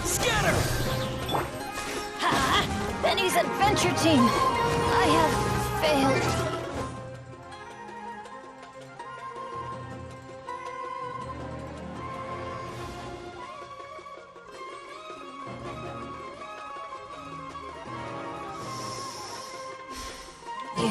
Scatter! Ha! Benny's adventure team! I have failed. You.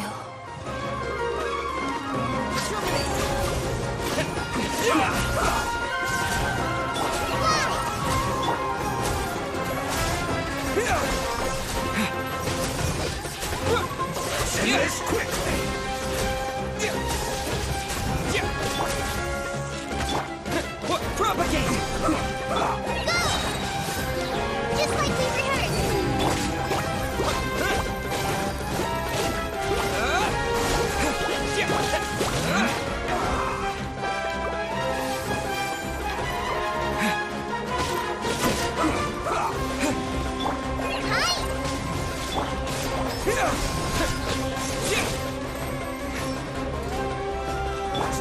End this quickly. Propagate! Just like we rehearsed.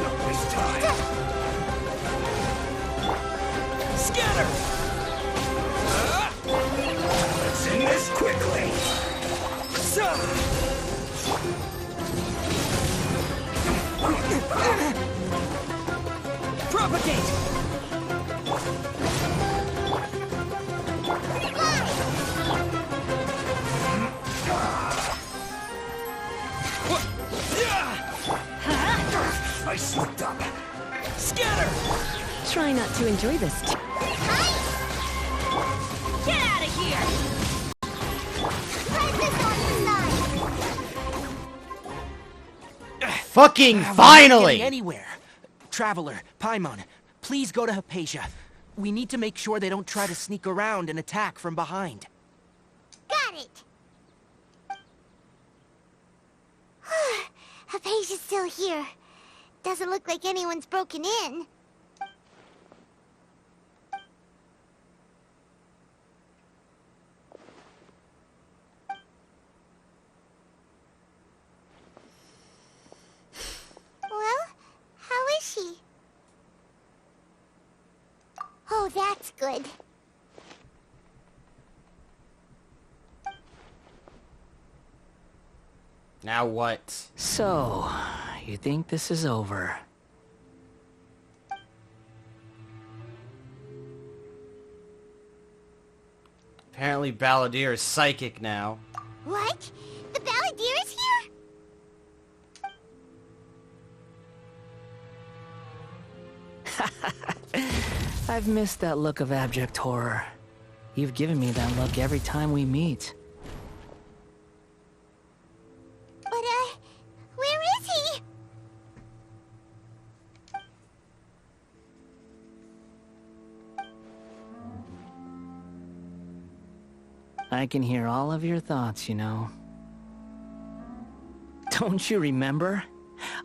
Not this time. Scatter! Let's end this quickly. Propagate! I slipped up. Scatter! Try not to enjoy this. Get out of here! Try this on the side. Fucking We're not finally! getting anywhere. Traveler, Paimon, please go to Hypatia. We need to make sure they don't try to sneak around and attack from behind. Got it! Hypatia's still here. Doesn't look like anyone's broken in. Well, how is she? Oh, that's good. Now what? So, you think this is over? Apparently Balladeer is psychic now. What? The balladeer is here? I've missed that look of abject horror. You've given me that look every time we meet. But, where is he? I can hear all of your thoughts, you know. Don't you remember?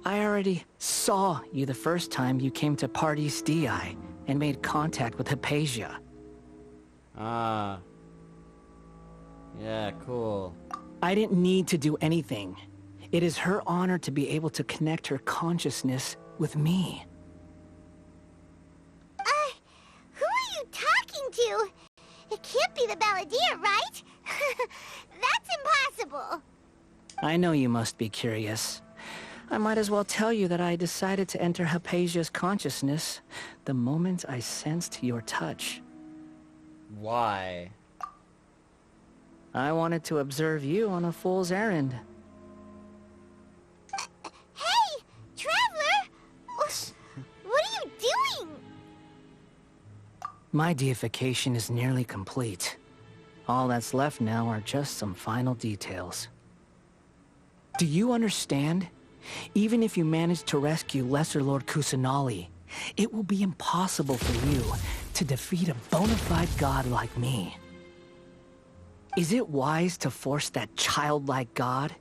I already saw you the first time you came to Party's DI and made contact with Hypatia. Ah. Yeah, cool. I didn't need to do anything. It is her honor to be able to connect her consciousness with me. Who are you talking to? It can't be the balladeer, right? That's impossible. I know you must be curious. I might as well tell you that I decided to enter Hypatia's consciousness the moment I sensed your touch. Why? I wanted to observe you on a fool's errand. Hey, Traveler! What are you doing? My deification is nearly complete. All that's left now are just some final details. Do you understand? Even if you manage to rescue Lesser Lord Kusanali, it will be impossible for you to defeat a bona fide god like me. Is it wise to force that childlike god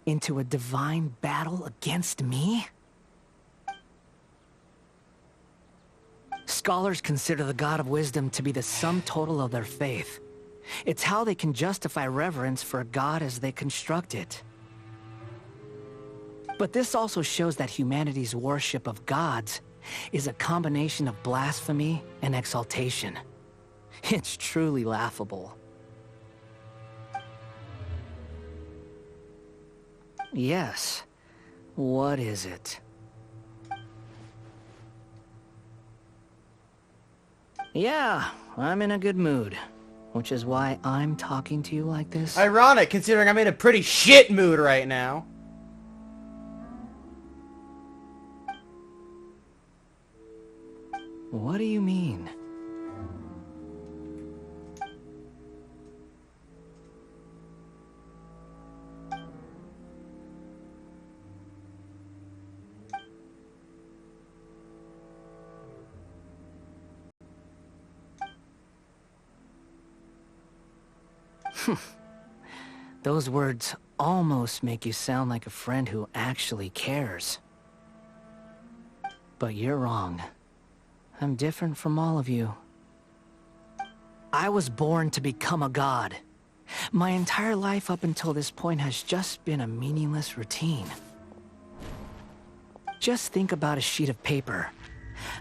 into a divine battle against me? Scholars consider the God of Wisdom to be the sum total of their faith. It's how they can justify reverence for a god as they construct it. But this also shows that humanity's worship of gods is a combination of blasphemy and exaltation. It's truly laughable. Yes. What is it? Yeah, I'm in a good mood. Which is why I'm talking to you like this. Ironic, considering I'm in a pretty shit mood right now. What do you mean? Those words almost make you sound like a friend who actually cares. But you're wrong. I'm different from all of you. I was born to become a god. My entire life up until this point has just been a meaningless routine. Just think about a sheet of paper.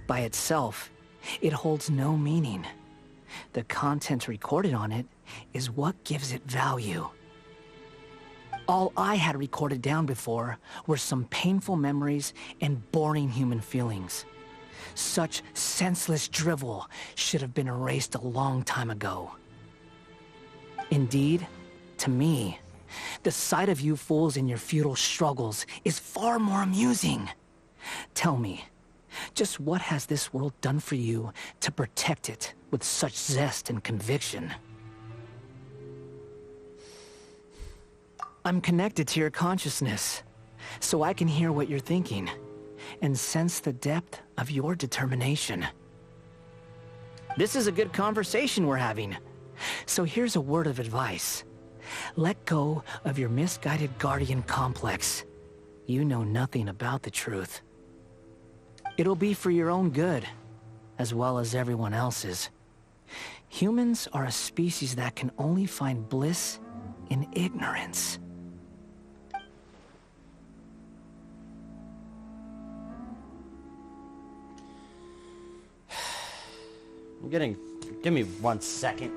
By itself, it holds no meaning. The content recorded on it is what gives it value. All I had recorded down before were some painful memories and boring human feelings. Such senseless drivel should have been erased a long time ago. Indeed, to me, the sight of you fools in your futile struggles is far more amusing. Tell me, just what has this world done for you to protect it with such zest and conviction? I'm connected to your consciousness, so I can hear what you're thinking, and sense the depth of your determination. This is a good conversation we're having, so here's a word of advice. Let go of your misguided guardian complex. You know nothing about the truth. It'll be for your own good, as well as everyone else's. Humans are a species that can only find bliss in ignorance. I'm getting... Give me 1 second.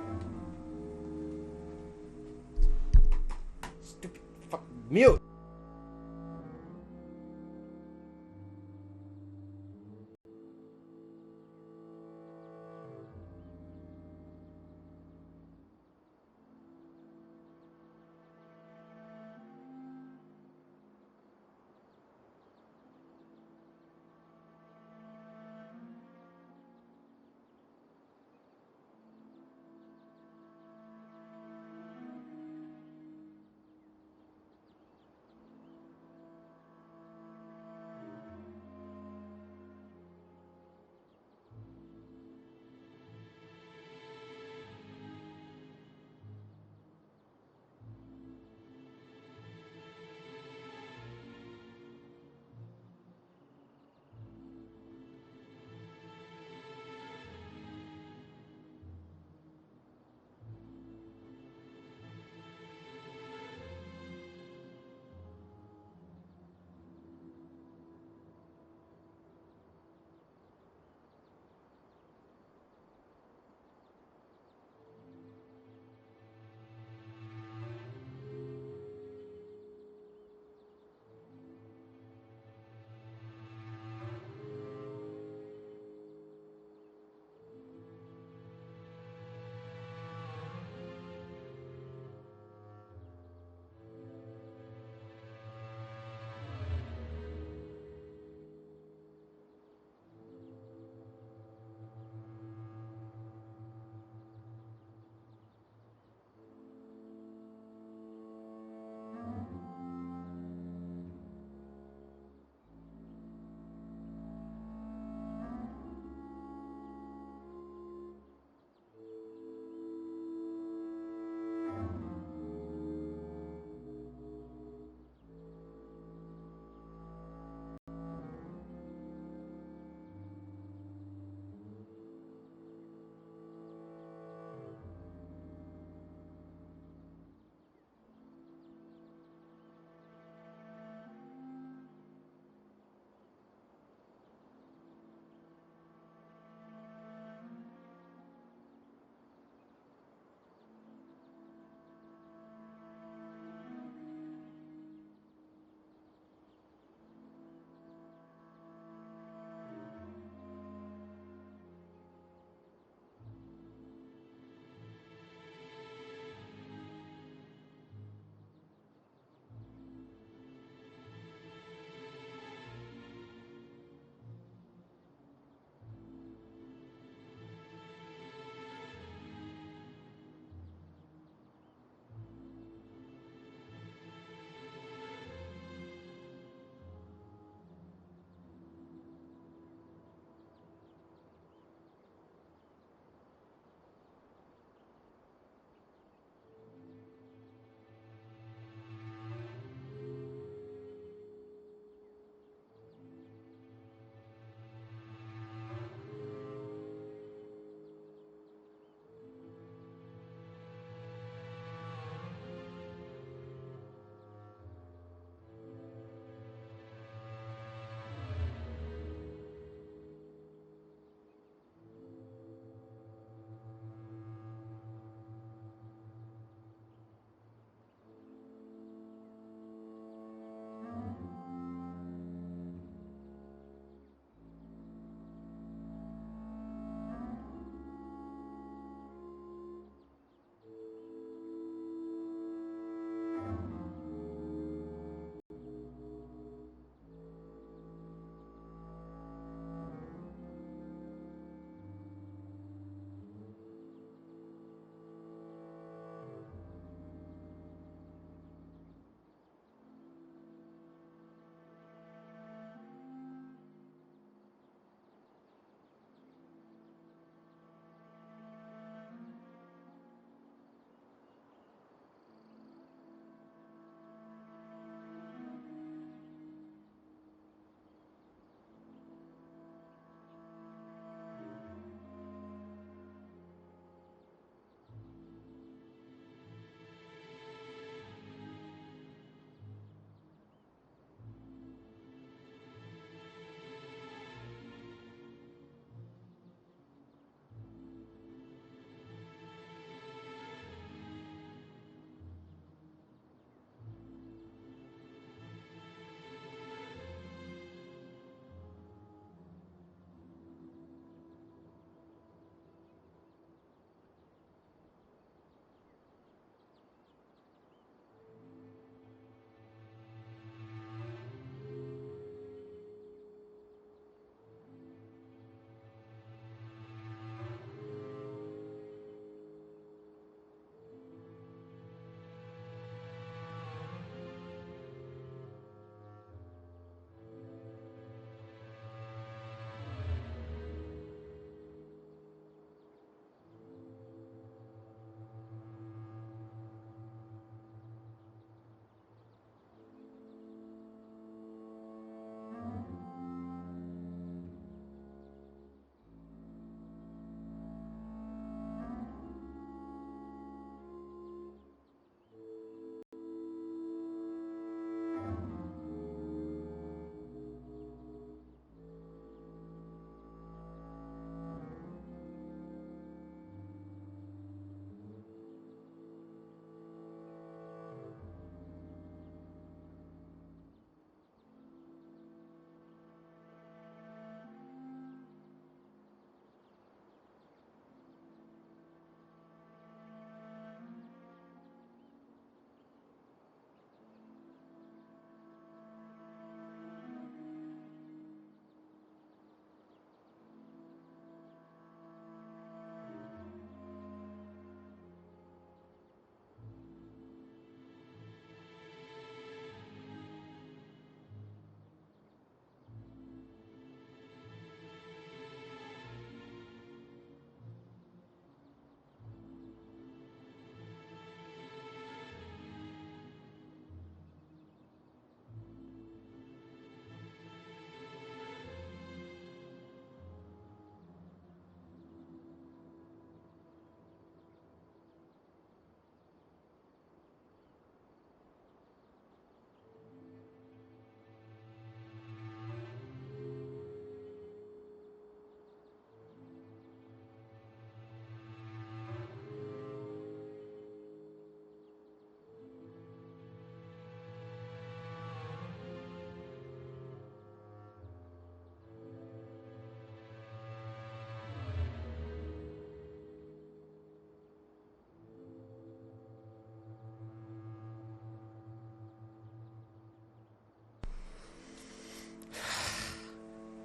Stupid fuck... Mute!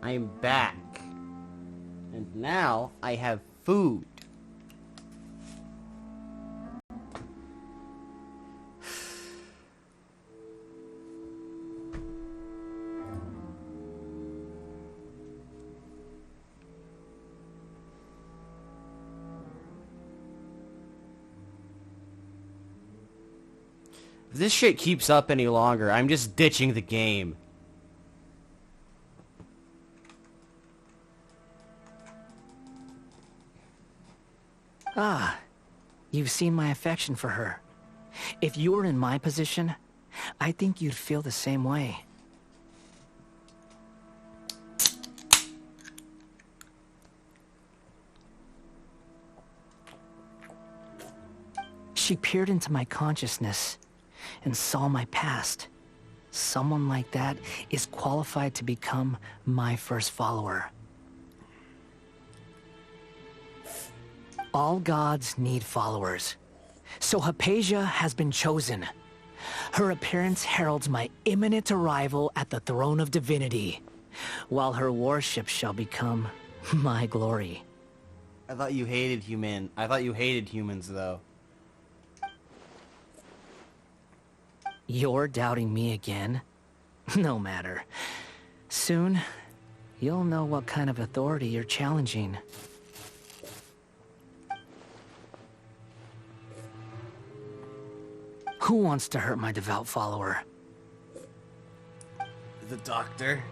I'm back. And now I have food. If this shit keeps up any longer, I'm just ditching the game. Ah, you've seen my affection for her. If you were in my position, I think you'd feel the same way. She peered into my consciousness and saw my past. Someone like that is qualified to become my first follower. All gods need followers. So Hypatia has been chosen. Her appearance heralds my imminent arrival at the throne of divinity, while her worship shall become my glory. I thought you hated humans, though. You're doubting me again? No matter. Soon, you'll know what kind of authority you're challenging. Who wants to hurt my devout follower? The doctor.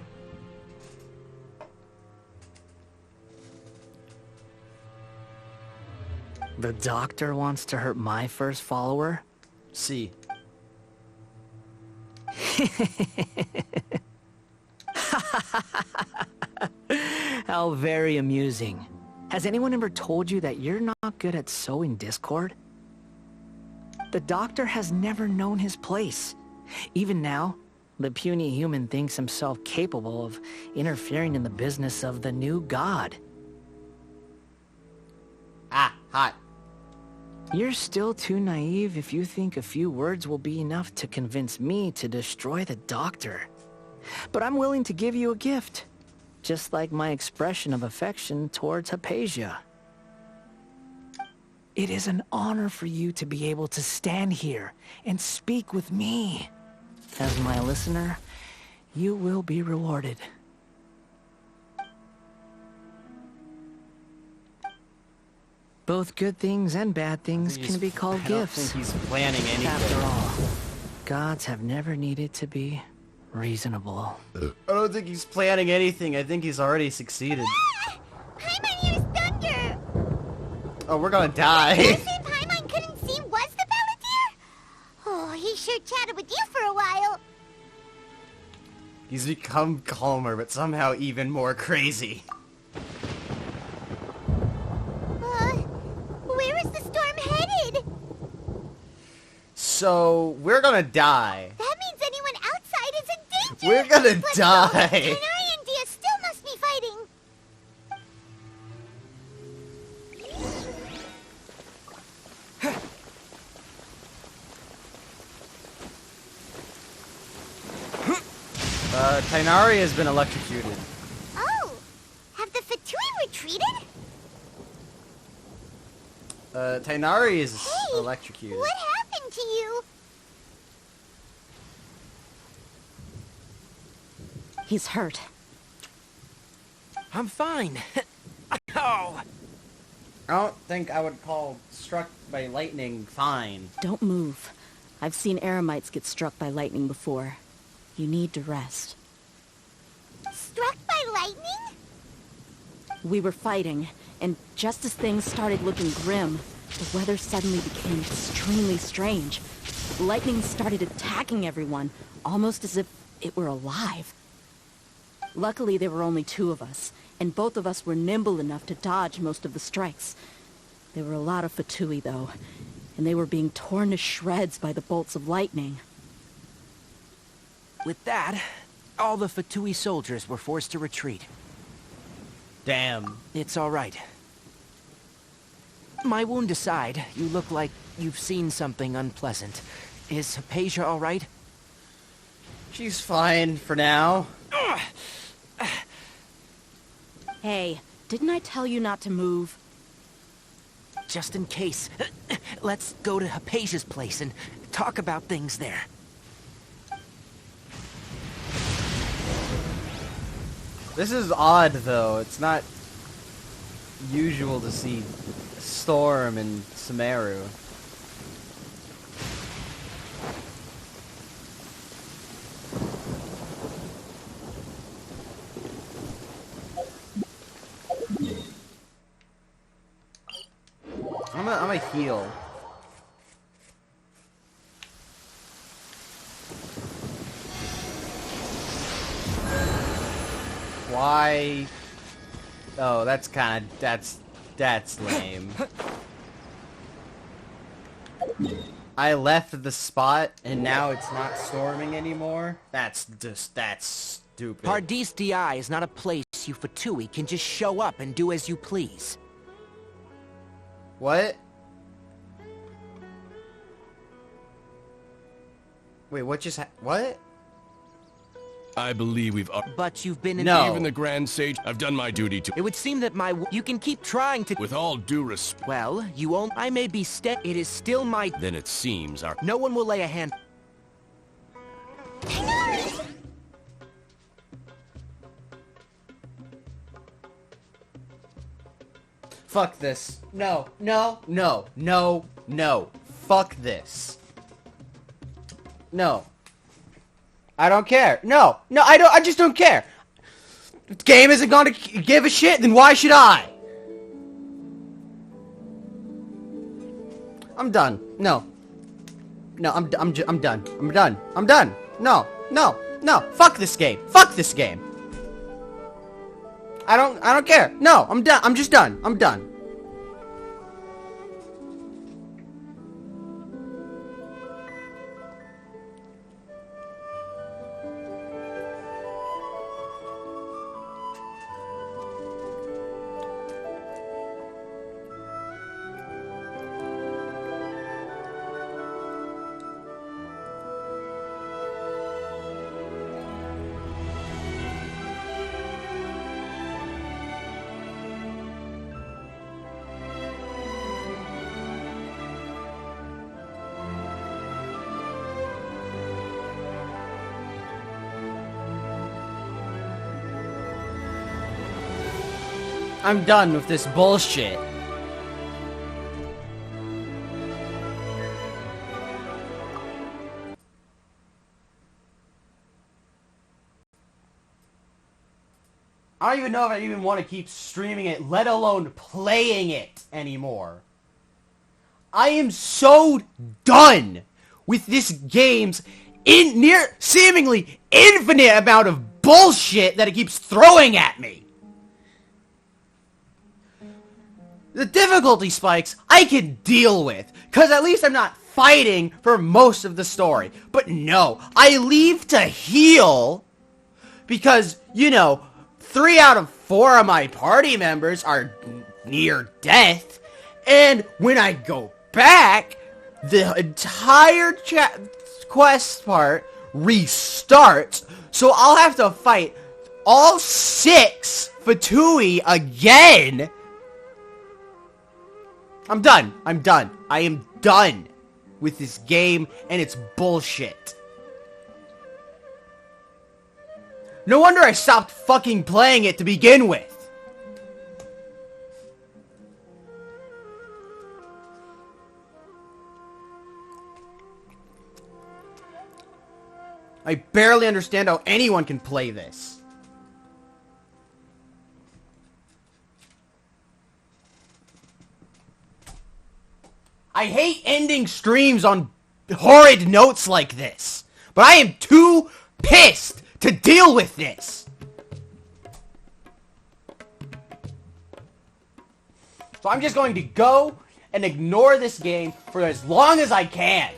The doctor wants to hurt my first follower? See. How very amusing. Has anyone ever told you that you're not good at sowing discord? The doctor has never known his place. Even now, the puny human thinks himself capable of interfering in the business of the new god. Ah, hot. You're still too naive if you think a few words will be enough to convince me to destroy the doctor. But I'm willing to give you a gift, just like my expression of affection towards Hypatia. It is an honor for you to be able to stand here and speak with me. As my listener, you will be rewarded. Both good things and bad things can be called gifts. I don't think he's planning anything. After all, gods have never needed to be reasonable. I don't think he's planning anything. I think he's already succeeded. Paimon hears thunder! Oh, we're gonna die. The person Paimon couldn't see was the balladeer? Oh, he sure chatted with you for a while. He's become calmer, but somehow even more crazy. Where is the storm headed? So, we're gonna die. That means anyone outside is in danger. We're gonna Let's die. Go. Tainari and Dia still must be fighting. Tainari has been electrocuted. Oh, have the Fatui retreated? Tainari is electrocuted. What happened to you? He's hurt. I'm fine. Oh. I don't think I would call struck by lightning fine. Don't move. I've seen eremites get struck by lightning before. You need to rest. Struck by lightning? We were fighting, and just as things started looking grim, the weather suddenly became extremely strange. Lightning started attacking everyone, almost as if it were alive. Luckily, there were only two of us, and both of us were nimble enough to dodge most of the strikes. There were a lot of Fatui, though, and they were being torn to shreds by the bolts of lightning. With that, all the Fatui soldiers were forced to retreat. Damn. It's all right. My wound aside, you look like you've seen something unpleasant. Is Hypatia all right? She's fine for now. Hey, didn't I tell you not to move? Just in case, let's go to Hypatia's place and talk about things there. This is odd, though. It's not usual to see Storm and Sumeru. I'm a heal. Why? Oh, that's lame. I left the spot and now it's not storming anymore? That's stupid. Pardis Di is not a place you Fatui can just show up and do as you please. What? Wait, what just what? I believe we've... But you've been in... No. Even the Grand Sage, I've done my duty to... It would seem that you can keep trying to... With all due respect... Well, you won't... I may be It is still my... Then it seems our... No one will lay a hand... Fuck this. No, no, no, no, no. Fuck this. No. I don't care. No, no, I just don't care. If the game isn't gonna give a shit, then why should I? I'm done. No. No, I'm done. I'm done. I'm done. No, no, no. Fuck this game. Fuck this game. I don't care. No, I'm done. I'm just done. I'm done. I'm done with this bullshit. I don't even know if I even want to keep streaming it, let alone playing it anymore. I am so done with this game's seemingly infinite amount of bullshit that it keeps throwing at me. The difficulty spikes I can deal with, because at least I'm not fighting for most of the story. But no, I leave to heal because, you know, 3 out of 4 of my party members are near death, and when I go back, the entire quest part restarts, so I'll have to fight all 6 Fatui again. I'm done. I'm done. I am done with this game and its bullshit. No wonder I stopped fucking playing it to begin with. I barely understand how anyone can play this. I hate ending streams on horrid notes like this, but I am too pissed to deal with this. So I'm just going to go and ignore this game for as long as I can.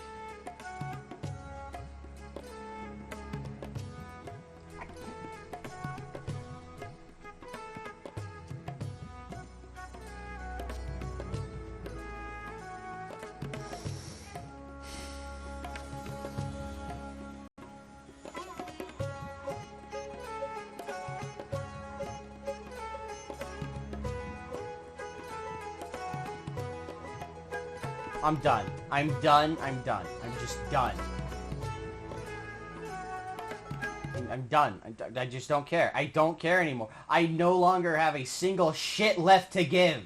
I'm done. I'm done. I'm done. I'm just done. I'm done. I just don't care. I don't care anymore. I no longer have a single shit left to give.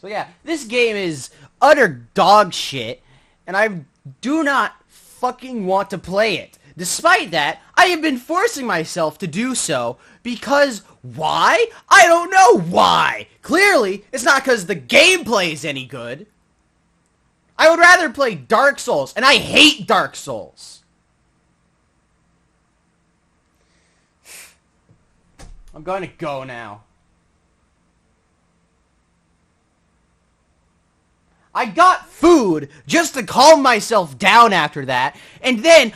So yeah, this game is utter dog shit, and I do not fucking want to play it. Despite that, I have been forcing myself to do so because why? I don't know why. Clearly, it's not because the gameplay is any good. I would rather play Dark Souls, and I hate Dark Souls. I'm going to go now. I got food just to calm myself down after that, and then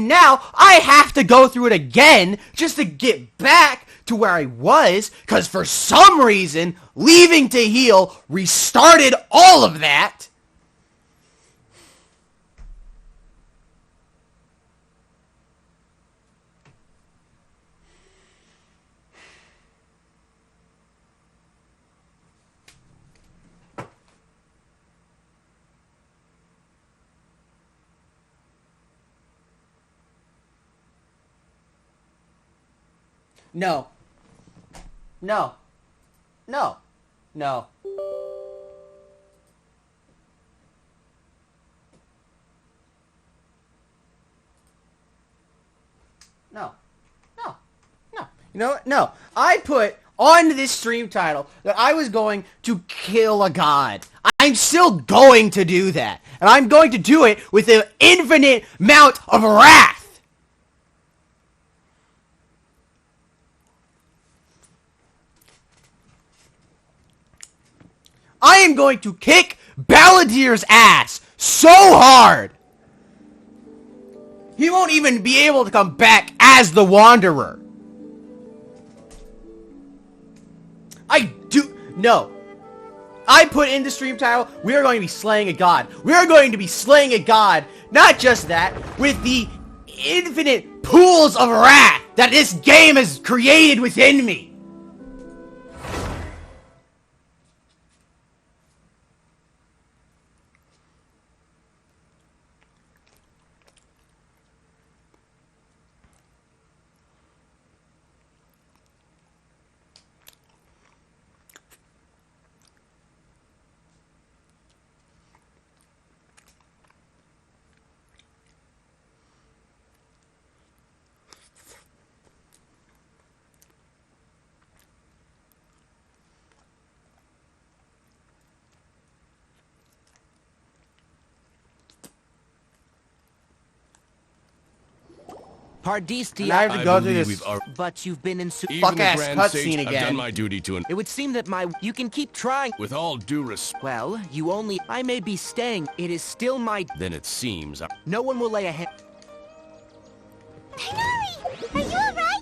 now I have to go through it again just to get back to where I was, because for some reason, leaving to heal restarted all of that. No. No. No. No. No. No. No. You know what? No. I put on this stream title that I was going to kill a god. I'm still going to do that. And I'm going to do it with an infinite amount of wrath. I am going to kick Balladeer's ass so hard he won't even be able to come back as the Wanderer. No. I put in the stream title, we are going to be slaying a god. We are going to be slaying a god, not just that, with the infinite pools of wrath that this game has created within me. Pardistia. I have to go through this but you've been in fuck-ass cutscene again. I've done my duty to It would seem that you can keep trying. With all due respect. Well, I may be staying. It is still my... Then it seems... No one will lay a hand... Tighnari! Are you alright?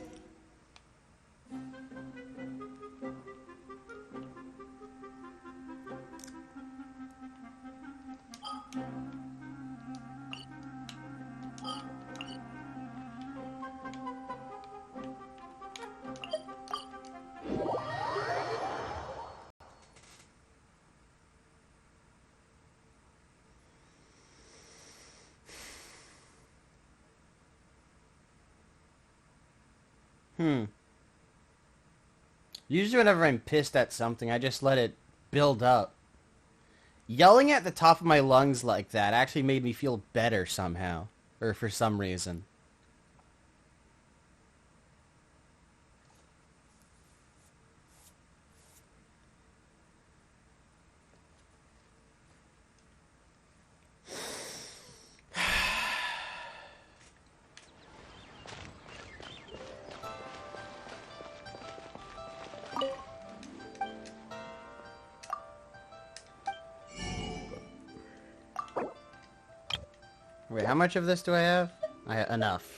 Usually whenever I'm pissed at something, I just let it build up. Yelling at the top of my lungs like that actually made me feel better somehow. Or for some reason. Wait, how much of this do I have? Enough.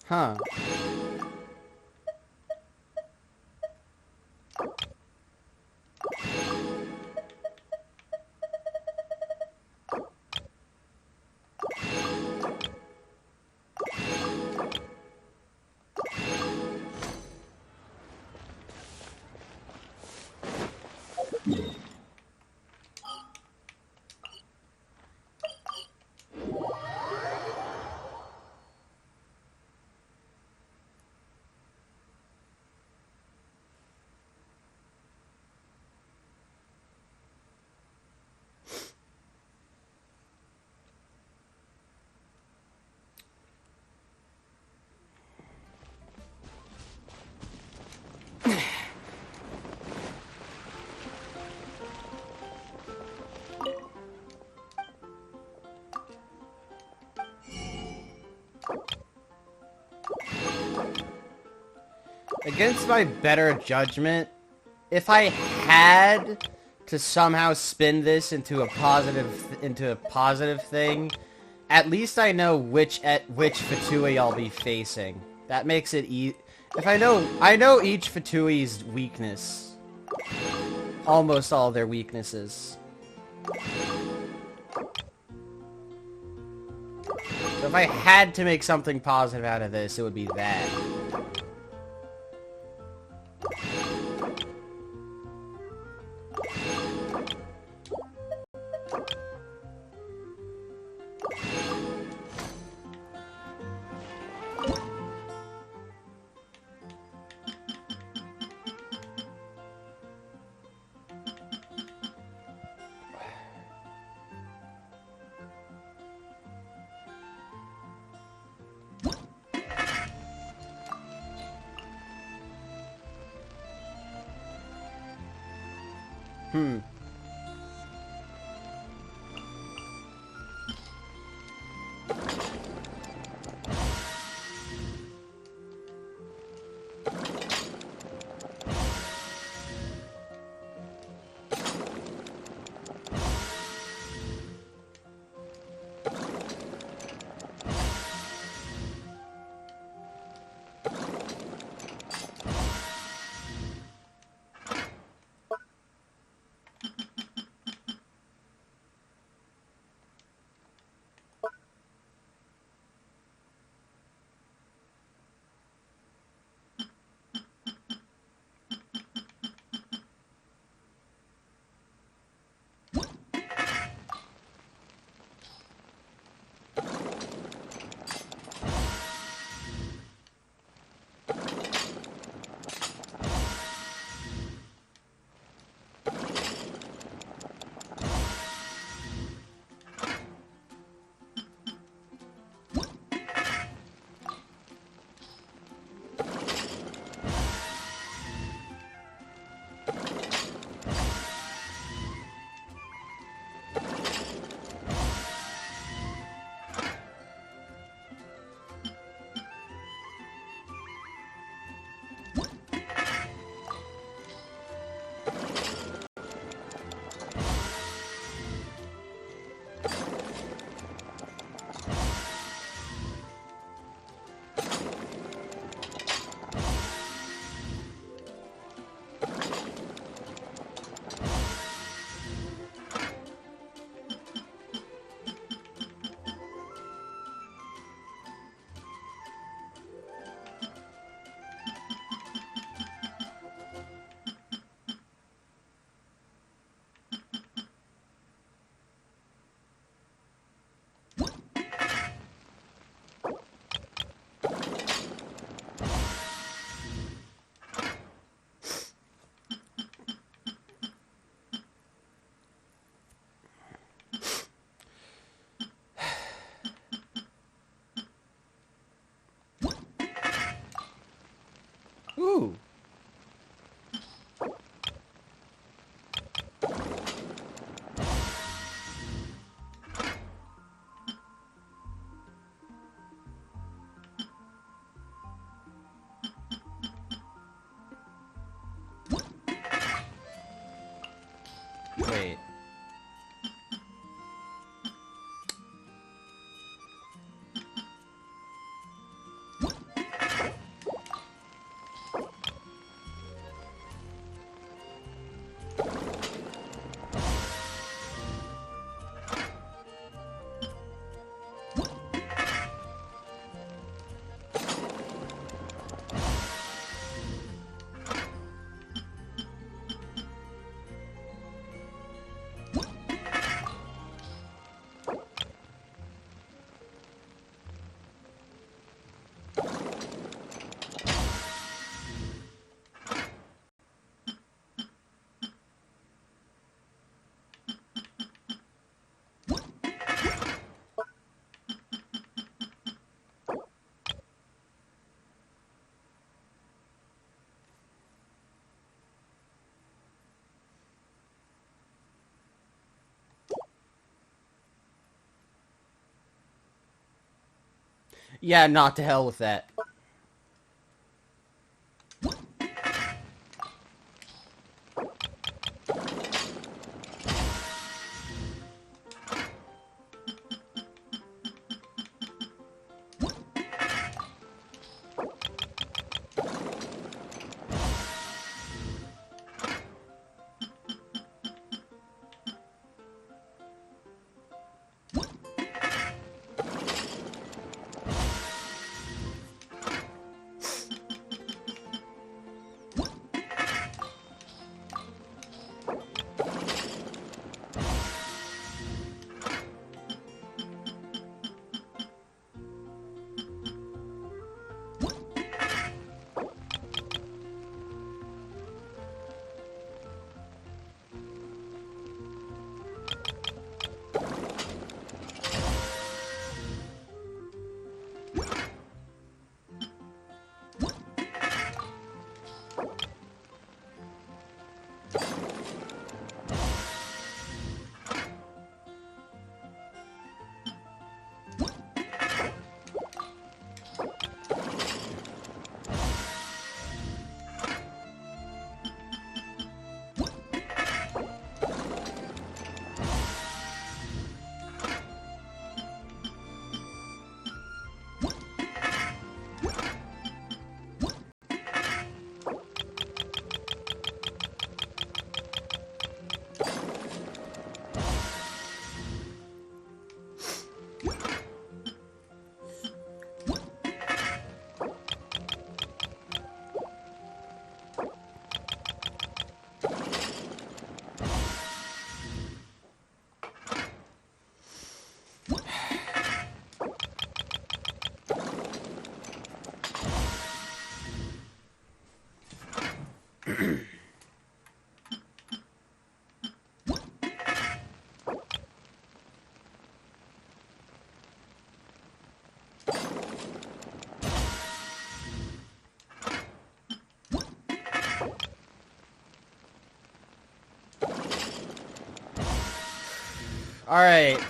Huh. Against my better judgment, if I had to somehow spin this into a positive thing, at least I know which Fatui I'll be facing. That makes it if I know each Fatui's weakness. Almost all their weaknesses. So if I had to make something positive out of this, it would be that. Hmm. Yeah, not to hell with that. Alright.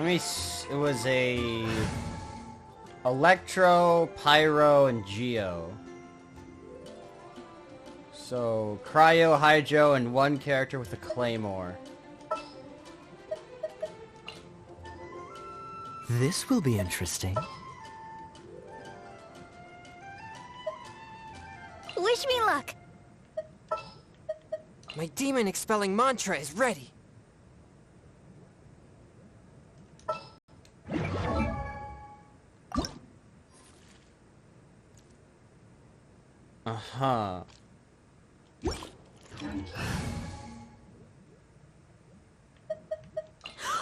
It was a Electro, Pyro, and Geo. So, Cryo, Hydro, and one character with a Claymore. This will be interesting. Wish me luck. My demon-expelling mantra is ready. Uh-huh.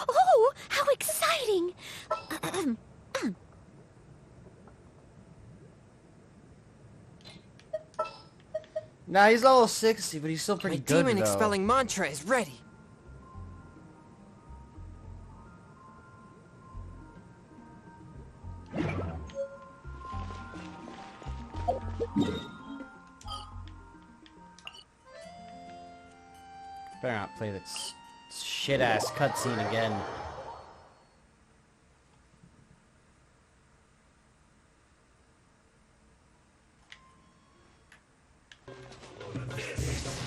Oh, how exciting! Nah, he's level 60, but he's still pretty good, My demon-expelling mantra is ready. Better not play that shit-ass cutscene again.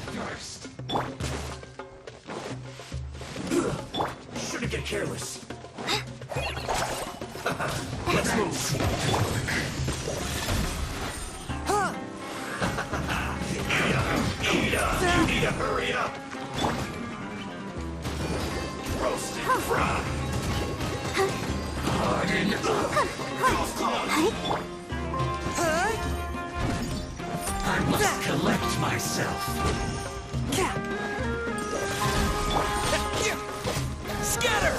First. Shouldn't get careless. Let's move. You need to hurry up. Roast and fry. Harden. I must collect myself. Scatter!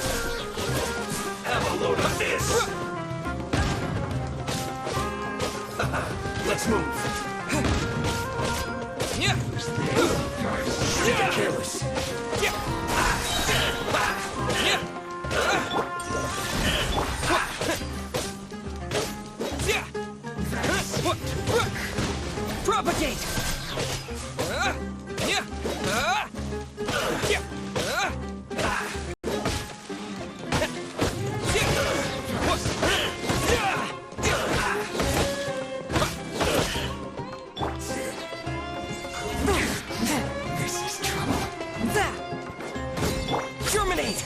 Let's move. Yeah. Shouldn't get careless. Yeah. Propagate! This is trouble. Germinate!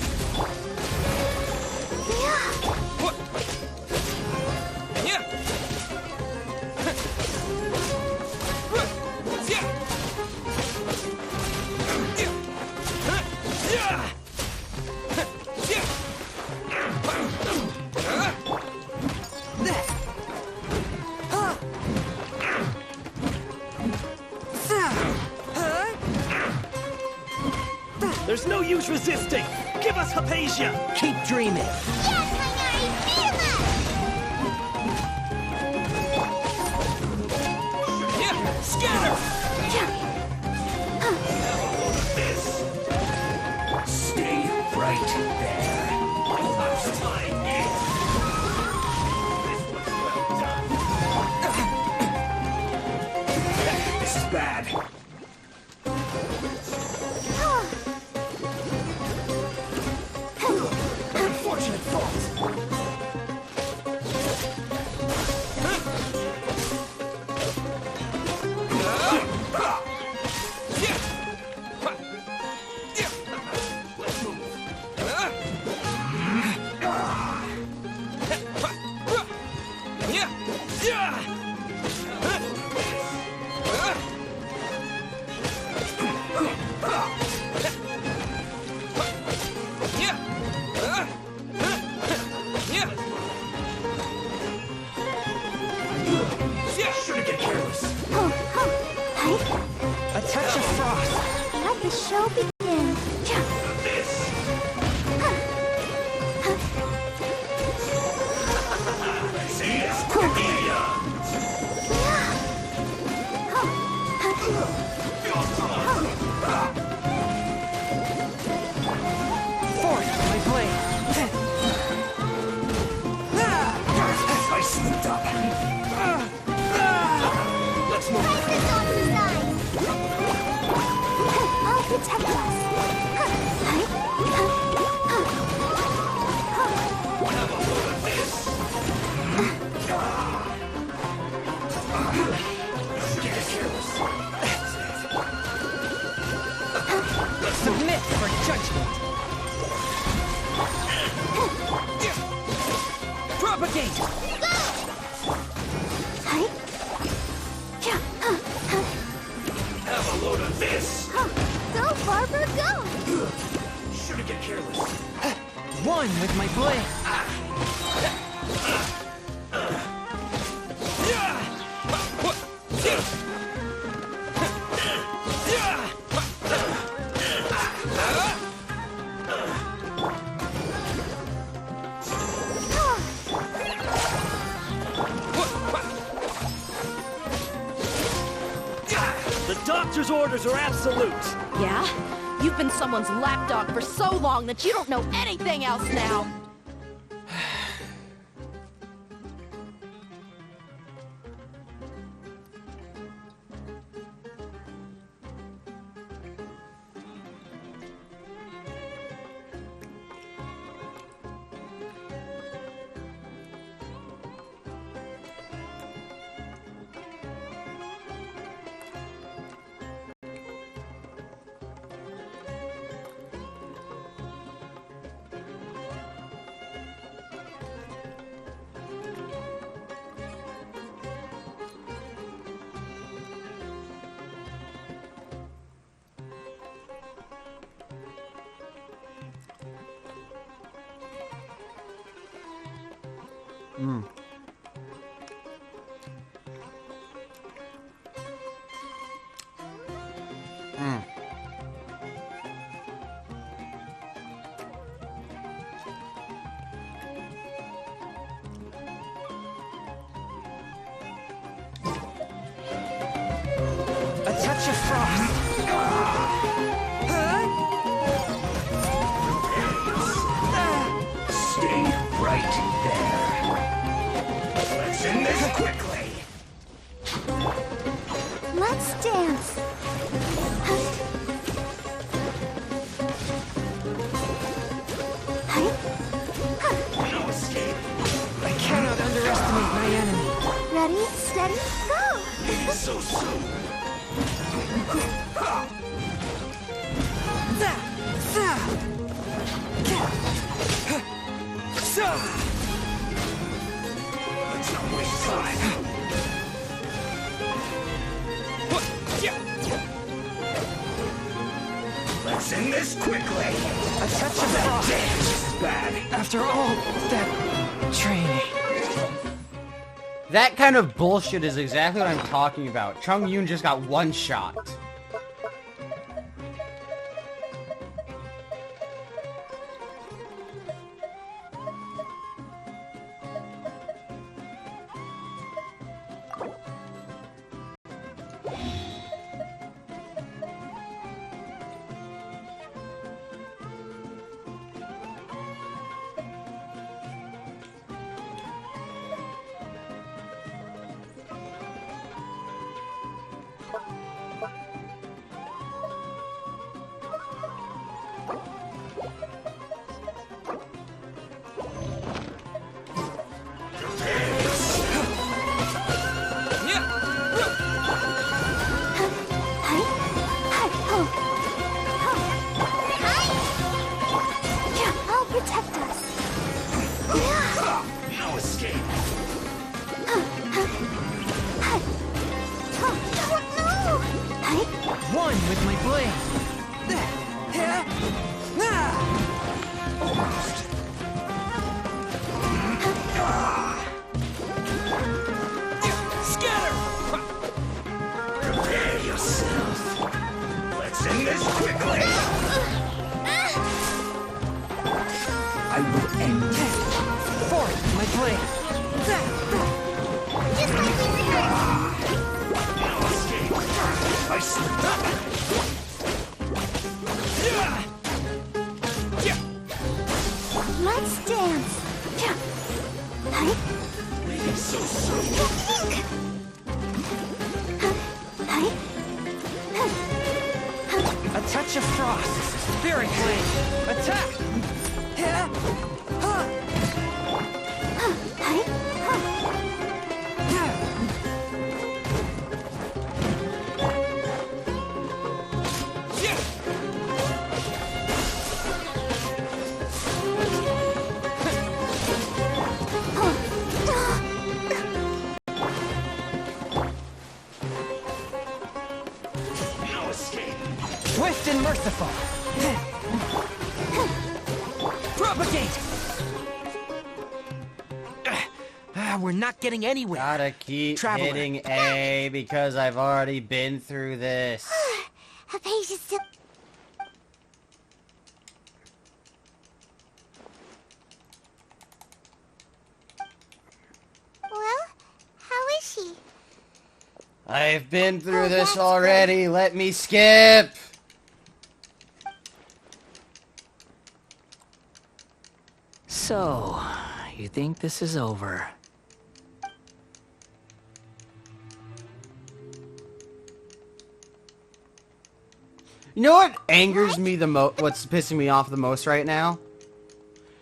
There's no use resisting! Give us Hypatia! Keep dreaming! Scanner! Stay right there. Last time in. This is bad. Unfortunate fault. Shouldn't get careless. A touch of frost! Let the show begin. This. Forth, my blade! I slipped up. Let's move. Place this off the side. I'll protect us. Have a look at this. Get careless. Submit for judgment! Propagate! Have a load of this. Go, Barber, go! Shouldn't get careless. One with my blade! The doctor's orders are absolute! Yeah? You've been someone's lapdog for so long that you don't know anything else now! Mm. Mm. right there. Let's end this quickly. Let's dance. No escape. I cannot underestimate my enemy. Ready, steady, go! So soon. Let's not waste time. Let's end this quickly. A touch of frost. This is bad. After all that training. That kind of bullshit is exactly what I'm talking about. Chung Yoon just got one shot. I'll protect us. No escape. One with my blade. Prepare yourself. Let's end this quickly. I will end this. Forth my blade. Just like we were. No escape. I slipped up. Let's dance. So soon. A touch of frost. Spirit blade. Attack. No escape. Swift and merciful. Propagate. We're not getting anywhere. Gotta keep Traveler. hitting A because I've already been through this. Hypatia's still. Well, how is she? I've been through this already. Let me skip. So, you think this is over? You know what angers me the most? What's pissing me off the most right now?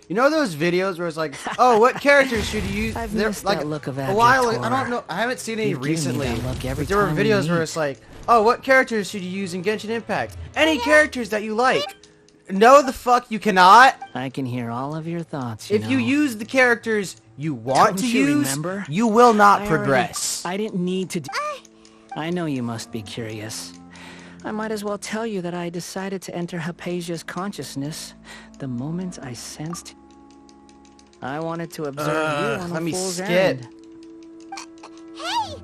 You know those videos where it's like, oh, what characters should you use? I've They're, missed like that look of a while. abject I don't horror. know. I haven't seen any You give me recently. that look every But there were time we videos where meet. it's like, oh, what characters should you use in Genshin Impact? Any characters that you like. No, the fuck you cannot. I can hear all of your thoughts, you If you know. use the characters you want Don't to you use, remember? you will not I progress. I didn't need to do... I know you must be curious. I might as well tell you that I decided to enter Hypatia's consciousness the moment I sensed... I wanted to observe you on a let me fool's skip. errand. Hey,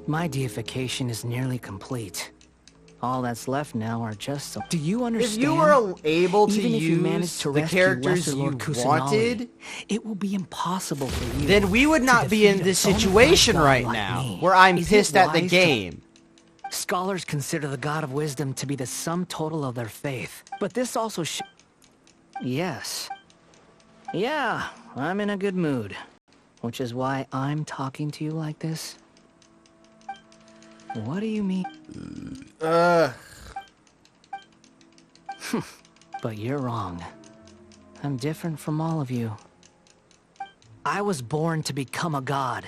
My deification is nearly complete. All that's left now are just some... Do you understand? If you were able to Even if you use managed to the rescue characters Lesser you Lord Kusanagi, wanted, it will be impossible for you. then we would not to be in defeat a this bona fide situation god right like now, me. where I'm Is it pissed at the wise to- game. Scholars consider the God of Wisdom to be the sum total of their faith. But this also Yes. Yeah, I'm in a good mood. Which is why I'm talking to you like this. What do you mean? But you're wrong. I'm different from all of you. I was born to become a god.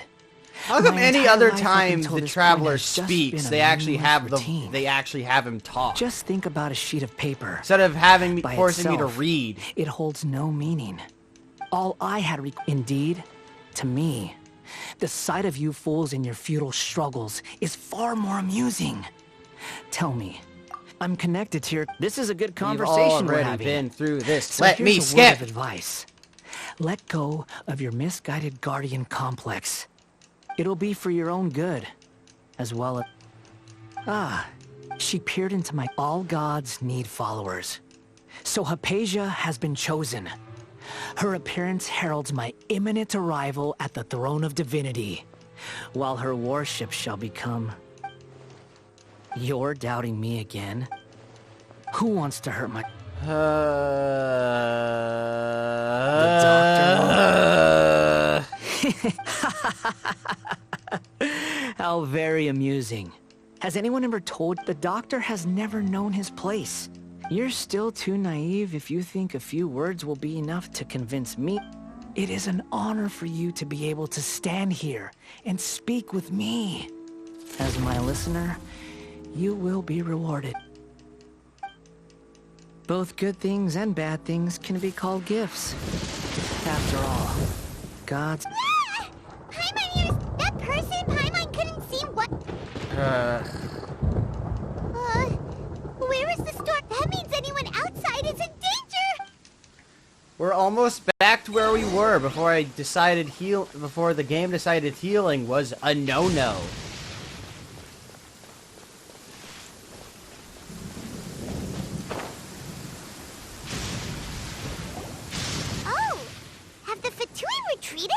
How come My any entire other life up time until the this point traveler has just speaks, been a they actually meaningless have routine. they actually have him talk Just think about a sheet of paper. instead of having me By forcing me to itself, read. It holds no meaning. All I had indeed, to me, the sight of you fools in your futile struggles is far more amusing. Tell me, I'm connected to your... This is a good conversation we're already having. been through this. So Let here's me a skip. word of advice. Let go of your misguided guardian complex. It'll be for your own good, as well as... Ah, she peered into my... All gods need followers. So Hypatia has been chosen. Her appearance heralds my imminent arrival at the throne of divinity, while her worship shall become... You're doubting me again? Who wants to hurt my... The doctor... How very amusing. Has anyone ever told... The doctor has never known his place. You're still too naive if you think a few words will be enough to convince me. It is an honor for you to be able to stand here and speak with me. As my listener, you will be rewarded. Both good things and bad things can be called gifts. After all, gods... Paimon, here's that person Paimon couldn't see what... Where is the store? That means anyone outside is in danger! We're almost back to where we were before I decided before the game decided healing was a no-no. Oh! Have the Fatui retreated?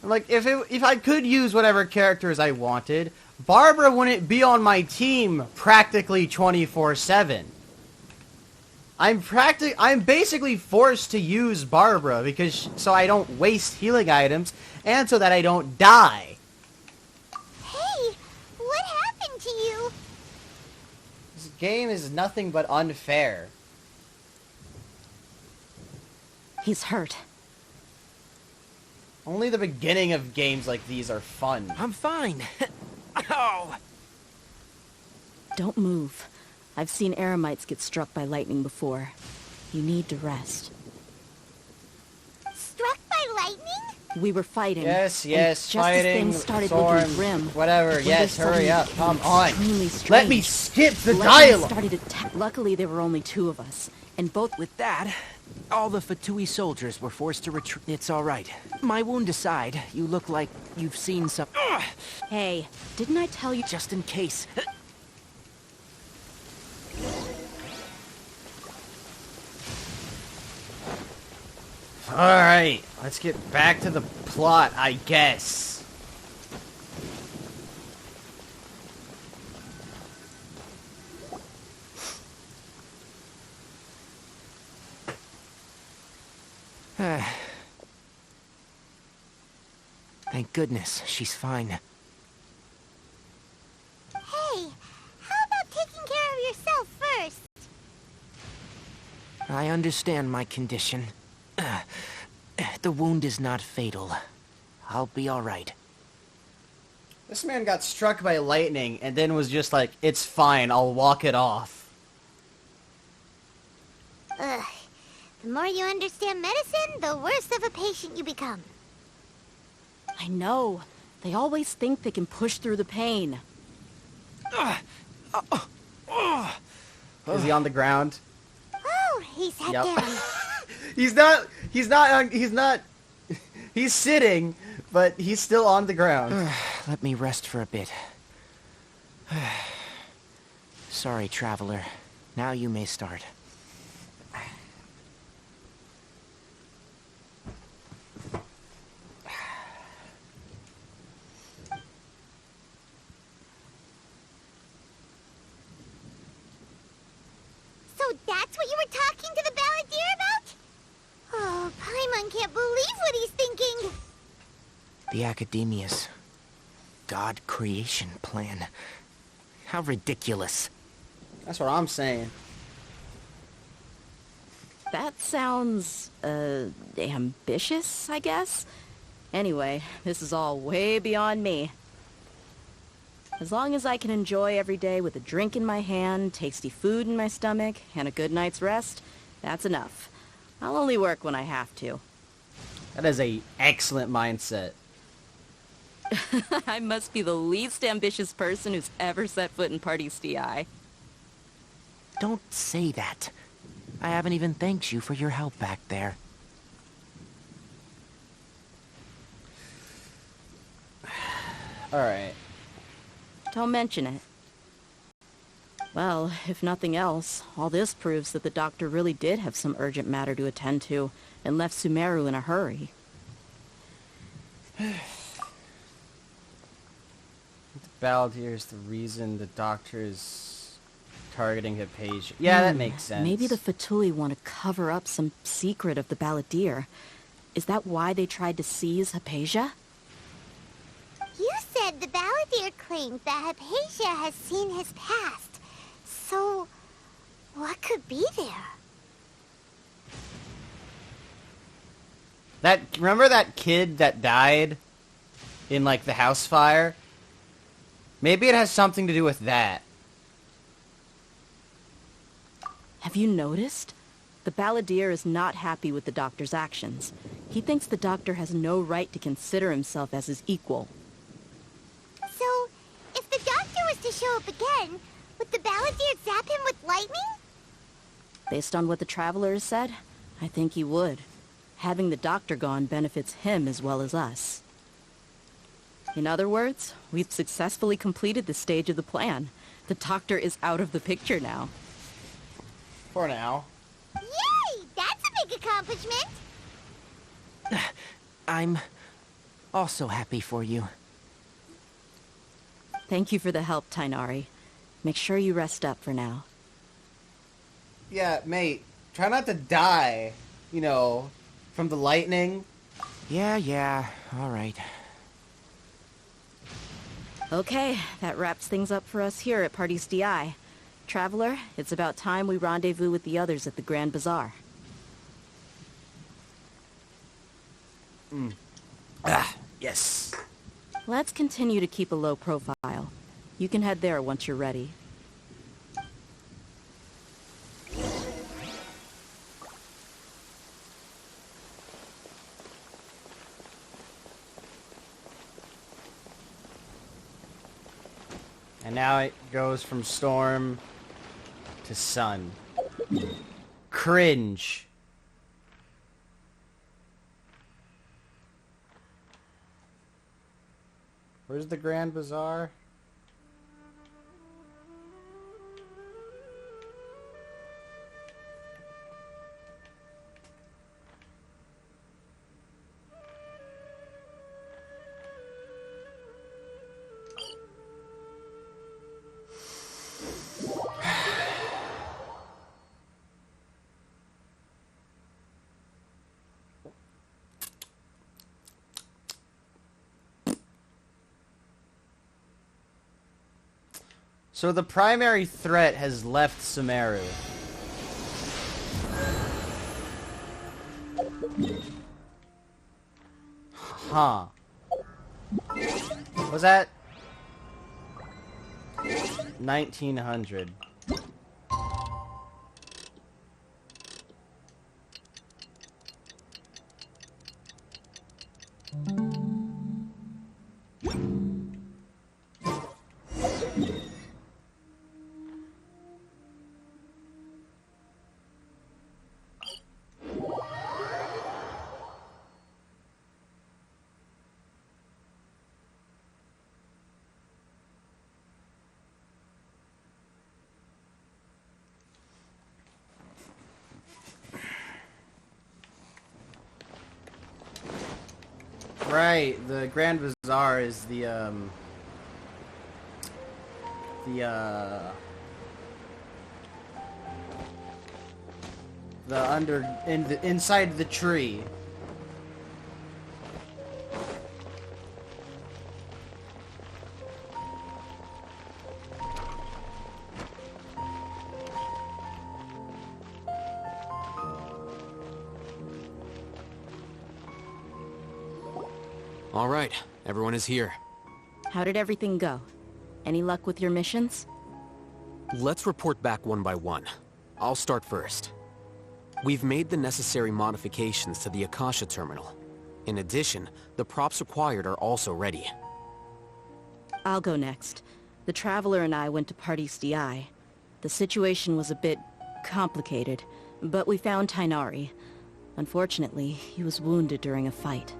Like, if I could use whatever characters I wanted, Barbara wouldn't be on my team practically 24/7. I'm basically forced to use Barbara because so I don't waste healing items and so that I don't die. Hey, what happened to you? This game is nothing but unfair. He's hurt. Only the beginning of games like these are fun. I'm fine. Ow! Don't move. I've seen eremites get struck by lightning before. You need to rest. Struck by lightning? We were fighting. Yes, and yes, just fighting, as things started storm, looking grim, whatever, the yes, weather hurry suddenly up, became come on. extremely Let me strange. skip the Lightning dialogue. started Luckily, there were only two of us, and both With that, all the Fatui soldiers were forced to retreat. It's all right. My wound aside, you look like you've seen some... Hey, didn't I tell you? Just in case. Alright, let's get back to the plot, I guess. Thank goodness, she's fine. Hey, how about taking care of yourself first? I understand my condition. The wound is not fatal. I'll be all right. This man got struck by lightning and then was just like, it's fine, I'll walk it off. Ugh. The more you understand medicine, the worse of a patient you become. I know. They always think they can push through the pain. Is he on the ground? Oh, he sat Yep. down. He's sitting, but he's still on the ground. Let me rest for a bit. Sorry, traveler. Now you may start. So that's what you were talking to the balladeer The Academia's God creation plan. How ridiculous. That's what I'm saying. That sounds, ambitious, I guess? Anyway, this is all way beyond me. As long as I can enjoy every day with a drink in my hand, tasty food in my stomach, and a good night's rest, that's enough. I'll only work when I have to. That is a excellent mindset. I must be the least ambitious person who's ever set foot in Party's DI. Don't say that. I haven't even thanked you for your help back there. Alright. Don't mention it. Well, if nothing else, all this proves that the doctor really did have some urgent matter to attend to, and left Sumeru in a hurry. The balladeer is the reason the doctor is targeting Hypatia. Yeah, that makes sense. Maybe the Fatui want to cover up some secret of the balladeer. Is that why they tried to seize Hypatia? You said the balladeer claimed that Hypatia has seen his past. So, what could be there? Remember that kid that died in, like, the house fire? Maybe it has something to do with that. Have you noticed? The balladeer is not happy with the doctor's actions. He thinks the doctor has no right to consider himself as his equal. So, if the doctor was to show up again, would the balladeer zap him with lightning? Based on what the Traveler has said, I think he would. Having the doctor gone benefits him as well as us. In other words, we've successfully completed this stage of the plan. The doctor is out of the picture now. For now. Yay! That's a big accomplishment! I'm also happy for you. Thank you for the help, Tainari. Make sure you rest up for now. Yeah, mate. Try not to die, you know, from the lightning. Yeah, alright. Okay, that wraps things up for us here at Party's DI. Traveler, it's about time we rendezvous with the others at the Grand Bazaar. Yes. Let's continue to keep a low profile. You can head there once you're ready. And now it goes from storm to sun. Cringe. Where's the Grand Bazaar? So the primary threat has left Sumeru. Huh. Was that 1900? Right, the Grand Bazaar is the inside the tree. All right, everyone is here. How did everything go? Any luck with your missions? Let's report back one by one. I'll start first. We've made the necessary modifications to the Akasha terminal. In addition, the props required are also ready. I'll go next. The Traveler and I went to Party's DI. The situation was a bit complicated, but we found Tainari. Unfortunately, he was wounded during a fight.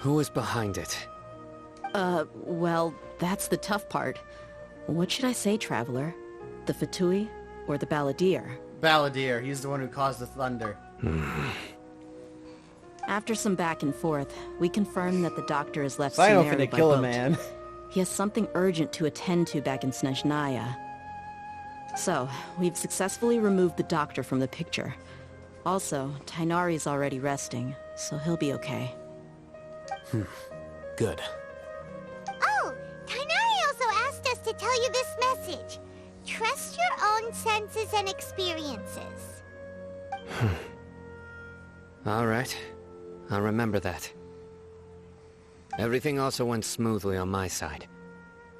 Who is behind it? Well, that's the tough part. What should I say, Traveler? The Fatui or the Balladeer? Balladeer, he's the one who caused the thunder. After some back and forth, we confirmed that the doctor has left Sino Sumeru finna by kill a boat. man. He has something urgent to attend to back in Snezhnaya. So, we've successfully removed the doctor from the picture. Also, Tainari's already resting, so he'll be okay. Good. Oh, Tainari also asked us to tell you this message. Trust your own senses and experiences. All right. I'll remember that. Everything also went smoothly on my side.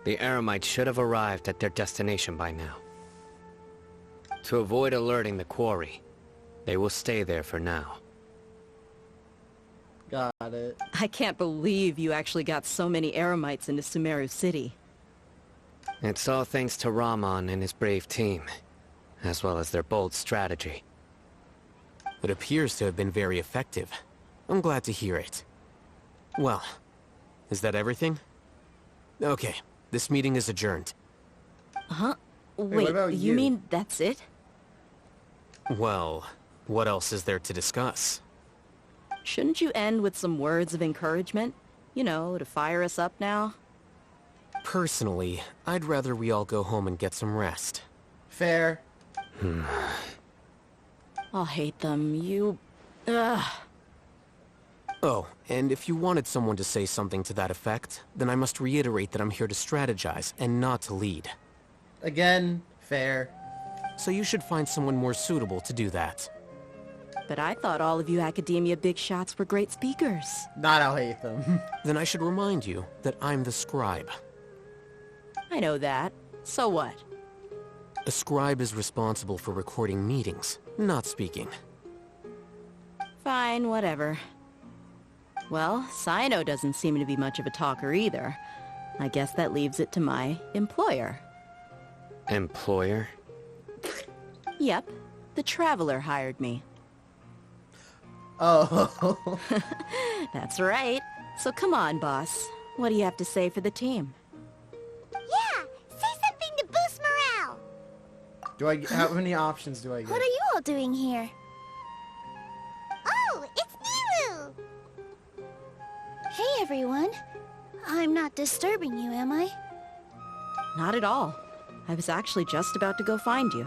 The Eremites should have arrived at their destination by now. To avoid alerting the quarry, they will stay there for now. Got it. I can't believe you actually got so many Eremites into Sumeru City. It's all thanks to Rahman and his brave team, as well as their bold strategy. It appears to have been very effective. I'm glad to hear it. Well, is that everything? Okay, this meeting is adjourned. Huh? what Wait, about you you? mean that's it? Well, what else is there to discuss? Shouldn't you end with some words of encouragement? You know, to fire us up now? Personally, I'd rather we all go home and get some rest. Fair. I'll hate them. You... Ugh. Oh, and if you wanted someone to say something to that effect, then I must reiterate that I'm here to strategize and not to lead. Again, fair. So you should find someone more suitable to do that. But I thought all of you Academia big shots were great speakers. Not I'll hate them. Then I should remind you that I'm the scribe. I know that. So what? A scribe is responsible for recording meetings, not speaking. Fine, whatever. Well, Sino doesn't seem to be much of a talker either. I guess that leaves it to my employer. Employer? Yep, the Traveler hired me. Oh. That's right. So come on, boss. What do you have to say for the team? Yeah, say something to boost morale. How many options do I get? What are you all doing here? Oh, it's Nilu! Hey, everyone. I'm not disturbing you, am I? Not at all. I was actually just about to go find you.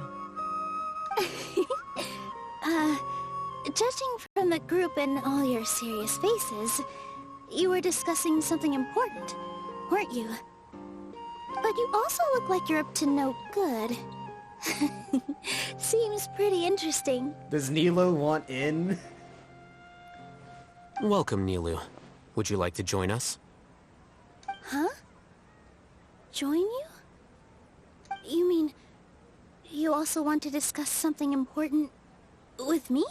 Judging from the group and all your serious faces, you were discussing something important, weren't you? But you also look like you're up to no good. Seems pretty interesting. Does Nilo want in? Welcome, Nilu. Would you like to join us? Huh? Join you? You mean, you also want to discuss something important with me?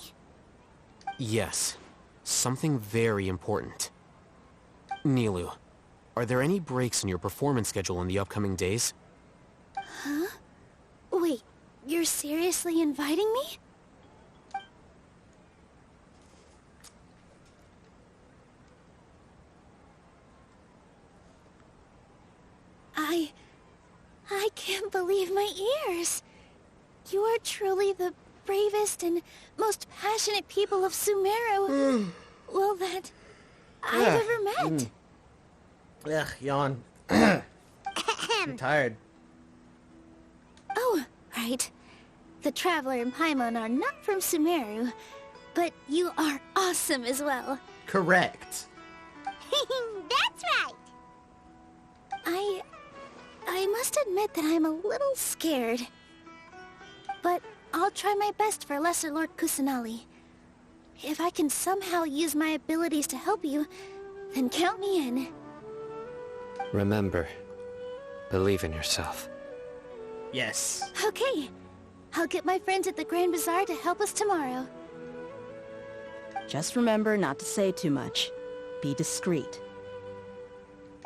Yes. Something very important. Nilu, are there any breaks in your performance schedule in the upcoming days? Huh? Wait, you're seriously inviting me? I can't believe my ears. You are truly the bravest and most passionate people of Sumeru. Well, that I've ever met. Ugh, yawn. I'm tired. Oh, right. The Traveler and Paimon are not from Sumeru, but you are awesome as well. Correct. That's right. I must admit that I'm a little scared. But I'll try my best for Lesser Lord Kusanali. If I can somehow use my abilities to help you, Then count me in. Remember, believe in yourself. Yes. Okay. I'll get my friends at the Grand Bazaar to help us tomorrow. Just remember not to say too much. Be discreet.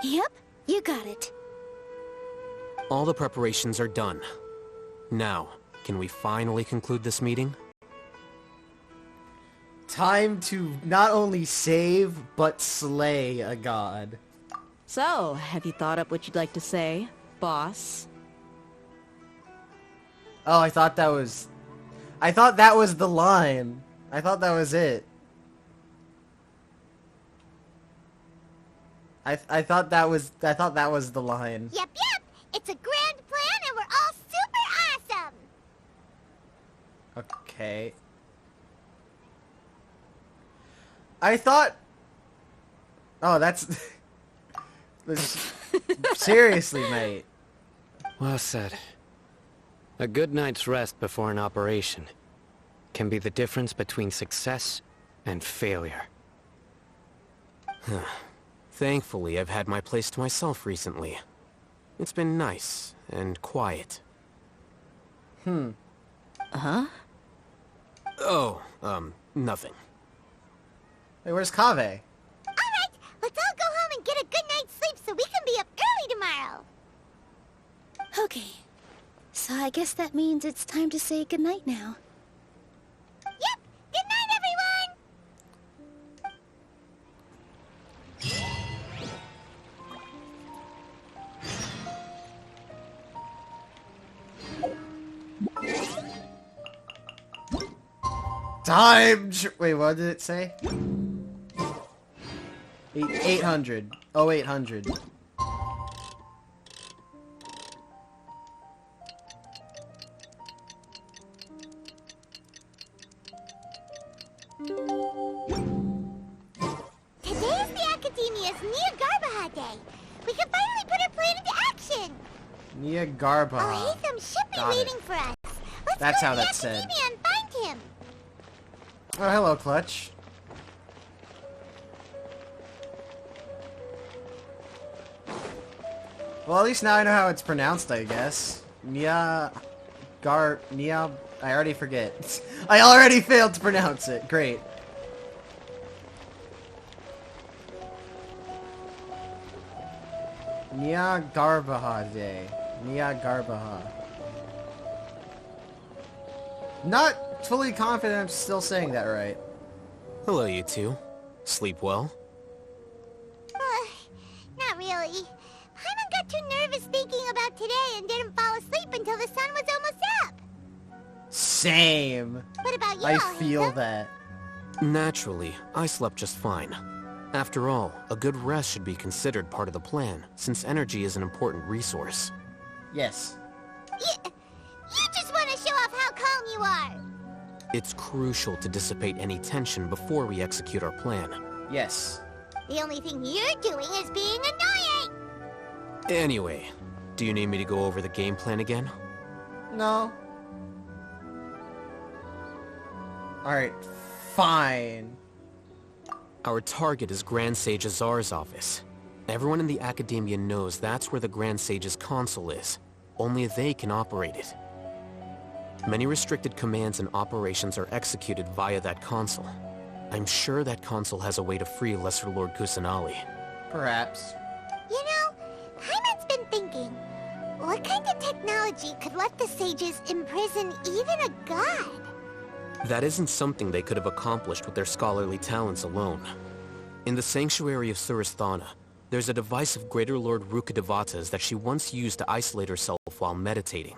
Yep, you got it. All the preparations are done. Now, can we finally conclude this meeting? Time to not only save, but slay a god. So, have you thought up what you'd like to say, boss? Oh, I thought that was the line. I thought that was it. I thought that was the line. Yep. It's a grand plan and we're all super awesome. Okay. I thought... Oh, that's... Seriously, mate. Well said. A good night's rest before an operation can be the difference between success and failure. Thankfully, I've had my place to myself recently. It's been nice and quiet. Huh? Oh, nothing. Hey, where's Kaveh? Alright, let's all go home and get a good night's sleep so we can be up early tomorrow. Okay. So I guess that means it's time to say goodnight now. Yep, good night everyone! Wait, what did it say? 800. Oh, 800. Today's the Academia's Nia Day. We can finally put our plan into action. Nia Garba. Oh, Hatham should be Got it. waiting for us. Let's That's go how to the that's said. Academia and find him. Oh, hello, Clutch. Well, at least now I know how it's pronounced, I guess. Nia... I already forget. I already failed to pronounce it. Great. Nia Garbaha Day. Nia Garbaha. Not fully confident I'm still saying that right. Hello, you two. Sleep well? Not really. Paimon got too nervous thinking about today and didn't fall asleep until the sun was almost up. Same. What about you, I all, feel Hatham? that. Naturally, I slept just fine. After all, a good rest should be considered part of the plan, since energy is an important resource. Yes. You just want to show off how calm you are. It's crucial to dissipate any tension before we execute our plan. Yes. The only thing you're doing is being annoying. Anyway, do you need me to go over the game plan again? No. Alright, fine. Our target is Grand Sage Azar's office. Everyone in the Academia knows that's where the Grand Sage's console is. Only they can operate it. Many restricted commands and operations are executed via that console. I'm sure that console has a way to free Lesser Lord Kusanali. Perhaps. You know, Paimon's been thinking, what kind of technology could let the sages imprison even a god? That isn't something they could have accomplished with their scholarly talents alone. In the Sanctuary of Surasthana, there's a device of Greater Lord Rukkhadevata's that she once used to isolate herself while meditating.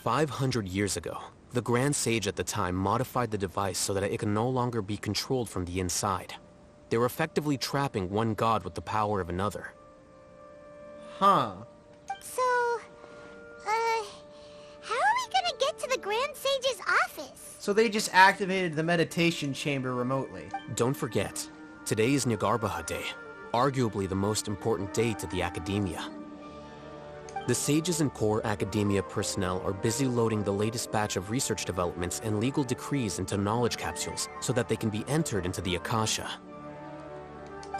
500 years ago, the Grand Sage at the time modified the device so that it could no longer be controlled from the inside. They were effectively trapping one god with the power of another. Huh. So, how are we gonna get to the Grand Sage's office? So they just activated the meditation chamber remotely. Don't forget, today is Nagarbaha Day, arguably the most important day to the Academia. The sages and core Academia personnel are busy loading the latest batch of research developments and legal decrees into knowledge capsules so that they can be entered into the Akasha.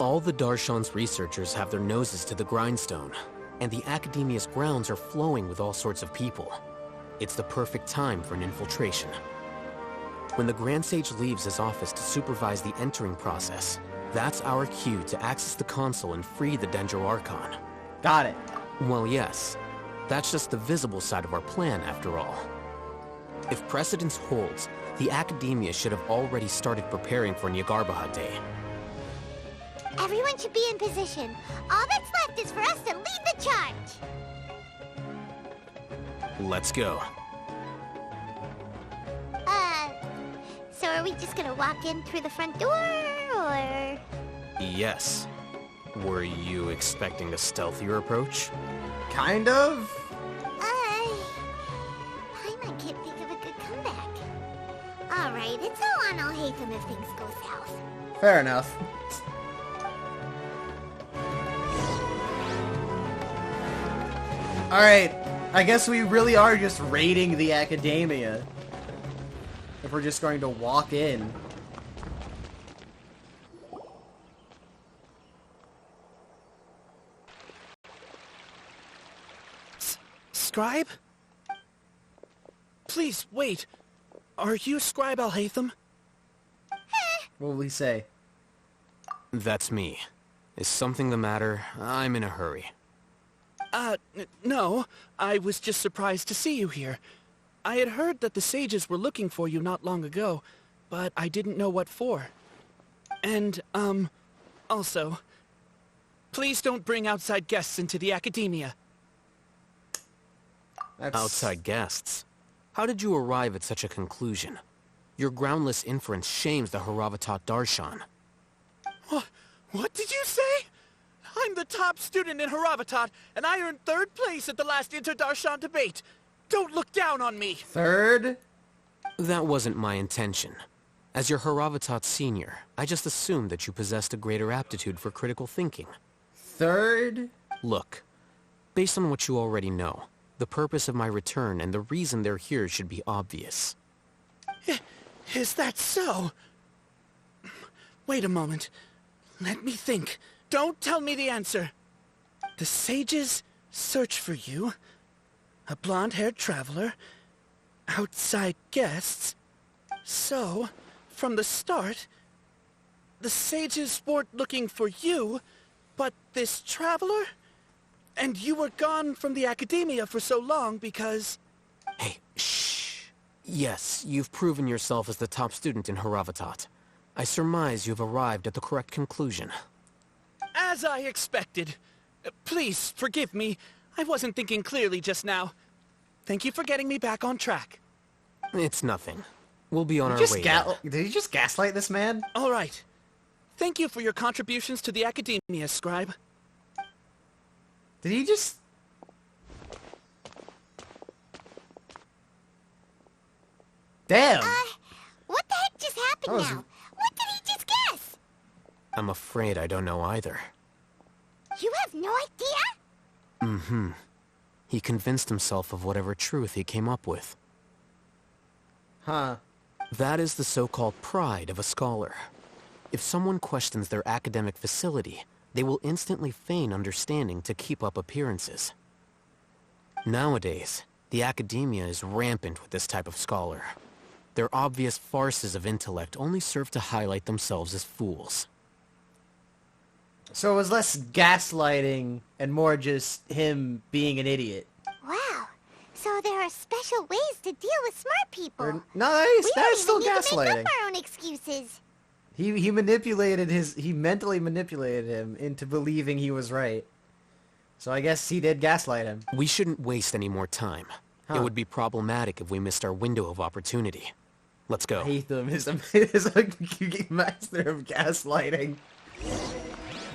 All the Darshan's researchers have their noses to the grindstone, and the Academia's grounds are flowing with all sorts of people. It's the perfect time for an infiltration. When the Grand Sage leaves his office to supervise the entering process, that's our cue to access the console and free the Dendro Archon. Got it. Well, yes. That's just the visible side of our plan, after all. If precedence holds, the Academia should have already started preparing for Nyagarbahad Day. Everyone should be in position. All that's left is for us to lead the charge. Let's go. So are we just gonna walk in through the front door, or...? Yes. Were you expecting a stealthier approach? Kind of? Paimon can't think of a good comeback. Alright, it's all on Alhaitham if things go south. Fair enough. Alright, I guess we really are just raiding the Academia. If we're just going to walk in. Scribe? Please, wait. Are you Scribe Alhaitham? What will he say? That's me. Is something the matter? I'm in a hurry. No. I was just surprised to see you here. I had heard that the sages were looking for you not long ago, but I didn't know what for. And, also, please don't bring outside guests into the Academia. Outside guests? How did you arrive at such a conclusion? Your groundless inference shames the Haravatat Darshan. What did you say? I'm the top student in Haravatat, and I earned 3rd place at the last Inter-Darshan debate. Don't look down on me! 3rd? That wasn't my intention. As your Haravatat senior, I just assumed that you possessed a greater aptitude for critical thinking. 3rd? Look, based on what you already know, the purpose of my return and the reason they're here should be obvious. Is that so? Wait a moment. Let me think. Don't tell me the answer. The sages search for you. A blonde-haired traveler. Outside guests. So, from the start, the sages weren't looking for you, but this traveler? And you were gone from the Academia for so long because... Hey, shh. Yes, you've proven yourself as the top student in Haravatat. I surmise you've arrived at the correct conclusion. As I expected. Please, forgive me. I wasn't thinking clearly just now. Thank you for getting me back on track. It's nothing. We'll be on our way now. Did he just gaslight this man? All right. Thank you for your contributions to the Academia, Scribe. Did he just... Damn! What the heck just happened now? What did he just guess? I'm afraid I don't know either. You have no idea? Mm-hmm. He convinced himself of whatever truth he came up with. Huh. That is the so-called pride of a scholar. If someone questions their academic facility, they will instantly feign understanding to keep up appearances. Nowadays, the Academia is rampant with this type of scholar. Their obvious farces of intellect only serve to highlight themselves as fools. So it was less gaslighting and more just him being an idiot. Wow. So there are special ways to deal with smart people. That's still We don't even need to gaslighting. make up our own excuses. He mentally manipulated him into believing he was right. So I guess he did gaslight him. We shouldn't waste any more time. Huh. It would be problematic if we missed our window of opportunity. Let's go. Alhaitham is a master of gaslighting.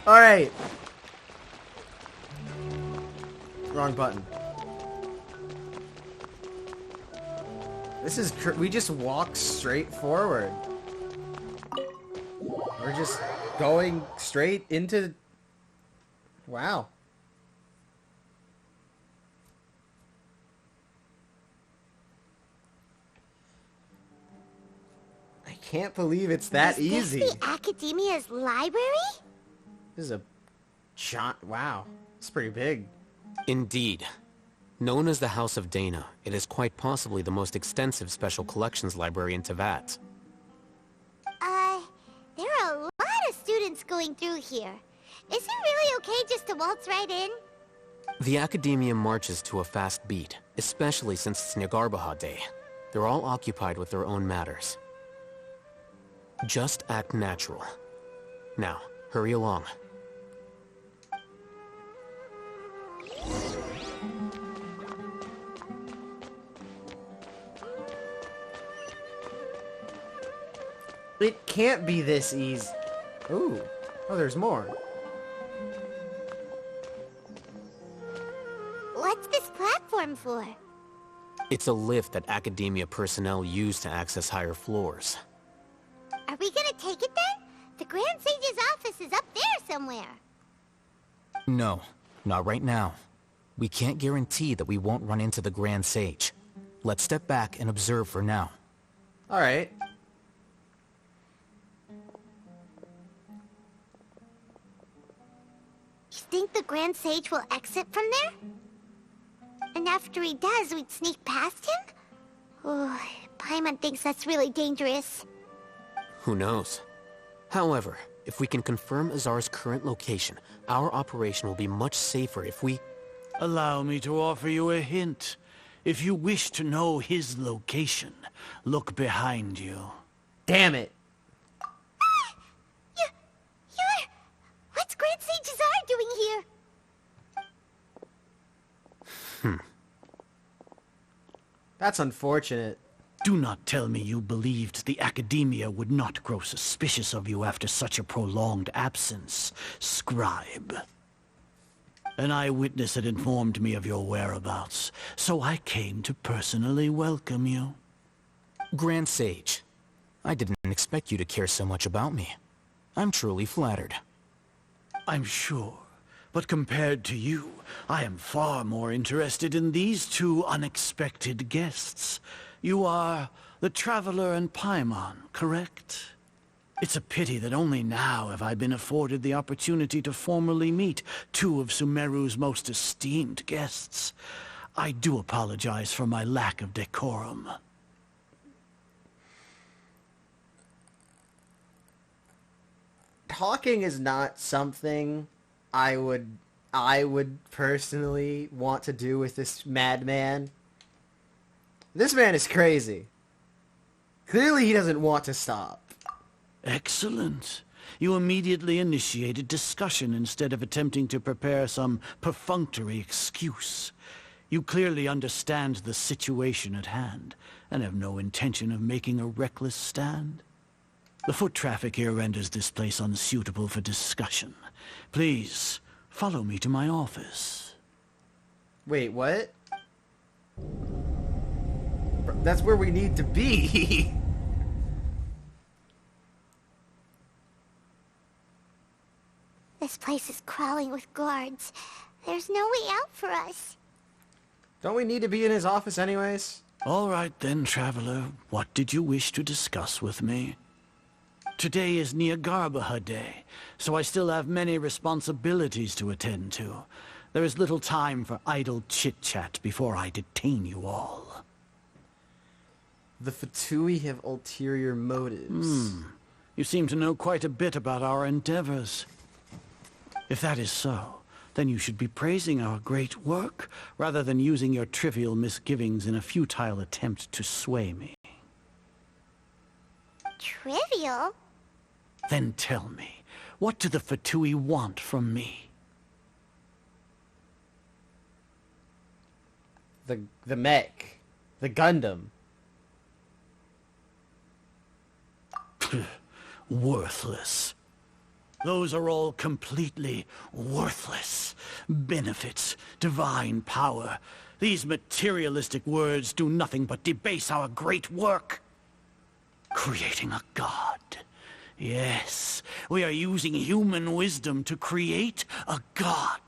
Alright. Wrong button. This is we just walk straight forward. We're just going straight into... Wow. I can't believe it's that easy. Is this the Academia's library? This is a giant... Wow. It's pretty big. Indeed. Known as the House of Dana, it is quite possibly the most extensive special collections library in Teyvat. There are a lot of students going through here. Is it really okay just to waltz right in? The Academia marches to a fast beat, especially since it's Nagarbaha Day. They're all occupied with their own matters. Just act natural. Now, hurry along. It can't be this easy. Ooh. Oh, there's more. What's this platform for? It's a lift that Academia personnel use to access higher floors. Are we gonna take it then? The Grand Sage's office is up there somewhere. No, not right now. We can't guarantee that we won't run into the Grand Sage. Let's step back and observe for now. Alright. You think the Grand Sage will exit from there? And after he does, we'd sneak past him? Oh, Paimon thinks that's really dangerous. Who knows? However, if we can confirm Azar's current location, our operation will be much safer if we... Allow me to offer you a hint. If you wish to know his location, look behind you. Damn it. What's Grand Sage Azar doing here? That's unfortunate. Do not tell me you believed the Academia would not grow suspicious of you after such a prolonged absence, scribe. An eyewitness had informed me of your whereabouts, so I came to personally welcome you. Grand Sage, I didn't expect you to care so much about me. I'm truly flattered. I'm sure, but compared to you, I am far more interested in these two unexpected guests. You are the Traveler and Paimon, correct? It's a pity that only now have I been afforded the opportunity to formally meet two of Sumeru's most esteemed guests. I do apologize for my lack of decorum. Talking is not something I would personally want to do with this madman. This man is crazy. Clearly he doesn't want to stop. Excellent. You immediately initiated discussion instead of attempting to prepare some perfunctory excuse. You clearly understand the situation at hand, and have no intention of making a reckless stand. The foot traffic here renders this place unsuitable for discussion. Please, follow me to my office. Wait, what? That's where we need to be. This place is crawling with guards. There's no way out for us. Don't we need to be in his office anyways? All right then, Traveler. What did you wish to discuss with me? Today is Nagarbaha Day, so I still have many responsibilities to attend to. There is little time for idle chit-chat before I detain you all. The Fatui have ulterior motives. You seem to know quite a bit about our endeavors. If that is so, then you should be praising our great work, rather than using your trivial misgivings in a futile attempt to sway me. Trivial? Then tell me, what do the Fatui want from me? The mech. The Gundam. Worthless. Those are all completely worthless. Benefits, divine power. These materialistic words do nothing but debase our great work. Creating a god. Yes, we are using human wisdom to create a god.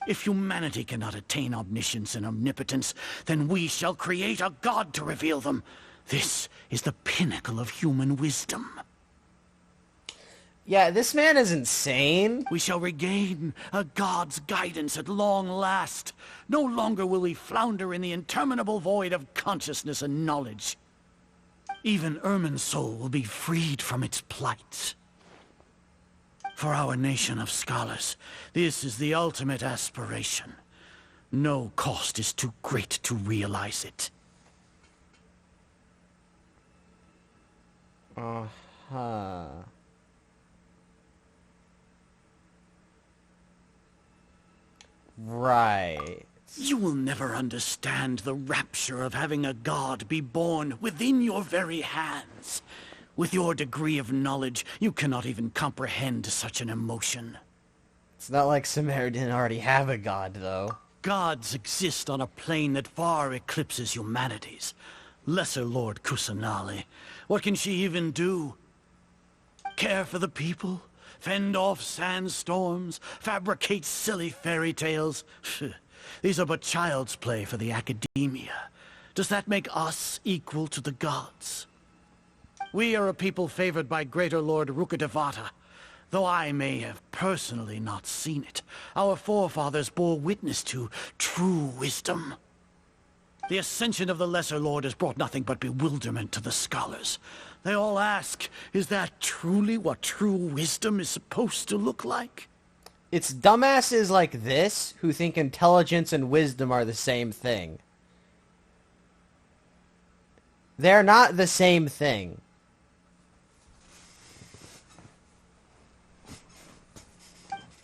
If humanity cannot attain omniscience and omnipotence, then we shall create a god to reveal them. This is the pinnacle of human wisdom. Yeah, this man is insane. We shall regain a god's guidance at long last. No longer will we flounder in the interminable void of consciousness and knowledge. Even Ermin's soul will be freed from its plight. For our nation of scholars, this is the ultimate aspiration. No cost is too great to realize it. Uh-huh. Right. You will never understand the rapture of having a god be born within your very hands. With your degree of knowledge, you cannot even comprehend such an emotion. It's not like Sumeru didn't already have a god, though. Gods exist on a plane that far eclipses humanity's. Lesser Lord Kusanali, what can she even do? Care for the people? Fend off sandstorms? Fabricate silly fairy tales? These are but child's play for the academia. Does that make us equal to the gods? We are a people favored by Greater Lord Rukkhadevata. Though I may have personally not seen it, our forefathers bore witness to true wisdom. The ascension of the Lesser Lord has brought nothing but bewilderment to the scholars. They all ask, is that truly what true wisdom is supposed to look like? It's dumbasses like this who think intelligence and wisdom are the same thing. They're not the same thing.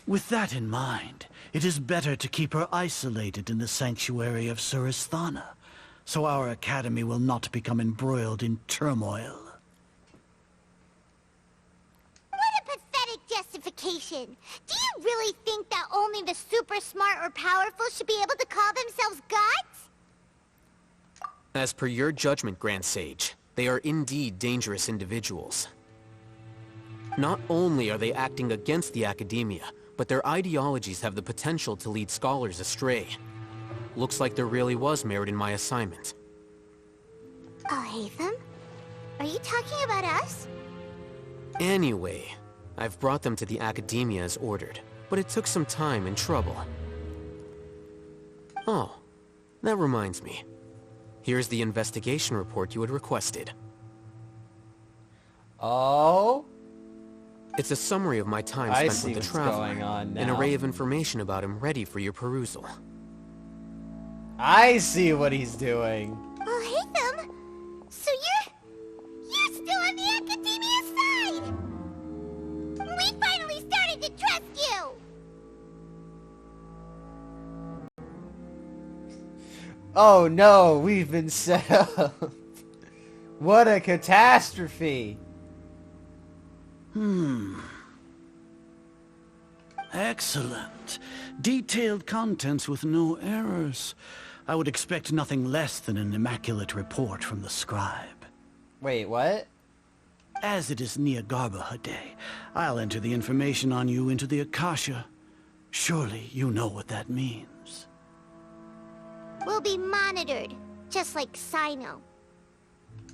With that in mind, it is better to keep her isolated in the sanctuary of Suristhana, so our academy will not become embroiled in turmoil. What a pathetic justification! Do you really think that only the super smart or powerful should be able to call themselves gods? As per your judgment, Grand Sage, they are indeed dangerous individuals. Not only are they acting against the academia, but their ideologies have the potential to lead scholars astray. Looks like there really was merit in my assignment. Oh, Hatham? Are you talking about us? Anyway, I've brought them to the academia as ordered, but it took some time and trouble. Oh, that reminds me. Here's the investigation report you had requested. Oh? It's a summary of my time spent with the Traveler. An array of information about him ready for your perusal. I see what he's doing. Oh, Hatham! So you're still on the academia side! We finally started to trust you! Oh no, we've been set up. What a catastrophe. Excellent. Detailed contents with no errors. I would expect nothing less than an immaculate report from the scribe. Wait, what? As it is Niagarbaha Day, I'll enter the information on you into the Akasha. Surely you know what that means. We'll be monitored, just like Sino.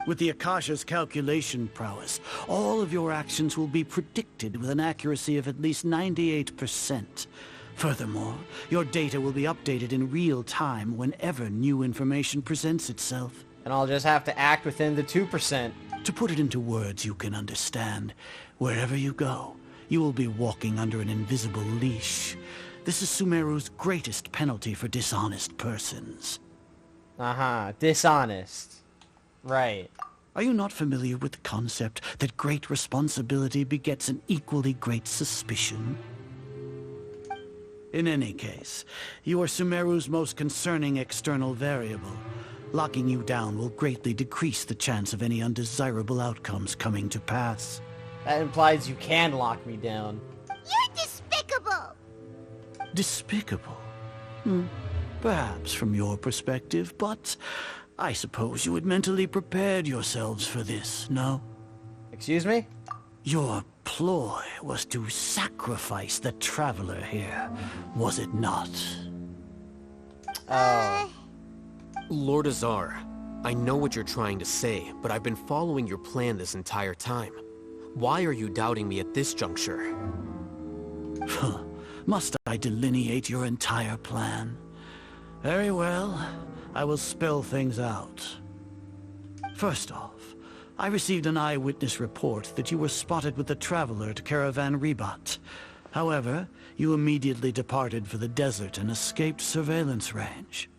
With the Akasha's calculation prowess, all of your actions will be predicted with an accuracy of at least 98%. Furthermore, your data will be updated in real time whenever new information presents itself. And I'll just have to act within the 2%. To put it into words you can understand, wherever you go, you will be walking under an invisible leash. This is Sumeru's greatest penalty for dishonest persons. Dishonest. Right. Are you not familiar with the concept that great responsibility begets an equally great suspicion? In any case, you are Sumeru's most concerning external variable. Locking you down will greatly decrease the chance of any undesirable outcomes coming to pass. That implies you can lock me down. You're despicable! Despicable? Perhaps from your perspective, but I suppose you had mentally prepared yourselves for this, no? Excuse me? Your ploy was to sacrifice the Traveler here, was it not? Lord Azar, I know what you're trying to say, but I've been following your plan this entire time. Why are you doubting me at this juncture? Must I delineate your entire plan? Very well. I will spell things out. First off, I received an eyewitness report that you were spotted with the Traveler at Caravan Rebat. However, you immediately departed for the desert and escaped surveillance range.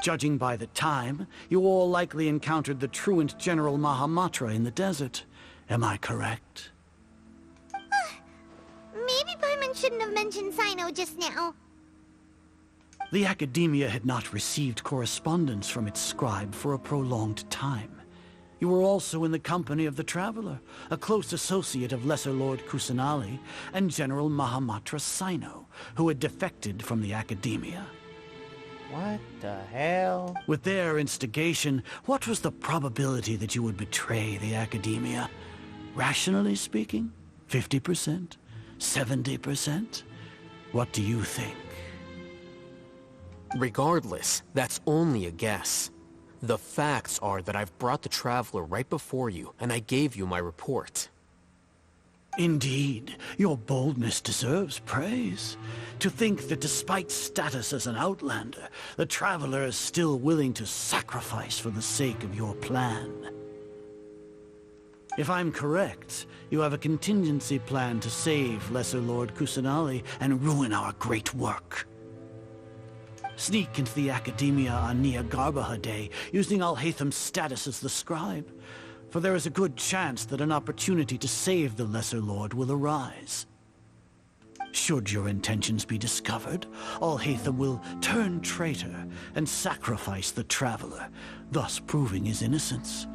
Judging by the time, you all likely encountered the truant General Mahamatra in the desert. Am I correct? Maybe Paimon shouldn't have mentioned Sino just now. The Academia had not received correspondence from its scribe for a prolonged time. You were also in the company of the Traveler, a close associate of Lesser Lord Kusanali and General Mahamatra Sino, who had defected from the Academia. What the hell? With their instigation, what was the probability that you would betray the Academia? Rationally speaking, 50%? 70%? What do you think? Regardless, that's only a guess. The facts are that I've brought the Traveler right before you, and I gave you my report. Indeed, your boldness deserves praise. To think that despite status as an outlander, the Traveler is still willing to sacrifice for the sake of your plan. If I'm correct, you have a contingency plan to save Lesser Lord Kusanali and ruin our great work. Sneak into the Academia on Nia Garbaha Day, using Alhaitham's status as the scribe, for there is a good chance that an opportunity to save the Lesser Lord will arise. Should your intentions be discovered, Alhaitham will turn traitor and sacrifice the Traveler, thus proving his innocence.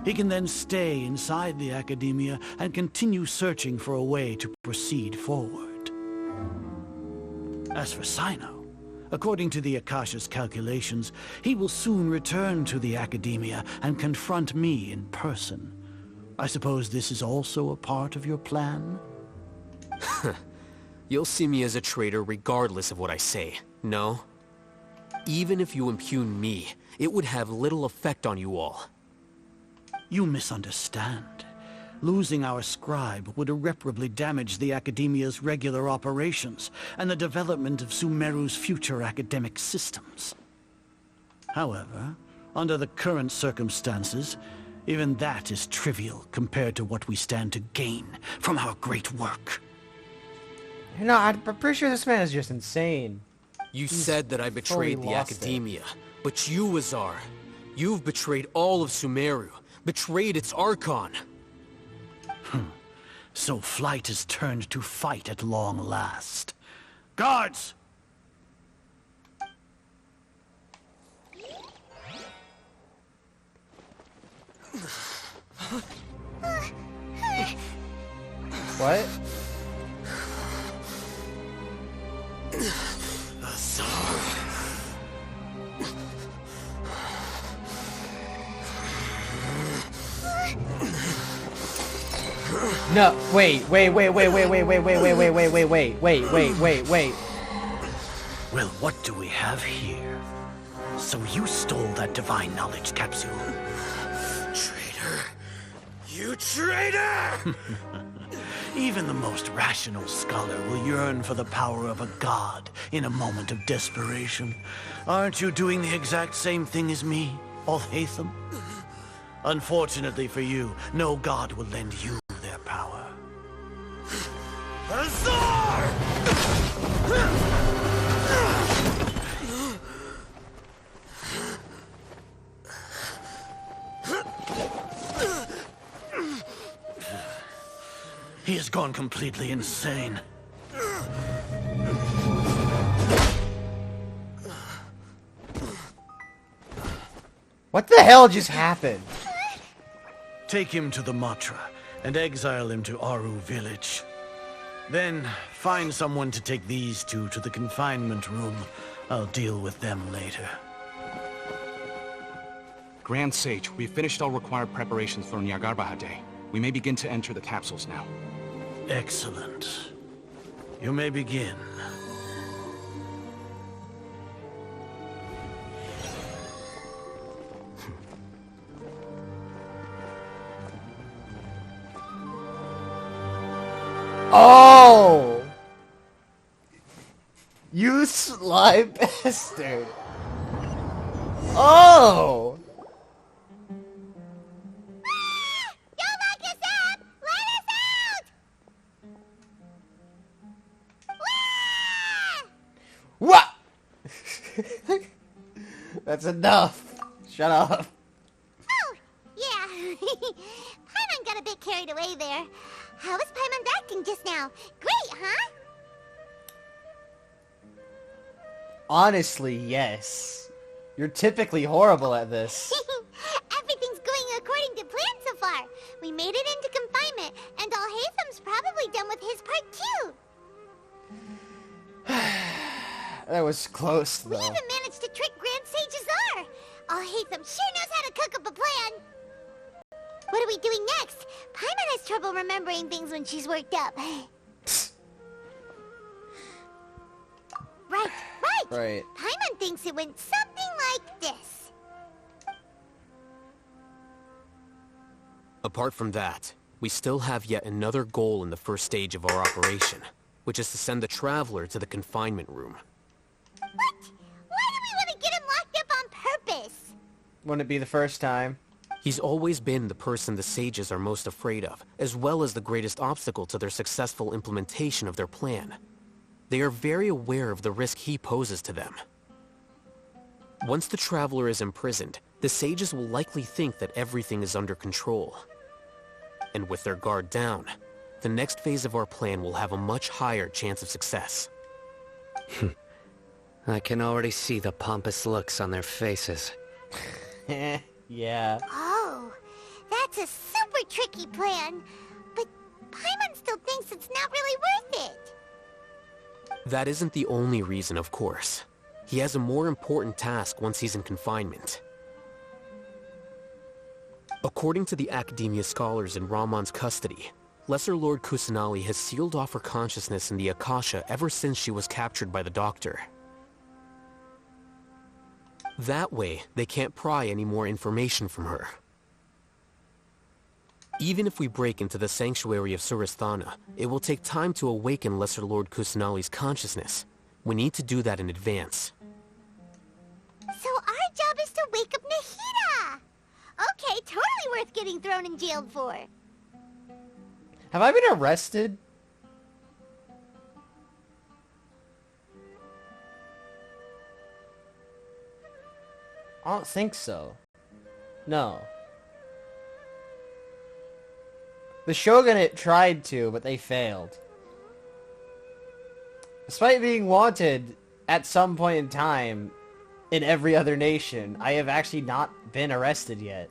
He can then stay inside the Academia and continue searching for a way to proceed forward. As for Sino, according to the Akasha's calculations, he will soon return to the Academia and confront me in person. I suppose this is also a part of your plan? You'll see me as a traitor regardless of what I say, no? Even if you impugn me, it would have little effect on you all. You misunderstand. Losing our scribe would irreparably damage the Academia's regular operations and the development of Sumeru's future academic systems. However, under the current circumstances, even that is trivial compared to what we stand to gain from our great work. No, I'm pretty sure this man is just insane. You said that I betrayed the Academia, but you, Azar, you've betrayed all of Sumeru, betrayed its Archon. So flight has turned to fight at long last. Guards! What? No, wait. Well, what do we have here? So you stole that divine knowledge capsule. Traitor! You traitor! Even the most rational scholar will yearn for the power of a god in a moment of desperation. Aren't you doing the exact same thing as me, Alhaitham? Unfortunately for you, no god will lend you their power. Azar! He has gone completely insane. What the hell just happened? Take him to the Matra and exile him to Aru village. Then find someone to take these two to the confinement room. I'll deal with them later. Grand Sage, we've finished all required preparations for Nyagarbha Day. We may begin to enter the capsules now. Excellent. You may begin. Oh! You sly bastard! Oh! Don't lock us up! Let us out! What? That's enough. Shut up. Oh, yeah. Paimon got a bit carried away there. How was Paimon acting just now? Great, huh? Honestly, yes. You're typically horrible at this. Everything's going according to plan so far. We made it into confinement, and Alhaitham's probably done with his part too. That was close, though. We even managed to trick Grand Sage Azar. Alhaitham sure knows how to cook up a plan. What are we doing next? Paimon has trouble remembering things when she's worked up. Right. Right. Paimon thinks it went something like this. Apart from that, we still have yet another goal in the first stage of our operation, which is to send the Traveler to the confinement room. What? Why do we want to get him locked up on purpose? Wouldn't it be the first time? He's always been the person the sages are most afraid of, as well as the greatest obstacle to their successful implementation of their plan. They are very aware of the risk he poses to them. Once the Traveler is imprisoned, the sages will likely think that everything is under control. And with their guard down, the next phase of our plan will have a much higher chance of success. I can already see the pompous looks on their faces. Yeah. Oh, that's a super tricky plan. But Paimon still thinks it's not really worth it. That isn't the only reason, of course. He has a more important task once he's in confinement. According to the Academia scholars in Ramon's custody, Lesser Lord Kusanali has sealed off her consciousness in the Akasha ever since she was captured by the Doctor. That way, they can't pry any more information from her. Even if we break into the sanctuary of Surasthana, it will take time to awaken Lesser Lord Kusanali's consciousness. We need to do that in advance. So our job is to wake up Nahida! Okay, totally worth getting thrown in jail for. Have I been arrested? I don't think so. No. The Shogunate tried to, but they failed. Despite being wanted at some point in time in every other nation, I have actually not been arrested yet.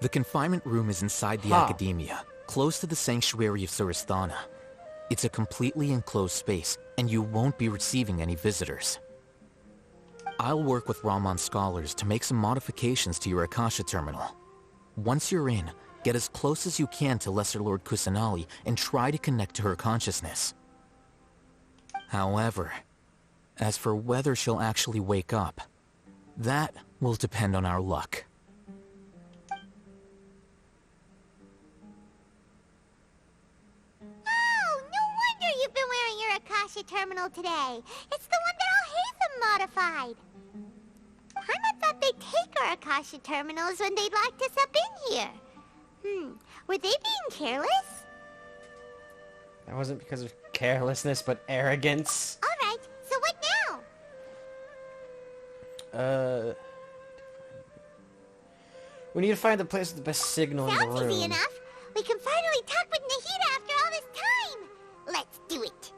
The confinement room is inside the Academia, close to the sanctuary of Surasthana. It's a completely enclosed space, and you won't be receiving any visitors. I'll work with Ramon's scholars to make some modifications to your Akasha terminal. Once you're in, get as close as you can to Lesser Lord Kusanali and try to connect to her consciousness. However, as for whether she'll actually wake up, that will depend on our luck. Oh, no wonder you've been wearing your Akasha terminal today. It's the one that Alhaitham modified. Paimon thought they'd take our Akasha terminals when they locked us up in here. Were they being careless? That wasn't because of carelessness, but arrogance. Alright, so what now? We need to find the place with the best signal in the room. Sounds easy enough. We can finally talk with Nahida after all this time. Let's do it.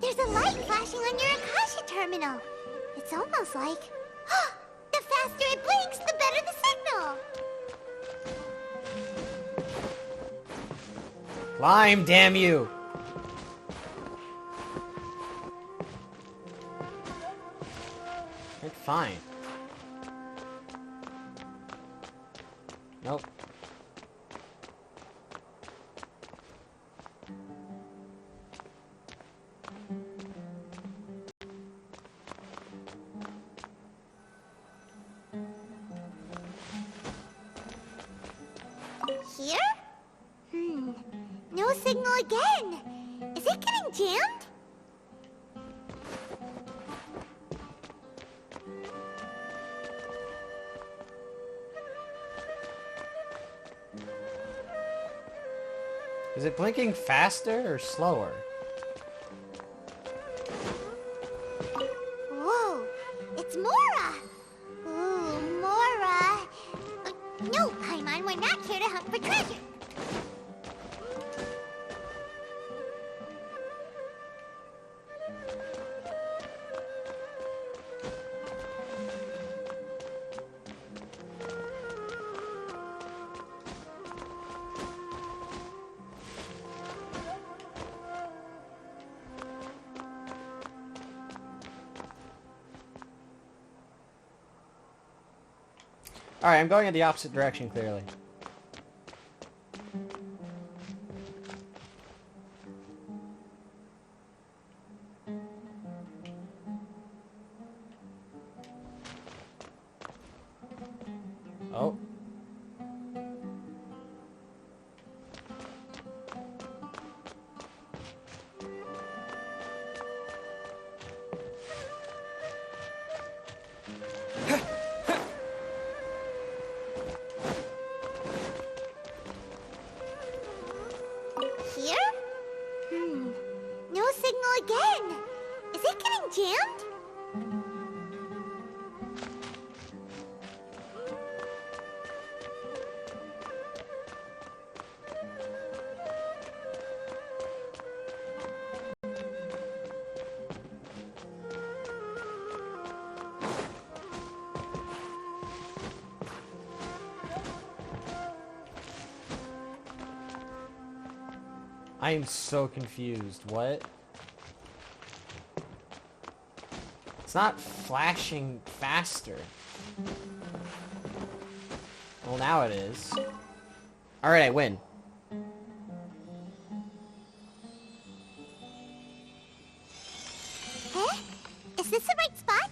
There's a light flashing on your Akasha terminal. It's almost like... the faster it blinks, the better the signal. Climb, damn you! It's fine. Nope. Here? No signal again. Is it getting jammed? Is it blinking faster or slower? Whoa, it's Mora! Ooh, Mora! No, Paimon, we're not here to hunt for treasure. Alright, I'm going in the opposite direction, clearly. Oh. Here? No signal again. Is it getting jammed? I am so confused. What? It's not flashing faster. Well, now it is. Alright, I win. Huh? Is this the right spot?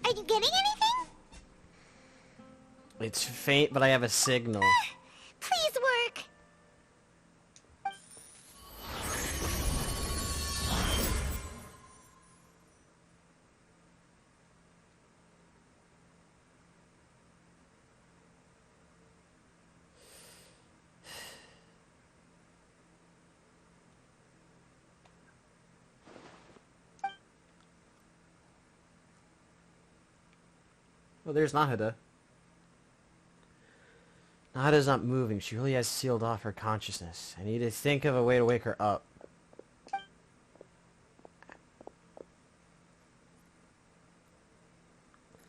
Are you getting anything? It's faint, but I have a signal. Please work. Oh, there's Nahida. Nahida's not moving. She really has sealed off her consciousness. I need to think of a way to wake her up.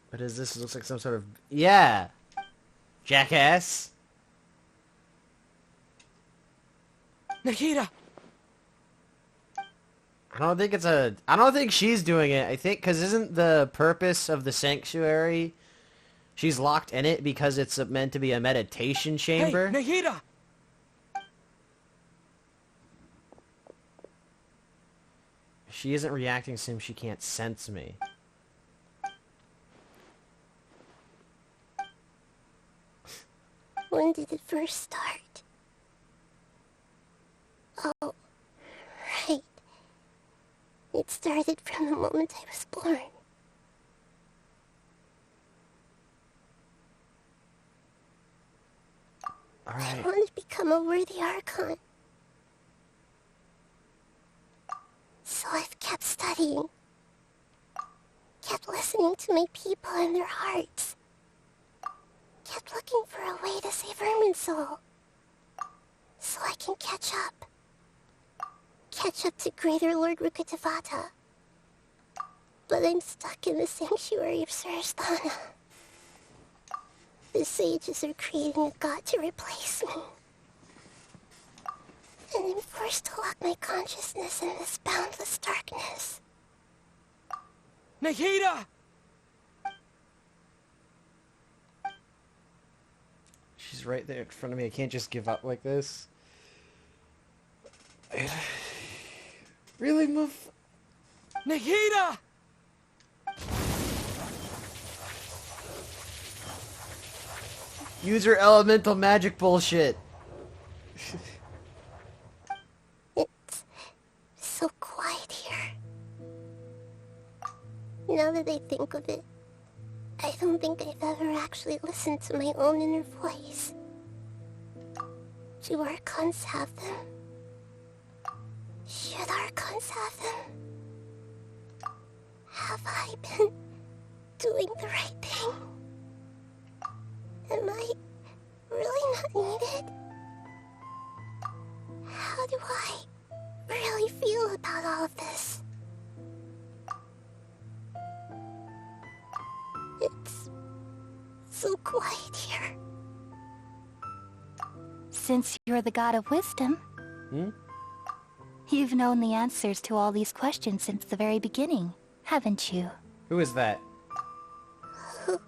What is this? It looks like some sort of... Yeah! Jackass! Nahida! I don't think it's a... I don't think she's doing it. I think... Because isn't the purpose of the sanctuary... She's locked in it because it's meant to be a meditation chamber? Hey, Nahida! She isn't reacting, since she can't sense me. When did it first start? Oh, right. It started from the moment I was born. I want to become a worthy Archon. So I've kept studying. Kept listening to my people and their hearts. Kept looking for a way to save Irminsul. So I can catch up. Catch up to Greater Lord Rukkhadevata. But I'm stuck in the sanctuary of Surasthana. The sages are creating a god to replace me. And I'm forced to lock my consciousness in this boundless darkness. Nahida! She's right there in front of me. I can't just give up like this. Really, move? Nahida! Use your elemental magic bullshit. so quiet here. Now that I think of it, I don't think I've ever actually listened to my own inner voice. Do Archons have them? Should Archons have them? Have I been doing the right thing? Am I really not needed? How do I really feel about all of this? It's so quiet here. Since you're the god of wisdom, you've known the answers to all these questions since the very beginning, haven't you? Who is that? Who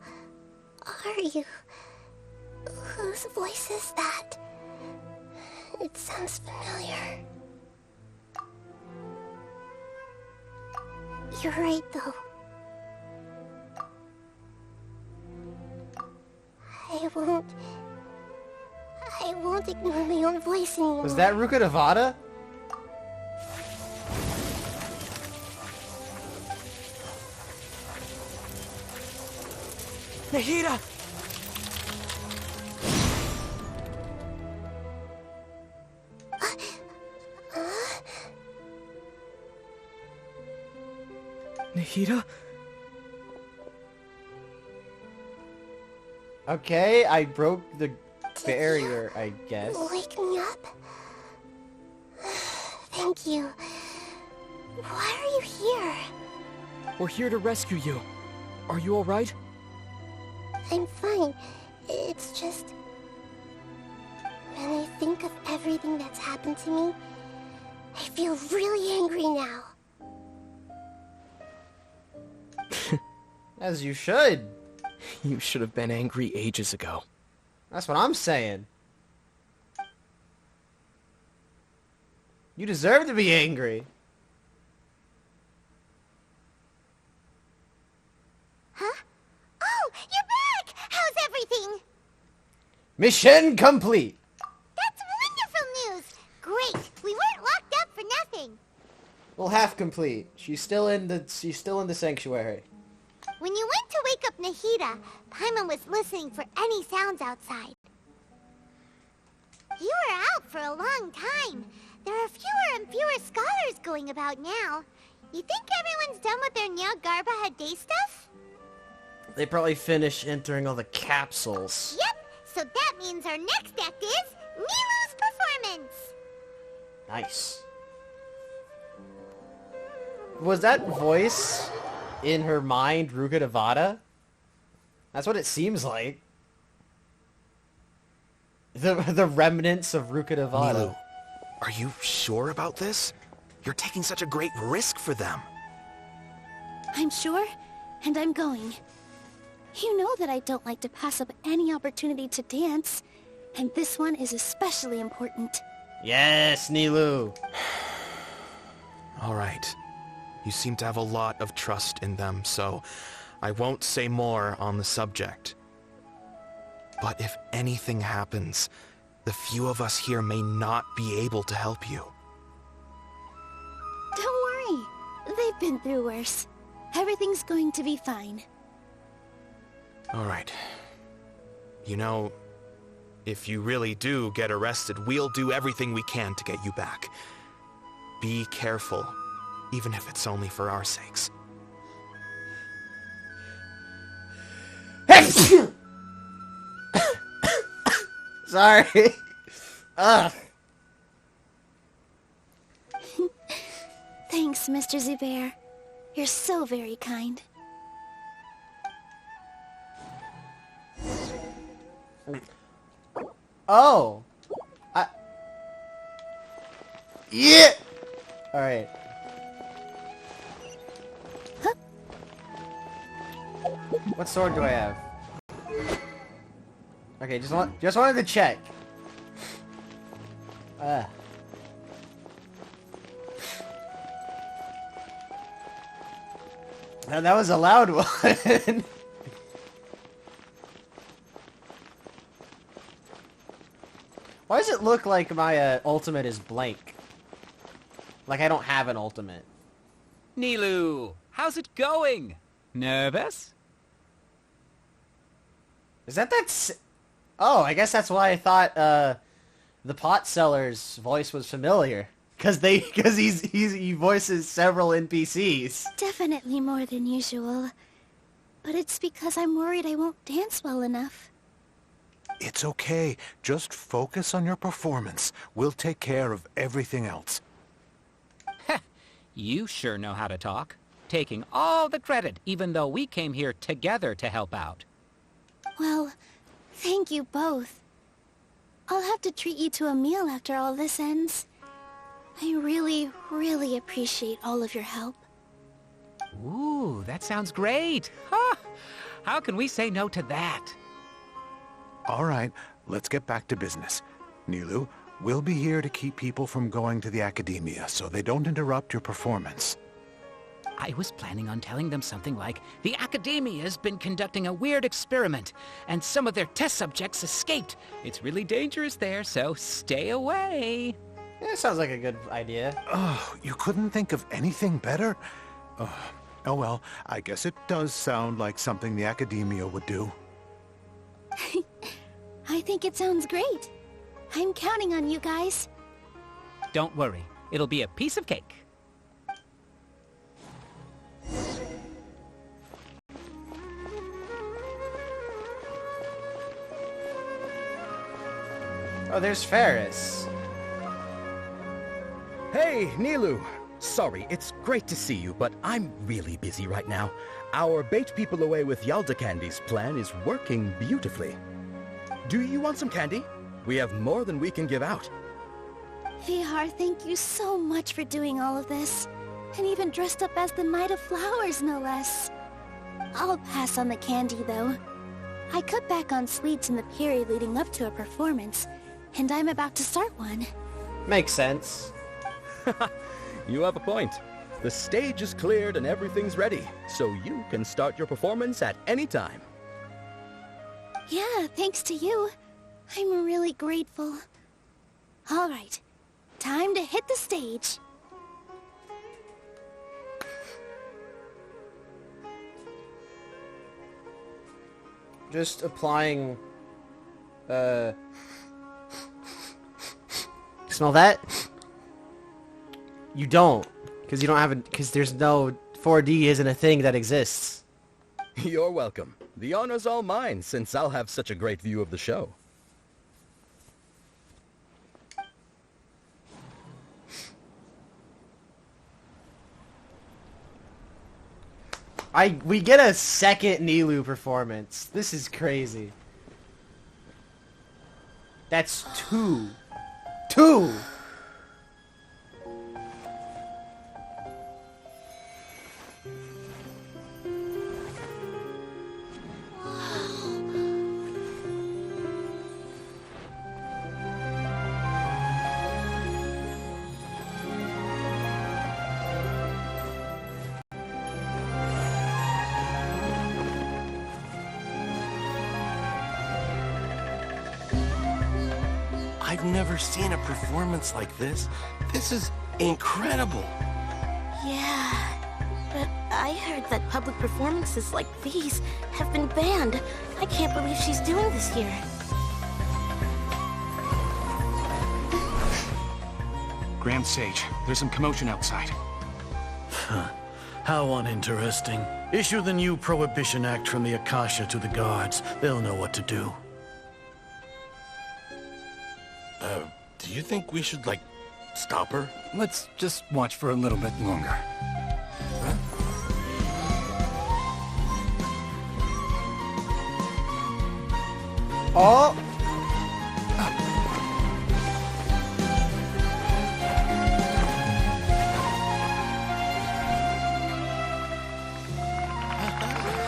are you? Whose voice is that? It sounds familiar. You're right, though. I won't ignore my own voice anymore. Was that Ruka Devada? Nahida! Nahida? Okay, I broke the barrier, I guess. Wake me up? Thank you. Why are you here? We're here to rescue you. Are you alright? I'm fine. It's just... when I think of everything that's happened to me, I feel really angry now. As you should. You should have been angry ages ago. That's what I'm saying. You deserve to be angry. Huh? Oh, you're back! How's everything? Mission complete. That's wonderful news! Great! We weren't locked up for nothing! Well, half complete. She's still in the sanctuary. When you went to wake up Nahida, Paimon was listening for any sounds outside. You were out for a long time. There are fewer and fewer scholars going about now. You think everyone's done with their Nya Garba day stuff? They probably finished entering all the capsules. Yep, so that means our next act is Nilu's performance. Nice. Was that voice in her mind Ruka Devada? That's what it seems like. The remnants of Ruka Devada. Nilu, are you sure about this? You're taking such a great risk for them. I'm sure, and I'm going. You know that I don't like to pass up any opportunity to dance, and this one is especially important. Yes, Nilu. All right. You seem to have a lot of trust in them, so I won't say more on the subject. But if anything happens, the few of us here may not be able to help you. Don't worry. They've been through worse. Everything's going to be fine. All right. You know, if you really do get arrested, we'll do everything we can to get you back. Be careful, even if it's only for our sakes. Sorry. Ugh. Thanks, Mr. Zubair. You're so very kind. Oh. Yeah. All right. Huh? What sword do I have? Okay, just wanted to check. Now that was a loud one. Why does it look like my ultimate is blank? Like, I don't have an ultimate. Nilu, how's it going? Nervous? Is that Oh, I guess that's why I thought the pot seller's voice was familiar. Because he voices several NPCs. Definitely more than usual. But it's because I'm worried I won't dance well enough. It's okay. Just focus on your performance. We'll take care of everything else. You sure know how to talk. Taking all the credit, even though we came here together to help out. Well, thank you both. I'll have to treat you to a meal after all this ends. I really, really appreciate all of your help. Ooh, that sounds great. Huh? How can we say no to that? All right, let's get back to business. Nilu, we'll be here to keep people from going to the academia so they don't interrupt your performance. I was planning on telling them something like, the Academia's been conducting a weird experiment, and some of their test subjects escaped. It's really dangerous there, so stay away. Yeah, sounds like a good idea. Oh, you couldn't think of anything better? Oh well, I guess it does sound like something the Academia would do. I think it sounds great. I'm counting on you guys. Don't worry, it'll be a piece of cake. Oh, there's Ferris. Hey, Nilu! Sorry, it's great to see you, but I'm really busy right now. Our Bait People Away with Yalda Candies plan is working beautifully. Do you want some candy? We have more than we can give out. Vihar, thank you so much for doing all of this. And even dressed up as the Knight of Flowers, no less. I'll pass on the candy, though. I cut back on sweets in the period leading up to a performance, and I'm about to start one. Makes sense. You have a point. The stage is cleared and everything's ready, so you can start your performance at any time. Yeah, thanks to you. I'm really grateful. All right, time to hit the stage. Just applying... Smell that? You don't. Because you don't have because there's no... 4D isn't a thing that exists. You're welcome. The honor's all mine, since I'll have such a great view of the show. We get a second Nilu performance. This is crazy. That's 2. 2! I've never seen a performance like this. This is incredible. Yeah, but I heard that public performances like these have been banned. I can't believe she's doing this here. Grand Sage, there's some commotion outside. How uninteresting. Issue the new Prohibition Act from the Akasha to the guards. They'll know what to do. Do you think we should, like, stop her? Let's just watch for a little bit longer. Oh!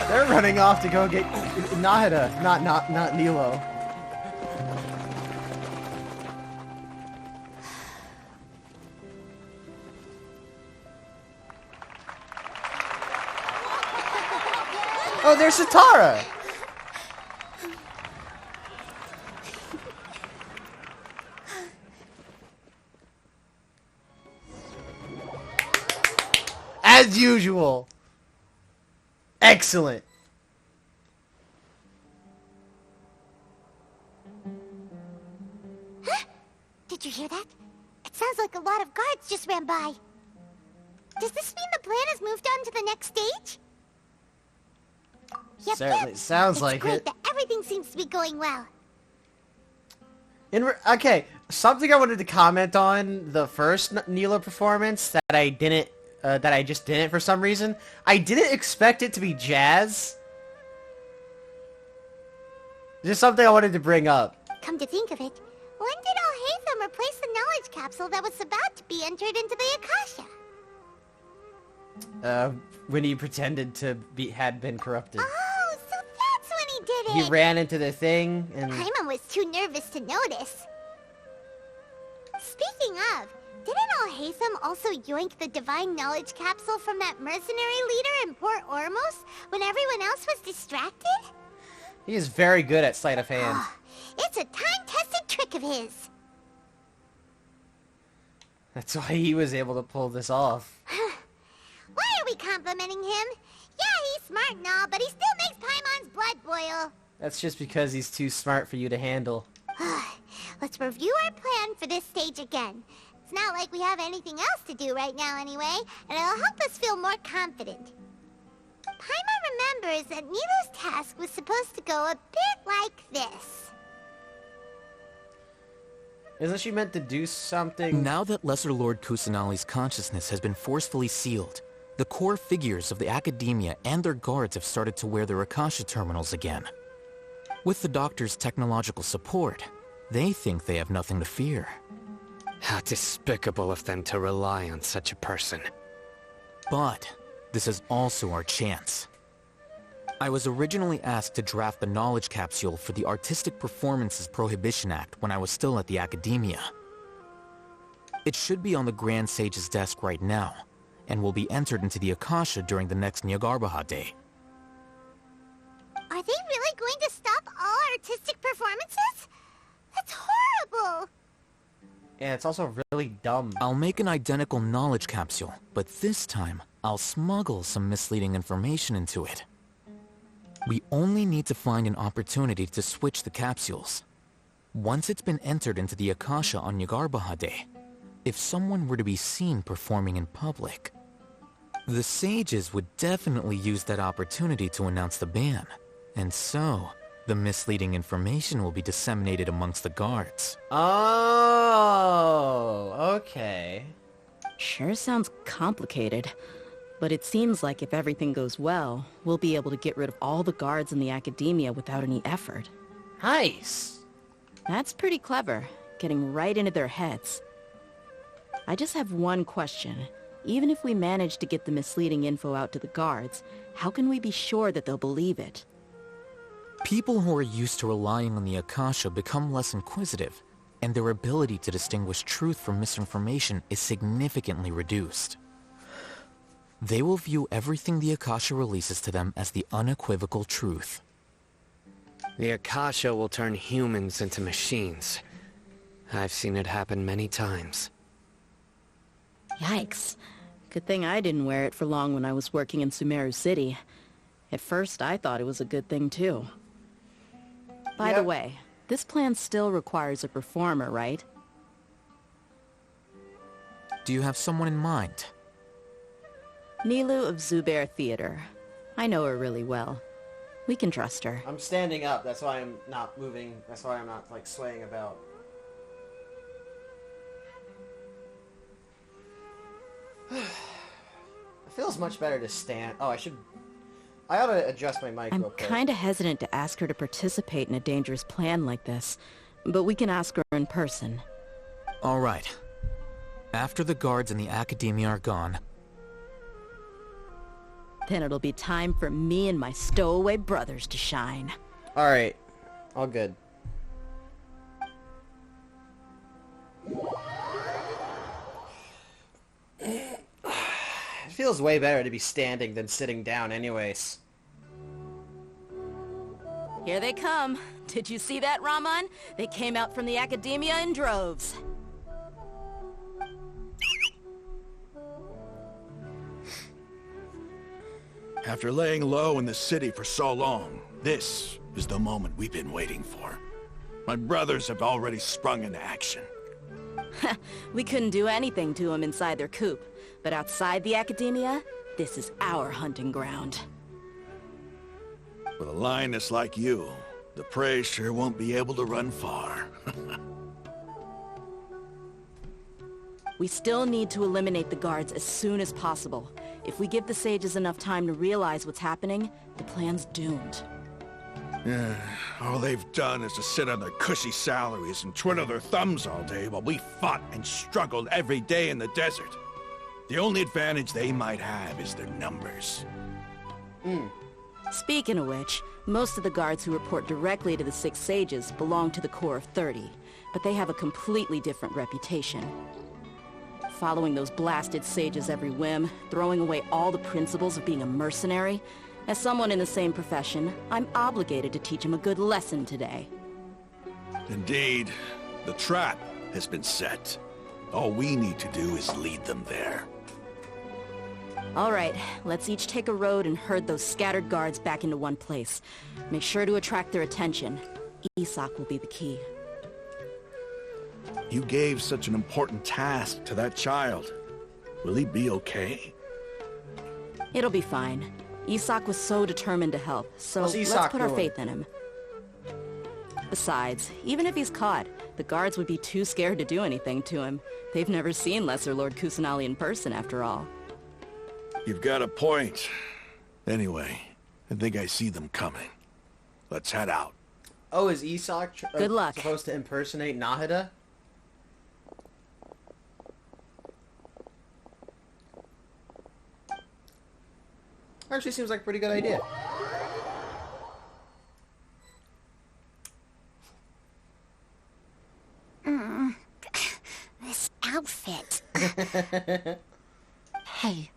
They're running off to go get Nahida, not Nilo. Oh, there's Satara! As usual. Excellent. Huh? Did you hear that? It sounds like a lot of guards just ran by. Does this mean the plan has moved on to the next stage? Certainly sounds it's like great it. that everything seems to be going well. Okay, something I wanted to comment on the first Neela performance that I just didn't for some reason. I didn't expect it to be jazz. Just something I wanted to bring up. Come to think of it, when did Alhaitham replace the knowledge capsule that was about to be entered into the Akasha? When he pretended to had been corrupted. Oh, so that's when he did it! He ran into the thing and... Paimon was too nervous to notice. Speaking of, didn't Alhaitham also yoink the divine knowledge capsule from that mercenary leader in Port Ormos when everyone else was distracted? He is very good at sleight of hand. It's a time-tested trick of his. That's why he was able to pull this off. Why are we complimenting him? Yeah, he's smart and all, but he still makes Paimon's blood boil. That's just because he's too smart for you to handle. Let's review our plan for this stage again. It's not like we have anything else to do right now anyway, and it'll help us feel more confident. Paimon remembers that Neela's task was supposed to go a bit like this. Isn't she meant to do something? Now that Lesser Lord Kusanali's consciousness has been forcefully sealed, the core figures of the Academia and their guards have started to wear their Akasha terminals again. With the Doctor's technological support, they think they have nothing to fear. How despicable of them to rely on such a person. But this is also our chance. I was originally asked to draft the knowledge capsule for the Artistic Performances Prohibition Act when I was still at the Academia. It should be on the Grand Sage's desk right now, and will be entered into the Akasha during the next Nyargarbaha Day. Are they really going to stop all artistic performances? That's horrible! Yeah, it's also really dumb. I'll make an identical knowledge capsule, but this time, I'll smuggle some misleading information into it. We only need to find an opportunity to switch the capsules. Once it's been entered into the Akasha on Nyargarbaha Day, if someone were to be seen performing in public, the sages would definitely use that opportunity to announce the ban. And so, the misleading information will be disseminated amongst the guards. Oh, okay. Sure sounds complicated. But it seems like if everything goes well, we'll be able to get rid of all the guards in the Academia without any effort. Nice! That's pretty clever, getting right into their heads. I just have one question. Even if we manage to get the misleading info out to the guards, how can we be sure that they'll believe it? People who are used to relying on the Akasha become less inquisitive, and their ability to distinguish truth from misinformation is significantly reduced. They will view everything the Akasha releases to them as the unequivocal truth. The Akasha will turn humans into machines. I've seen it happen many times. Yikes. Good thing I didn't wear it for long when I was working in Sumeru City. At first, I thought it was a good thing too. By the way, this plan still requires a performer, right? Do you have someone in mind? Nilu of Zubair Theater. I know her really well. We can trust her. I'm standing up, that's why I'm not moving. That's why I'm not, like, swaying about. It feels much better to stand. Oh, I ought to adjust my mic I'm real quick. kinda hesitant to ask her to participate in a dangerous plan like this, but we can ask her in person. Alright. After the guards and the Academia are gone, then it'll be time for me and my stowaway brothers to shine. Alright. All good. It feels way better to be standing than sitting down anyways. Here they come. Did you see that, Raman? They came out from the Academia in droves. After laying low in the city for so long, this is the moment we've been waiting for. My brothers have already sprung into action. We couldn't do anything to them inside their coop, but outside the academia, this is our hunting ground. With a lioness like you, the prey sure won't be able to run far. We still need to eliminate the guards as soon as possible. If we give the sages enough time to realize what's happening, the plan's doomed. Yeah, all they've done is to sit on their cushy salaries and twiddle their thumbs all day while we fought and struggled every day in the desert. The only advantage they might have is their numbers. Speaking of which, most of the guards who report directly to the Six Sages belong to the Corps of 30, but they have a completely different reputation. Following those blasted sages every whim, throwing away all the principles of being a mercenary. As someone in the same profession, I'm obligated to teach them a good lesson today. Indeed, the trap has been set. All we need to do is lead them there. All right, let's each take a road and herd those scattered guards back into one place. Make sure to attract their attention. Isak will be the key. You gave such an important task to that child. Will he be okay? It'll be fine. Isak was so determined to help, so let's put our faith in him. Besides, even if he's caught, the guards would be too scared to do anything to him. They've never seen Lesser Lord Kusanali in person, after all. You've got a point. Anyway, I think I see them coming. Let's head out. Oh, is Isak Good luck. supposed to impersonate Nahida? Actually seems like a pretty good idea. This outfit. Hey,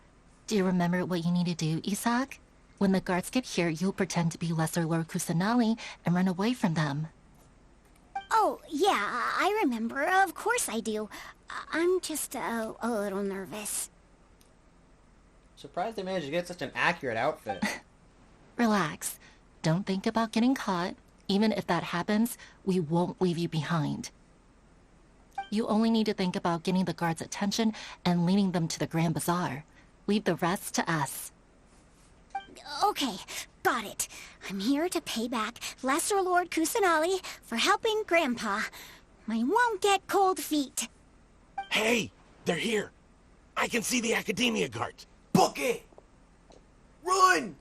do you remember what you need to do, Isak? When the guards get here, you'll pretend to be Lesser Lord Kusanali and run away from them. Oh, yeah, I remember. Of course I do. I'm just a little nervous. Surprised they managed to get such an accurate outfit. Relax. Don't think about getting caught. Even if that happens, we won't leave you behind. You only need to think about getting the guards' attention and leading them to the Grand Bazaar. Leave the rest to us. Okay, got it. I'm here to pay back Lesser Lord Kusanali for helping Grandpa. I won't get cold feet. Hey, they're here. I can see the Academia guards. Book it! Run!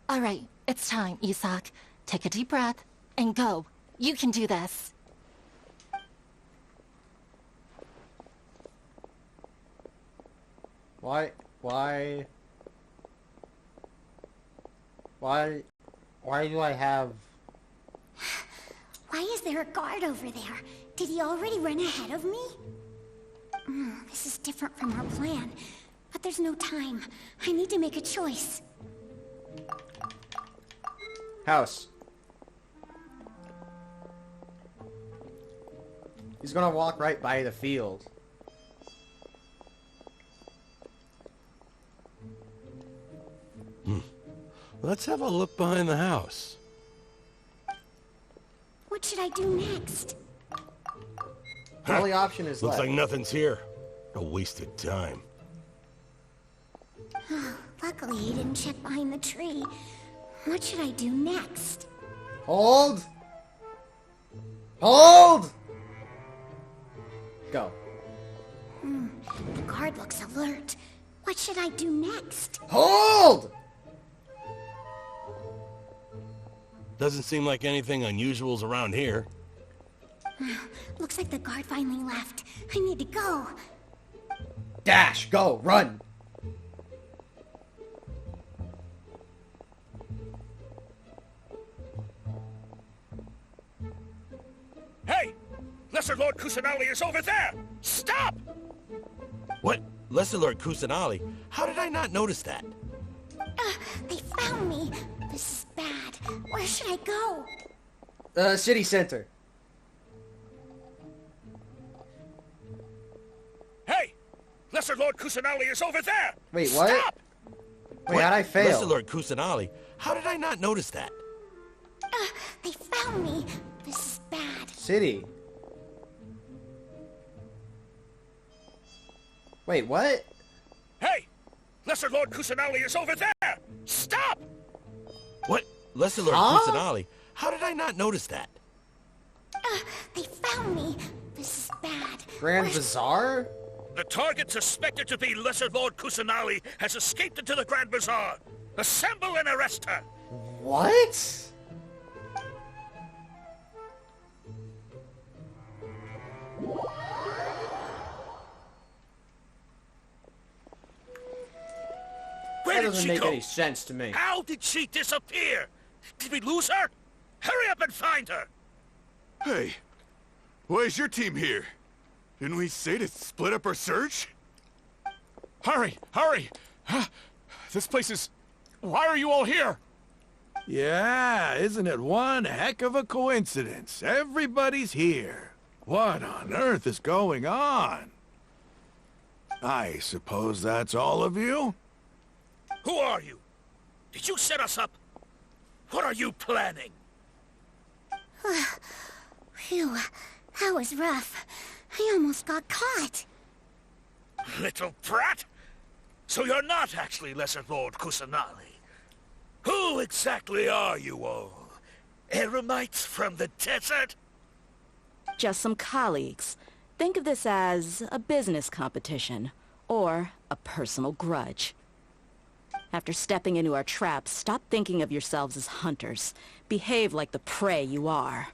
All right, it's time, Isak. Take a deep breath and go. You can do this. Why do I have... Why is there a guard over there? Did he already run ahead of me? This is different from our plan. But there's no time. I need to make a choice. House. He's gonna walk right by the field. Let's have a look behind the house. What should I do next? The only option is Looks left. like nothing's here. A wasted time. Luckily, he didn't check behind the tree. What should I do next? Hold! Hold! Go. The guard looks alert. What should I do next? Hold! Doesn't seem like anything unusual's around here. Looks like the guard finally left. I need to go. Dash! Go! Run! Hey! Lesser Lord Kusanali is over there! Stop! What? Lesser Lord Kusanali? How did I not notice that? They found me. This is bad. Where should I go? City center. Hey! Lesser Lord Kusanali is over there! Wait, what? Stop! Wait, how'd I fail? Lesser Lord Kusanali, how did I not notice that? They found me. This is bad. City. Wait, what? Hey! Lesser Lord Kusanali is over there! Stop! What? Lesser Lord Kusanali, how did I not notice that? They found me. This is bad. Grand Bazaar? The target suspected to be Lesser Lord Kusanali has escaped into the Grand Bazaar. Assemble and arrest her. What? Where That did doesn't she make go? any sense to me. How did she disappear? Did we lose her? Hurry up and find her! Hey, why is your team here? Didn't we say to split up our search? Hurry! Hurry! This place is... Why are you all here? Yeah, isn't it one heck of a coincidence? Everybody's here. What on earth is going on? I suppose that's all of you? Who are you? Did you set us up? What are you planning? Phew, that was rough. I almost got caught. Little brat! So you're not actually Lesser Lord Kusanali. Who exactly are you all? Eremites from the desert? Just some colleagues. Think of this as a business competition, or a personal grudge. After stepping into our traps, stop thinking of yourselves as hunters. Behave like the prey you are.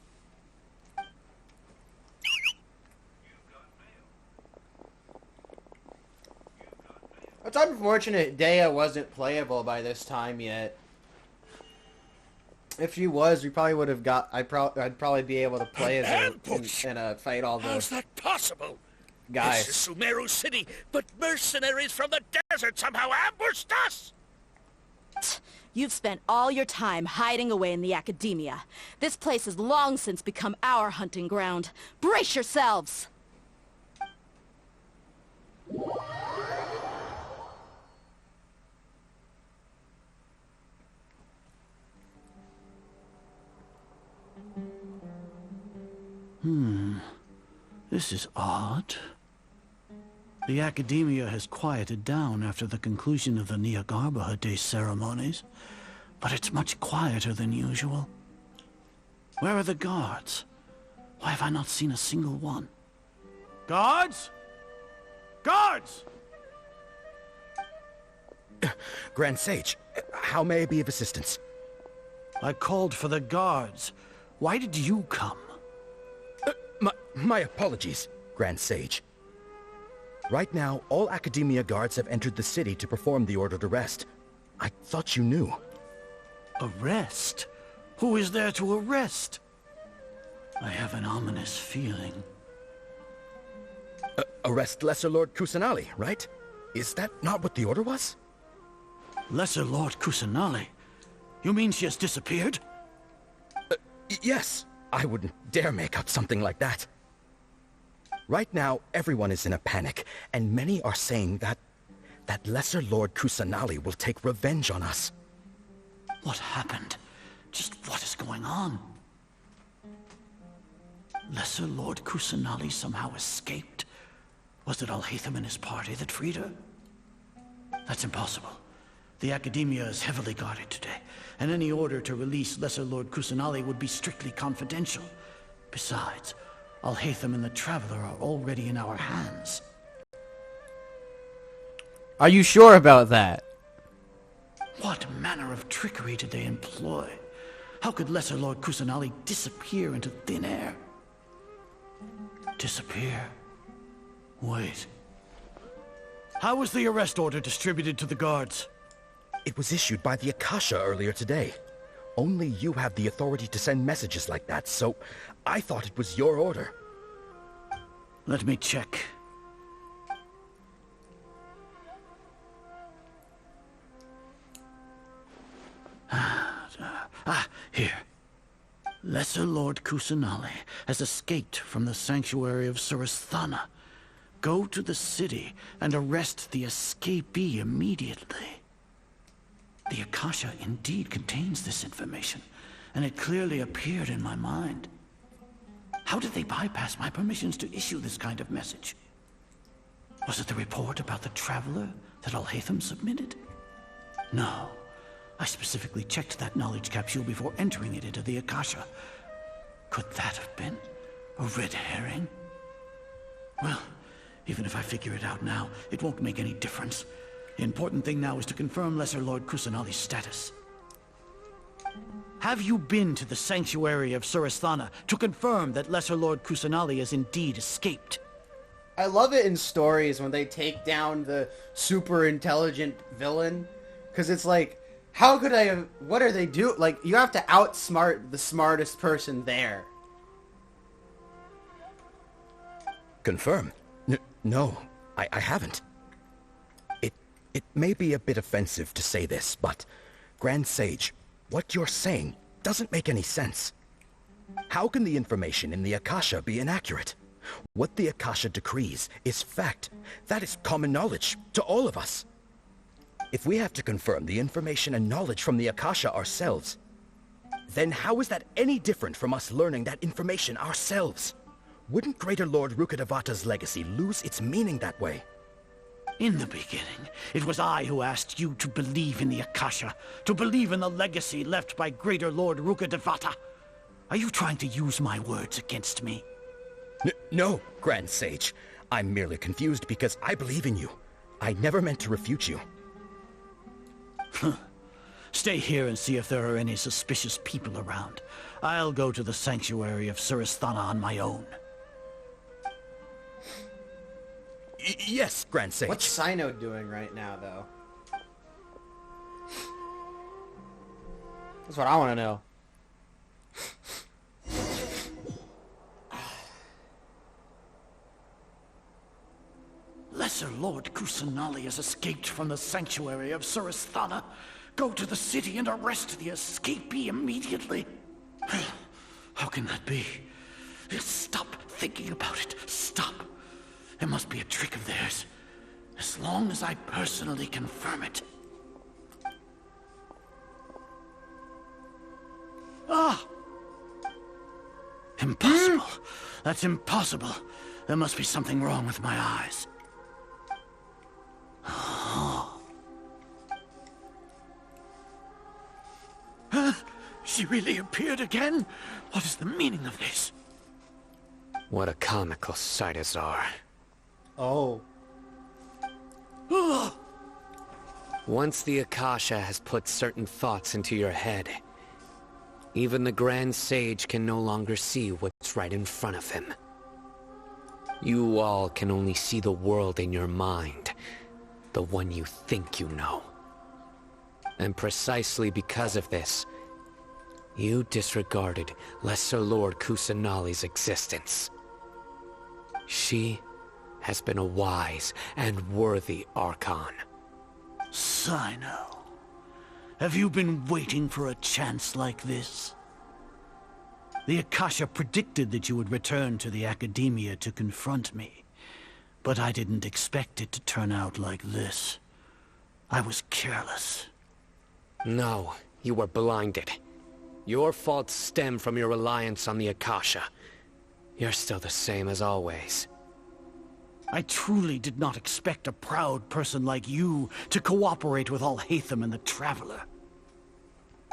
It's unfortunate Dea wasn't playable by this time yet. If she was, we probably would have got... I'd probably be able to play as her and fight all the... How's that possible? Guys. This is Sumeru City, but mercenaries from the desert somehow ambushed us! You've spent all your time hiding away in the academia. This place has long since become our hunting ground. Brace yourselves! This is odd. The academia has quieted down after the conclusion of the Niagarbaha Day ceremonies, but it's much quieter than usual. Where are the guards? Why have I not seen a single one? Guards? Guards! Grand Sage, how may I be of assistance? I called for the guards. Why did you come? My apologies, Grand Sage. Right now, all Academia guards have entered the city to perform the ordered arrest. I thought you knew. Arrest? Who is there to arrest? I have an ominous feeling. Arrest Lesser Lord Kusanali, right? Is that not what the order was? Lesser Lord Kusanali? You mean she has disappeared? Yes. I wouldn't dare make up something like that. Right now, everyone is in a panic, and many are saying that Lesser Lord Kusanali will take revenge on us. What happened? Just what is going on? Lesser Lord Kusanali somehow escaped? Was it Alhaitham and his party that freed her? That's impossible. The Academia is heavily guarded today, and any order to release Lesser Lord Kusanali would be strictly confidential. Besides, Alhaitham and the Traveler are already in our hands. Are you sure about that? What manner of trickery did they employ? How could Lesser Lord Kusanali disappear into thin air? Disappear? Wait. How was the arrest order distributed to the guards? It was issued by the Akasha earlier today. Only you have the authority to send messages like that, so I thought it was your order. Let me check. Here. Lesser Lord Kusanali has escaped from the sanctuary of Suristhana. Go to the city and arrest the escapee immediately. The Akasha indeed contains this information, and it clearly appeared in my mind. How did they bypass my permissions to issue this kind of message? Was it the report about the Traveler that Alhaitham submitted? No. I specifically checked that knowledge capsule before entering it into the Akasha. Could that have been a red herring? Well, even if I figure it out now, it won't make any difference. The important thing now is to confirm Lesser Lord Kusanali's status. Have you been to the sanctuary of Surasthana to confirm that Lesser Lord Kusanali has indeed escaped? I love it in stories when they take down the super intelligent villain, because it's like, how could I have, what are they doing? Like, you have to outsmart the smartest person there. Confirm? No, I haven't. It may be a bit offensive to say this, but Grand Sage, what you're saying doesn't make any sense. How can the information in the Akasha be inaccurate? What the Akasha decrees is fact. That is common knowledge to all of us. If we have to confirm the information and knowledge from the Akasha ourselves, then how is that any different from us learning that information ourselves? Wouldn't Greater Lord Rukkhadevata's legacy lose its meaning that way? In the beginning, it was I who asked you to believe in the Akasha, to believe in the legacy left by Greater Lord Rukkhadevata. Are you trying to use my words against me? No, Grand Sage. I'm merely confused because I believe in you. I never meant to refute you. Stay here and see if there are any suspicious people around. I'll go to the sanctuary of Surasthana on my own. Yes, Grand Sage. What's Sino doing right now, though? That's what I want to know. Lesser Lord Kusanali has escaped from the sanctuary of Surasthana. Go to the city and arrest the escapee immediately. How can that be? Stop thinking about it. Stop. It must be a trick of theirs. As long as I personally confirm it. Ah! Impossible. That's impossible. There must be something wrong with my eyes. She really appeared again? What is the meaning of this? What a comical sight, Azar. Oh. Once the Akasha has put certain thoughts into your head, even the Grand Sage can no longer see what's right in front of him. You all can only see the world in your mind, the one you think you know. And precisely because of this, you disregarded Lesser Lord Kusanali's existence. She has been a wise and worthy Archon. Sino, have you been waiting for a chance like this? The Akasha predicted that you would return to the Academia to confront me, but I didn't expect it to turn out like this. I was careless. No, you were blinded. Your faults stem from your reliance on the Akasha. You're still the same as always. I truly did not expect a proud person like you to cooperate with Alhaitham and the Traveler.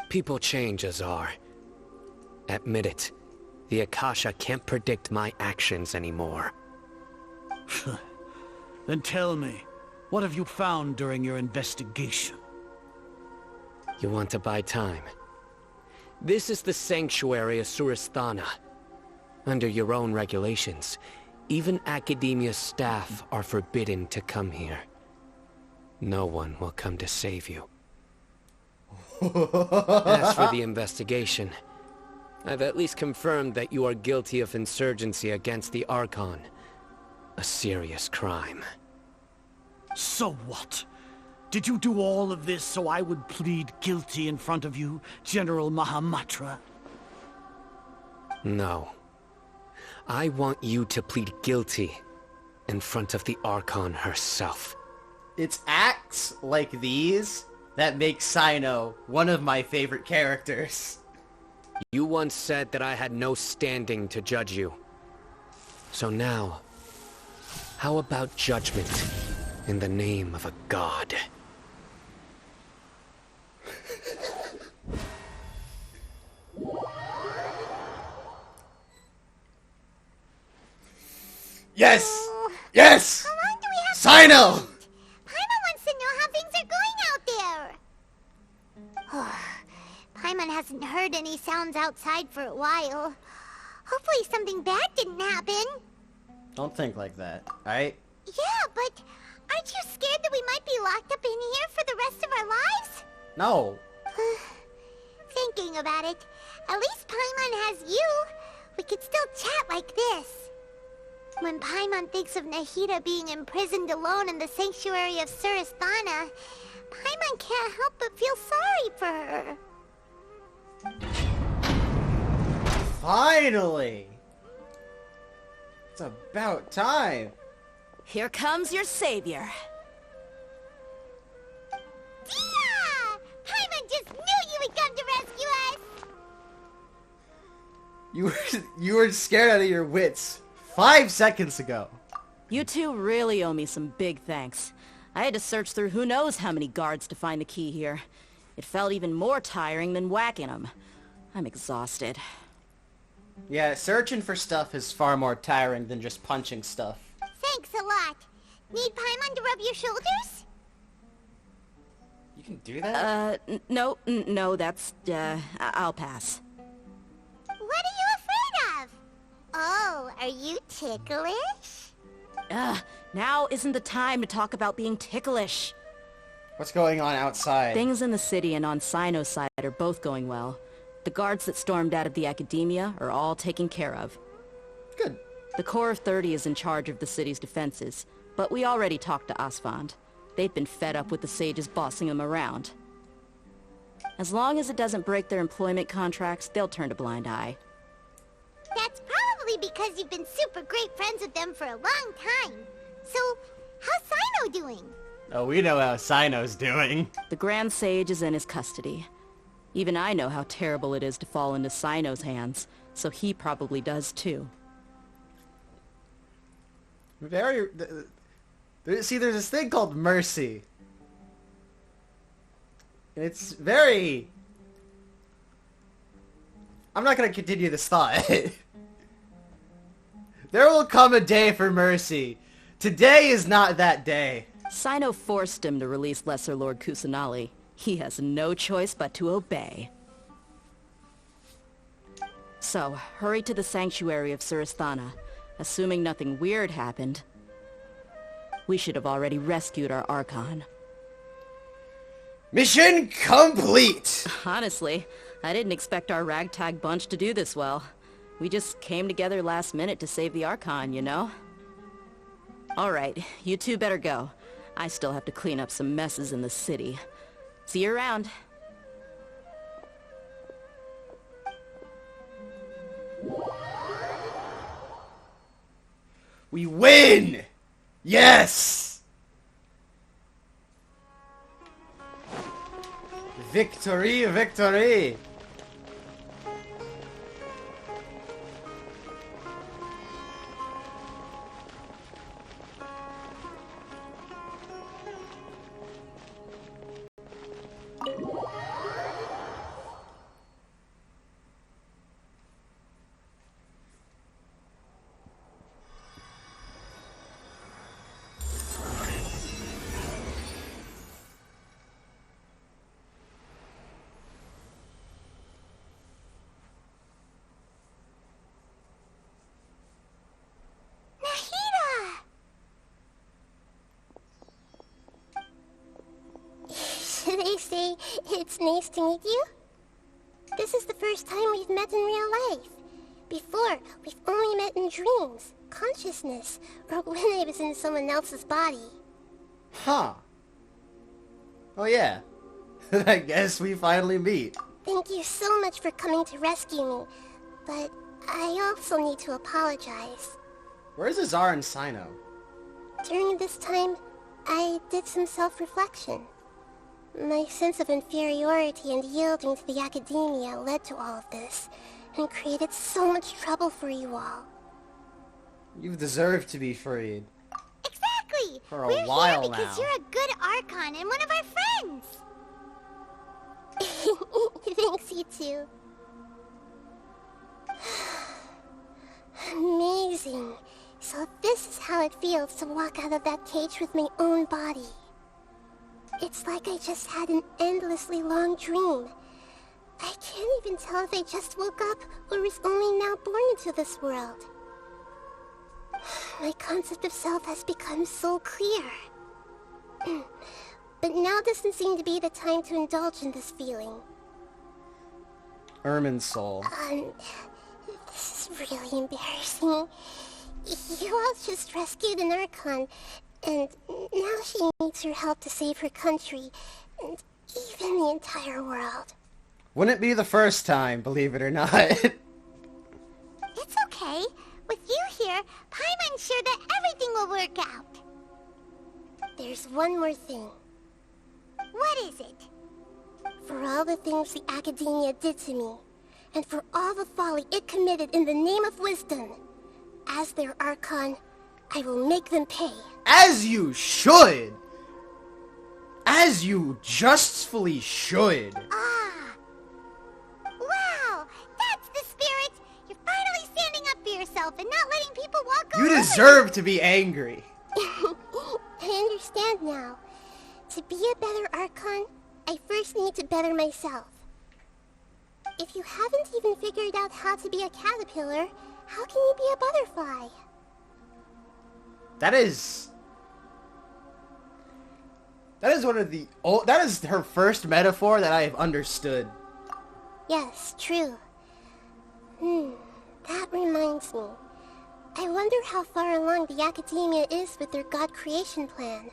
People change, Azar. Admit it. The Akasha can't predict my actions anymore. Then tell me, what have you found during your investigation? You want to buy time? This is the sanctuary of Surasthana. Under your own regulations, even Academia staff are forbidden to come here. No one will come to save you. As for the investigation, I've at least confirmed that you are guilty of insurgency against the Archon. A serious crime. So what? Did you do all of this so I would plead guilty in front of you, General Mahamatra? No. I want you to plead guilty in front of the Archon herself. It's acts like these that makes Sino one of my favorite characters. You once said that I had no standing to judge you. So now, how about judgment in the name of a god? Yes! Yes! How long do we have Sino! Paimon wants to know how things are going out there. Paimon hasn't heard any sounds outside for a while. Hopefully something bad didn't happen. Don't think like that, alright? Yeah, but aren't you scared that we might be locked up in here for the rest of our lives? No. Thinking about it, at least Paimon has you. We could still chat like this. When Paimon thinks of Nahida being imprisoned alone in the sanctuary of Surasthana, Paimon can't help but feel sorry for her. Finally! It's about time. Here comes your savior. Dia! Paimon just knew you would come to rescue us! You were scared out of your wits 5 seconds ago. You two really owe me some big thanks. I had to search through who knows how many guards to find the key here. It felt even more tiring than whacking them. I'm exhausted. Yeah, searching for stuff is far more tiring than just punching stuff. Thanks a lot. Need Paimon to rub your shoulders? You can do that? No, that's, I'll pass. What are you afraid of? Oh, are you ticklish? Now isn't the time to talk about being ticklish. What's going on outside? Things in the city and on Sino's side are both going well. The guards that stormed out of the Academia are all taken care of. Good. The Corps of 30 is in charge of the city's defenses, but we already talked to Asfand. They've been fed up with the sages bossing them around. As long as it doesn't break their employment contracts, they'll turn a blind eye. That's probably because you've been super great friends with them for a long time. So, how's Sino doing? Oh, we know how Sino's doing. The Grand Sage is in his custody. Even I know how terrible it is to fall into Sino's hands, so he probably does too. See, there's this thing called mercy. It's very... I'm not going to continue this thought. There will come a day for mercy. Today is not that day. Sino forced him to release Lesser Lord Kusanali. He has no choice but to obey. So, hurry to the sanctuary of Surasthana. Assuming nothing weird happened, we should have already rescued our Archon. Mission complete! Honestly, I didn't expect our ragtag bunch to do this well. We just came together last minute to save the Archon, you know? Alright, you two better go. I still have to clean up some messes in the city. See you around. We win! Yes! Victory, victory! They say it's nice to meet you. This is the first time we've met in real life. Before, we've only met in dreams, consciousness, or when I was in someone else's body. Huh. Oh yeah. I guess we finally meet. Thank you so much for coming to rescue me, but I also need to apologize. Where's Azar and Sino? During this time, I did some self-reflection. My sense of inferiority and yielding to the academia led to all of this, and created so much trouble for you all. You've deserved to be freed. Exactly! For a We're while here because now. you're a good Archon and one of our friends! Thanks, you two. Amazing. So this is how it feels to walk out of that cage with my own body. It's like I just had an endlessly long dream. I can't even tell if I just woke up or was only now born into this world. My concept of self has become so clear. But now doesn't seem to be the time to indulge in this feeling. Ermin's soul. This is really embarrassing. You all just rescued an Archon, and now she needs your help to save her country, and even the entire world. Wouldn't be the first time, believe it or not. It's okay. With you here, Paimon's sure that everything will work out. There's one more thing. What is it? For all the things the Academia did to me, and for all the folly it committed in the name of wisdom, as their Archon, I will make them pay. As you should! As you justfully should! Wow! That's the spirit! You're finally standing up for yourself and not letting people walk all You over deserve to be angry. I understand now. To be a better Archon, I first need to better myself. If you haven't even figured out how to be a caterpillar, how can you be a butterfly? That is one of the... that is her first metaphor that I have understood. Yes, true. That reminds me. I wonder how far along the Academia is with their God creation plan.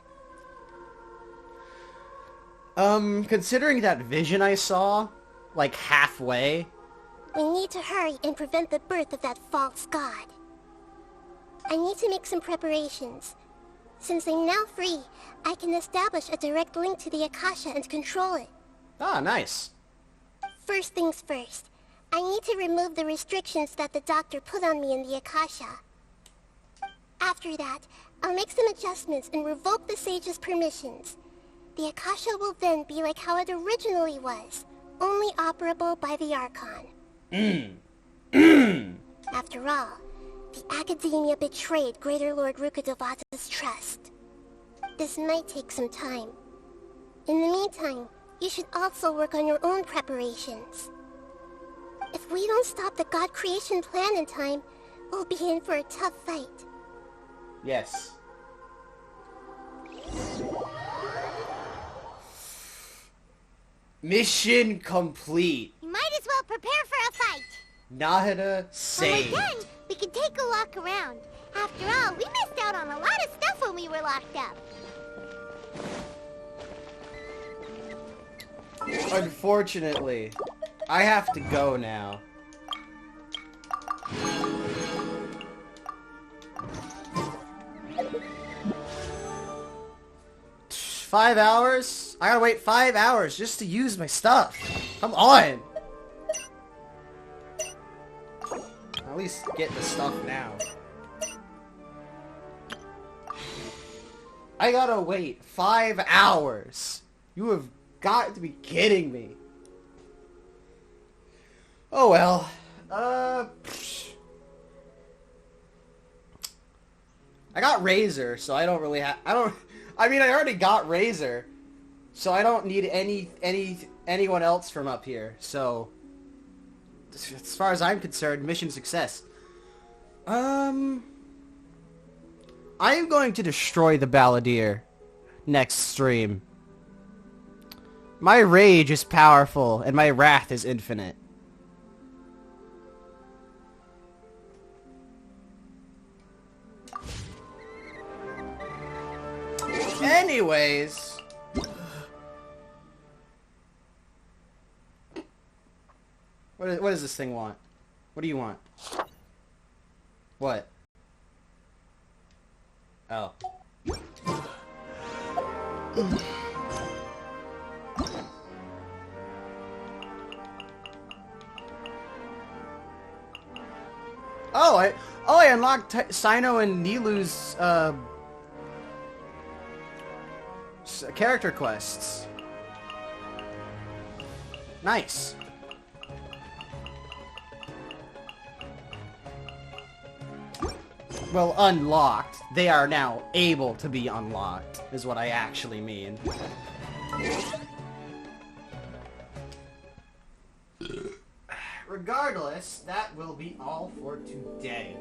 Considering that vision I saw, like halfway... We need to hurry and prevent the birth of that false god. I need to make some preparations. Since I'm now free, I can establish a direct link to the Akasha and control it. Ah, nice. First things first, I need to remove the restrictions that the doctor put on me in the Akasha. After that, I'll make some adjustments and revoke the sage's permissions. The Akasha will then be like how it originally was, only operable by the Archon. After all, the Academia betrayed Greater Lord Rukkhadevata's trust. This might take some time. In the meantime, you should also work on your own preparations. If we don't stop the God creation plan in time, we'll be in for a tough fight. Yes. Mission complete. You might as well prepare for a fight. Nahida When saved. we're done, we can take a walk around. After all, we missed out on a lot of stuff when we were locked up. Unfortunately, I have to go now. Five hours? I gotta wait 5 hours just to use my stuff. Come on. At least get the stuff now. I gotta wait 5 hours. You have got to be kidding me. Oh well. I got Razor, so I don't really have... I mean, I already got Razor, so I don't need anyone else from up here. So, as far as I'm concerned, mission success. I am going to destroy the balladeer next stream. My rage is powerful, and my wrath is infinite. Anyways... What does this thing want? What do you want? What? Oh. unlocked Sino and Nilu's character quests. Nice. Well, unlocked. They are now able to be unlocked, is what I actually mean. Regardless, that will be all for today.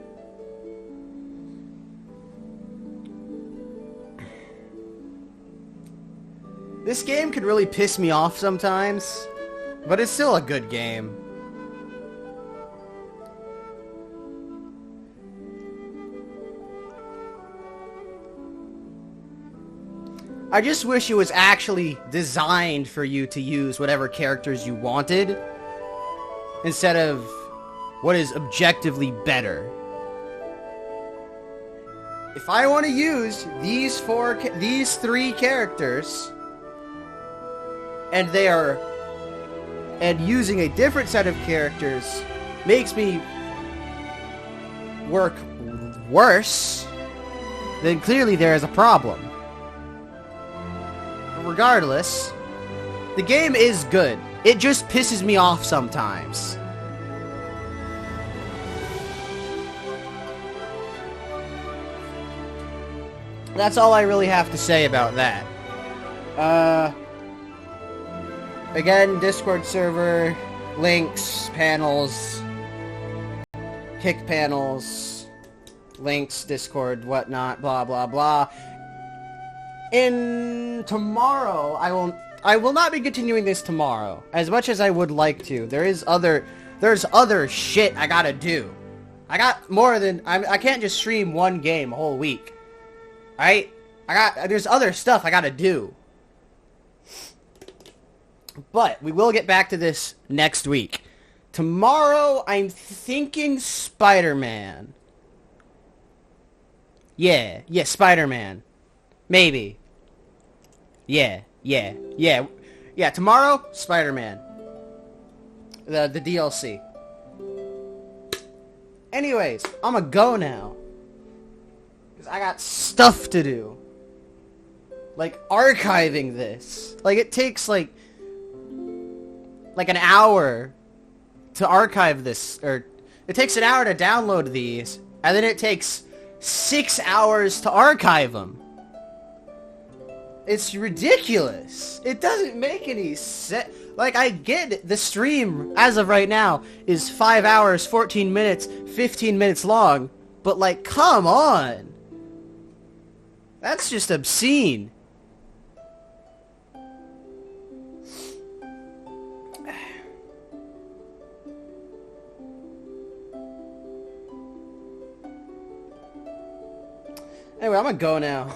This game can really piss me off sometimes, but it's still a good game. I just wish it was actually designed for you to use whatever characters you wanted, instead of what is objectively better. If I want to use these three characters, and using a different set of characters makes me work worse, then clearly there is a problem. Regardless, the game is good. It just pisses me off sometimes. That's all I really have to say about that. Again, Discord server, links, panels, kick panels, links, Discord, whatnot, blah, blah, blah. In tomorrow, I will not be continuing this tomorrow, as much as I would like to. There's other shit I gotta do. I got more than, I can't just stream one game a whole week. Right? There's other stuff I gotta do. But we will get back to this next week. Tomorrow, I'm thinking Spider-Man. Yeah, Spider-Man. Maybe. Yeah, tomorrow, Spider-Man. The DLC. Anyways, I'ma go now. Because I got stuff to do. Like, archiving this. Like, it takes, like an hour to archive this. Or, it takes an hour to download these. And then it takes 6 hours to archive them. It's ridiculous. It doesn't make any sense. Like, I get it. The stream, as of right now, is 5 hours, 14 minutes, 15 minutes long. But, like, come on. That's just obscene. Anyway, I'm gonna go now.